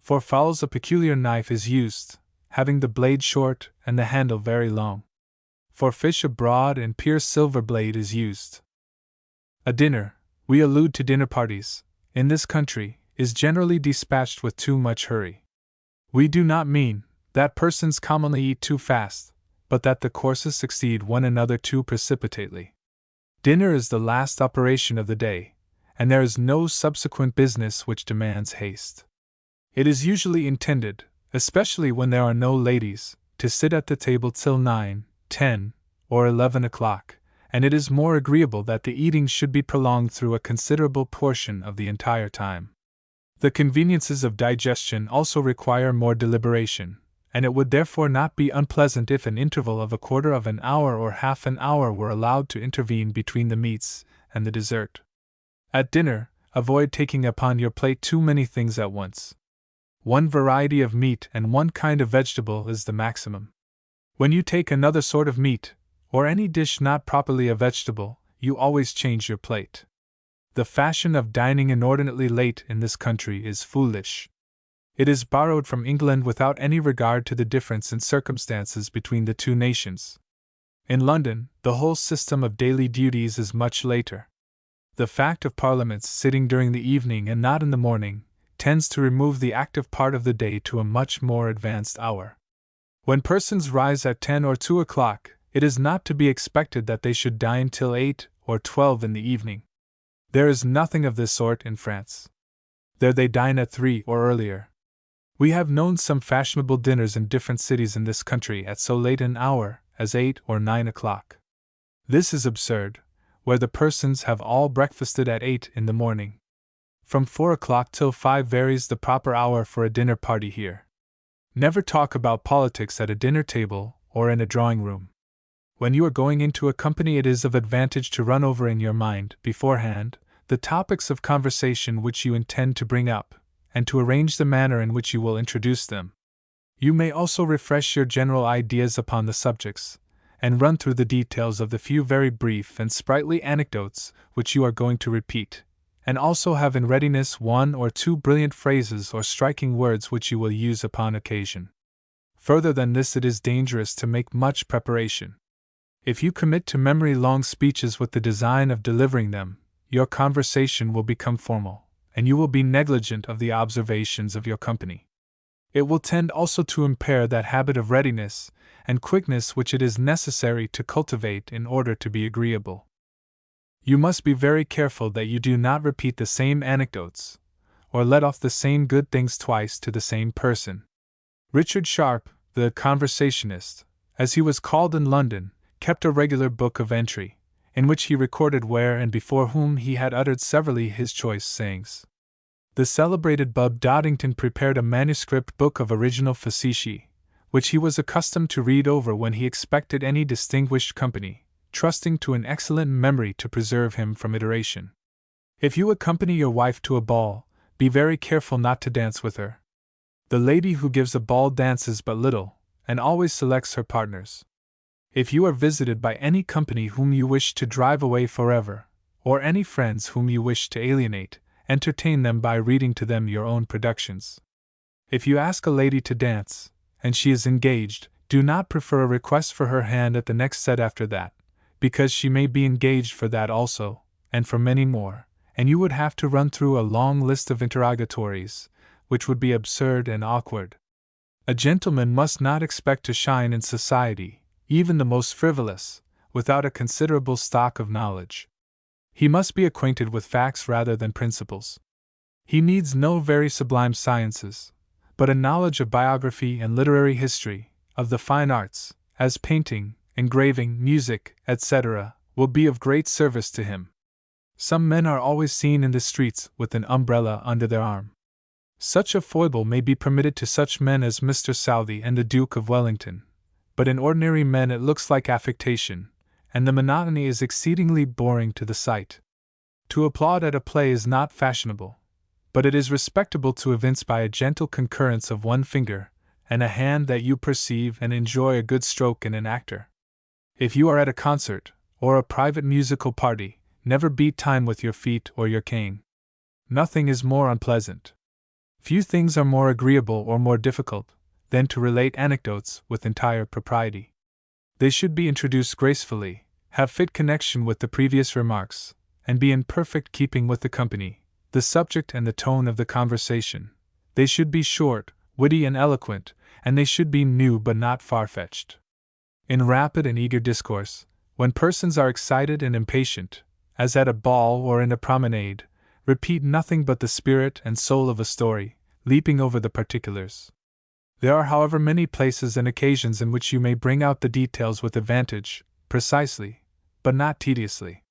For fowls a peculiar knife is used, having the blade short and the handle very long. For fish a broad and pure silver blade is used. A dinner, we allude to dinner parties, in this country, is generally dispatched with too much hurry. We do not mean that persons commonly eat too fast, but that the courses succeed one another too precipitately. Dinner is the last operation of the day, and there is no subsequent business which demands haste. It is usually intended, especially when there are no ladies, to sit at the table till 9, 10, or 11 o'clock, and it is more agreeable that the eating should be prolonged through a considerable portion of the entire time. The conveniences of digestion also require more deliberation, and it would therefore not be unpleasant if an interval of a quarter of an hour or half an hour were allowed to intervene between the meats and the dessert. At dinner, avoid taking upon your plate too many things at once. One variety of meat and one kind of vegetable is the maximum. When you take another sort of meat, or any dish not properly a vegetable, you always change your plate. The fashion of dining inordinately late in this country is foolish. It is borrowed from England without any regard to the difference in circumstances between the two nations. In London, the whole system of daily duties is much later. The fact of Parliament's sitting during the evening and not in the morning tends to remove the active part of the day to a much more advanced hour. When persons rise at 10 or 2 o'clock, it is not to be expected that they should dine till 8 or 12 in the evening. There is nothing of this sort in France. There they dine at 3 or earlier. We have known some fashionable dinners in different cities in this country at so late an hour as 8 or 9 o'clock. This is absurd, where the persons have all breakfasted at 8 in the morning. From 4 o'clock till 5 varies the proper hour for a dinner party here. Never talk about politics at a dinner table or in a drawing room. When you are going into a company, it is of advantage to run over in your mind, beforehand, the topics of conversation which you intend to bring up, and to arrange the manner in which you will introduce them. You may also refresh your general ideas upon the subjects, and run through the details of the few very brief and sprightly anecdotes which you are going to repeat, and also have in readiness 1 or 2 brilliant phrases or striking words which you will use upon occasion. Further than this, it is dangerous to make much preparation. If you commit to memory long speeches with the design of delivering them, your conversation will become formal, and you will be negligent of the observations of your company. It will tend also to impair that habit of readiness and quickness which it is necessary to cultivate in order to be agreeable. You must be very careful that you do not repeat the same anecdotes, or let off the same good things twice to the same person. Richard Sharp, the conversationist, as he was called in London, kept a regular book of entry, in which he recorded where and before whom he had uttered severally his choice sayings. The celebrated Bubb Doddington prepared a manuscript book of original facetiae, which he was accustomed to read over when he expected any distinguished company, trusting to an excellent memory to preserve him from iteration. If you accompany your wife to a ball, be very careful not to dance with her. The lady who gives a ball dances but little, and always selects her partners. If you are visited by any company whom you wish to drive away forever, or any friends whom you wish to alienate, entertain them by reading to them your own productions. If you ask a lady to dance, and she is engaged, do not prefer a request for her hand at the next set after that, because she may be engaged for that also, and for many more, and you would have to run through a long list of interrogatories, which would be absurd and awkward. A gentleman must not expect to shine in society, even the most frivolous, without a considerable stock of knowledge. He must be acquainted with facts rather than principles. He needs no very sublime sciences, but a knowledge of biography and literary history, of the fine arts, as painting, engraving, music, etc., will be of great service to him. Some men are always seen in the streets with an umbrella under their arm. Such a foible may be permitted to such men as Mr. Southey and the Duke of Wellington, but in ordinary men it looks like affectation, and the monotony is exceedingly boring to the sight. To applaud at a play is not fashionable, but it is respectable to evince by a gentle concurrence of one finger and a hand that you perceive and enjoy a good stroke in an actor. If you are at a concert, or a private musical party, never beat time with your feet or your cane. Nothing is more unpleasant. Few things are more agreeable or more difficult than to relate anecdotes with entire propriety. They should be introduced gracefully, have fit connection with the previous remarks, and be in perfect keeping with the company, the subject and the tone of the conversation. They should be short, witty and eloquent, and they should be new but not far-fetched. In rapid and eager discourse, when persons are excited and impatient, as at a ball or in a promenade, repeat nothing but the spirit and soul of a story, leaping over the particulars. There are, however, many places and occasions in which you may bring out the details with advantage, precisely, but not tediously.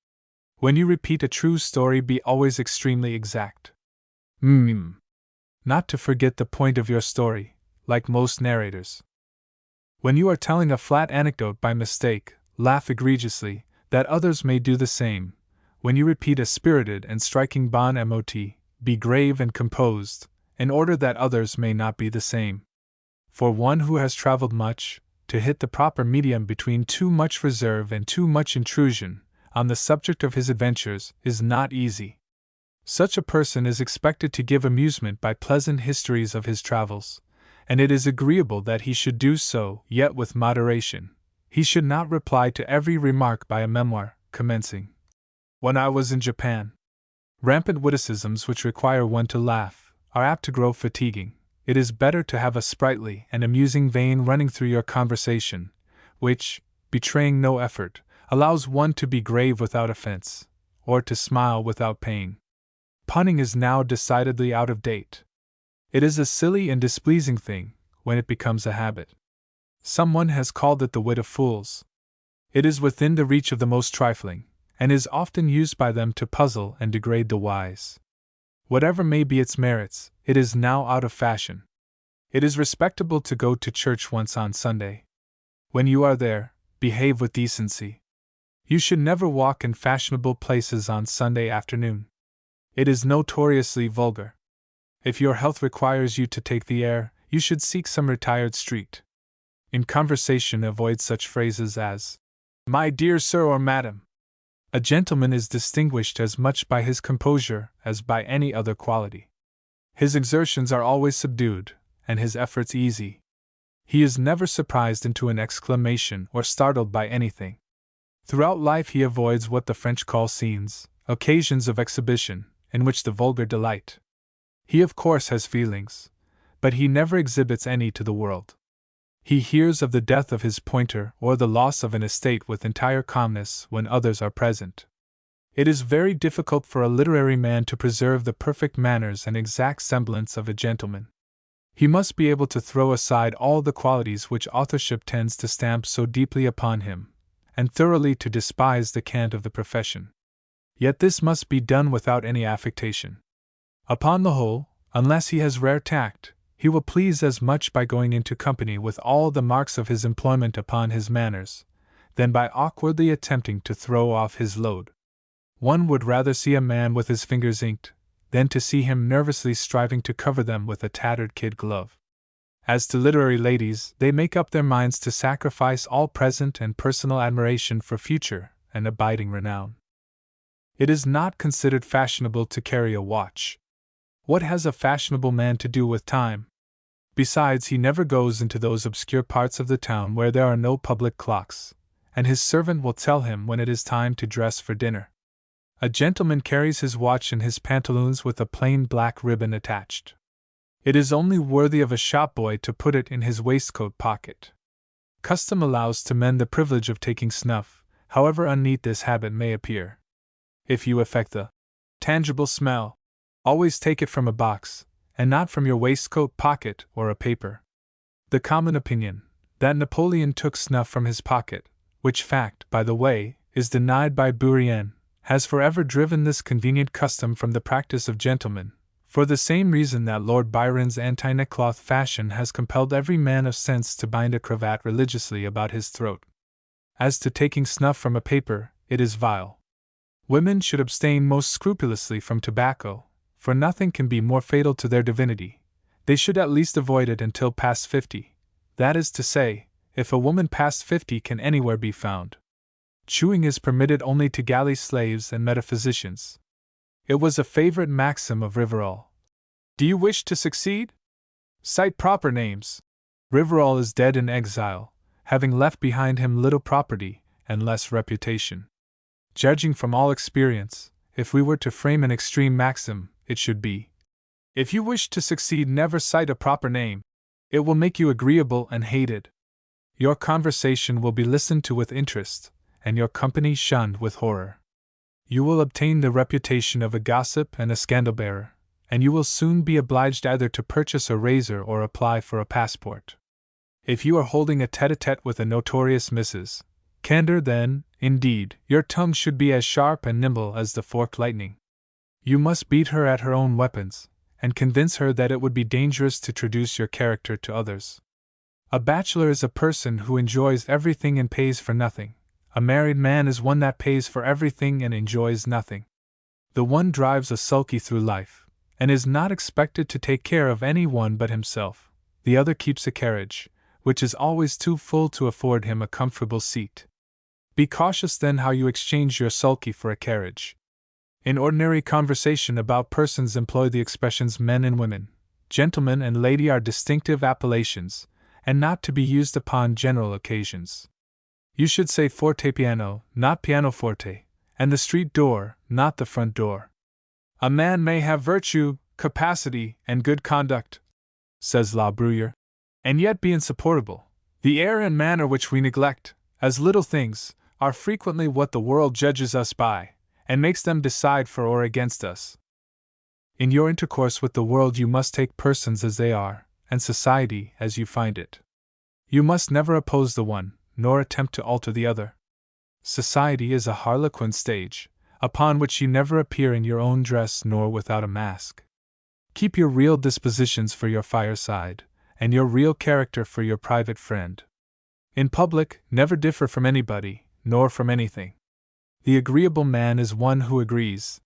When you repeat a true story, be always extremely exact. Not to forget the point of your story, like most narrators. When you are telling a flat anecdote by mistake, laugh egregiously, that others may do the same. When you repeat a spirited and striking bon mot, be grave and composed, in order that others may not be the same. For one who has traveled much, to hit the proper medium between too much reserve and too much intrusion on the subject of his adventures is not easy. Such a person is expected to give amusement by pleasant histories of his travels, and it is agreeable that he should do so, yet with moderation. He should not reply to every remark by a memoir, commencing, "When I was in Japan." Rampant witticisms which require one to laugh are apt to grow fatiguing. It is better to have a sprightly and amusing vein running through your conversation, which, betraying no effort, allows one to be grave without offense, or to smile without pain. Punning is now decidedly out of date. It is a silly and displeasing thing when it becomes a habit. Someone has called it the wit of fools. It is within the reach of the most trifling, and is often used by them to puzzle and degrade the wise. Whatever may be its merits, it is now out of fashion. It is respectable to go to church once on Sunday. When you are there, behave with decency. You should never walk in fashionable places on Sunday afternoon. It is notoriously vulgar. If your health requires you to take the air, you should seek some retired street. In conversation, avoid such phrases as, "My dear sir" or "madam." A gentleman is distinguished as much by his composure as by any other quality. His exertions are always subdued, and his efforts easy. He is never surprised into an exclamation or startled by anything. Throughout life he avoids what the French call scenes, occasions of exhibition, in which the vulgar delight. He of course has feelings, but he never exhibits any to the world. He hears of the death of his pointer or the loss of an estate with entire calmness when others are present. It is very difficult for a literary man to preserve the perfect manners and exact semblance of a gentleman. He must be able to throw aside all the qualities which authorship tends to stamp so deeply upon him, and thoroughly to despise the cant of the profession. Yet this must be done without any affectation. Upon the whole, unless he has rare tact, he will please as much by going into company with all the marks of his employment upon his manners, than by awkwardly attempting to throw off his load. One would rather see a man with his fingers inked, than to see him nervously striving to cover them with a tattered kid glove. As to literary ladies, they make up their minds to sacrifice all present and personal admiration for future and abiding renown. It is not considered fashionable to carry a watch. What has a fashionable man to do with time? Besides, he never goes into those obscure parts of the town where there are no public clocks, and his servant will tell him when it is time to dress for dinner. A gentleman carries his watch in his pantaloons with a plain black ribbon attached. It is only worthy of a shop boy to put it in his waistcoat pocket. Custom allows to men the privilege of taking snuff, however unneat this habit may appear. If you affect the tangible smell Always take it from a box, and not from your waistcoat pocket or a paper. The common opinion, that Napoleon took snuff from his pocket, which fact, by the way, is denied by Bourrienne, has forever driven this convenient custom from the practice of gentlemen, for the same reason that Lord Byron's anti-neckcloth fashion has compelled every man of sense to bind a cravat religiously about his throat. As to taking snuff from a paper, it is vile. Women should abstain most scrupulously from tobacco, for nothing can be more fatal to their divinity. They should at least avoid it until past 50, that is to say, if a woman past 50 can anywhere be found. Chewing is permitted only to galley slaves and metaphysicians. It was a favorite maxim of Rivarol. Do you wish to succeed? Cite proper names. Rivarol is dead in exile, having left behind him little property and less reputation. Judging from all experience, if we were to frame an extreme maxim, it should be: if you wish to succeed, never cite a proper name. It will make you agreeable and hated. Your conversation will be listened to with interest, and your company shunned with horror. You will obtain the reputation of a gossip and a scandal-bearer, and you will soon be obliged either to purchase a razor or apply for a passport. If you are holding a tete-a-tete with a notorious Mrs. Candor, then, indeed, your tongue should be as sharp and nimble as the forked lightning. You must beat her at her own weapons, and convince her that it would be dangerous to traduce your character to others. A bachelor is a person who enjoys everything and pays for nothing. A married man is one that pays for everything and enjoys nothing. The one drives a sulky through life, and is not expected to take care of any one but himself. The other keeps a carriage, which is always too full to afford him a comfortable seat. Be cautious then how you exchange your sulky for a carriage. In ordinary conversation about persons employ the expressions men and women, gentleman and lady are distinctive appellations, and not to be used upon general occasions. You should say forte piano, not pianoforte, and the street door, not the front door. A man may have virtue, capacity, and good conduct, says La Bruyere, and yet be insupportable. The air and manner which we neglect, as little things, are frequently what the world judges us by, and makes them decide for or against us. In your intercourse with the world you must take persons as they are, and society as you find it. You must never oppose the one, nor attempt to alter the other. Society is a harlequin stage, upon which you never appear in your own dress nor without a mask. Keep your real dispositions for your fireside, and your real character for your private friend. In public, never differ from anybody, nor from anything. The agreeable man is one who agrees,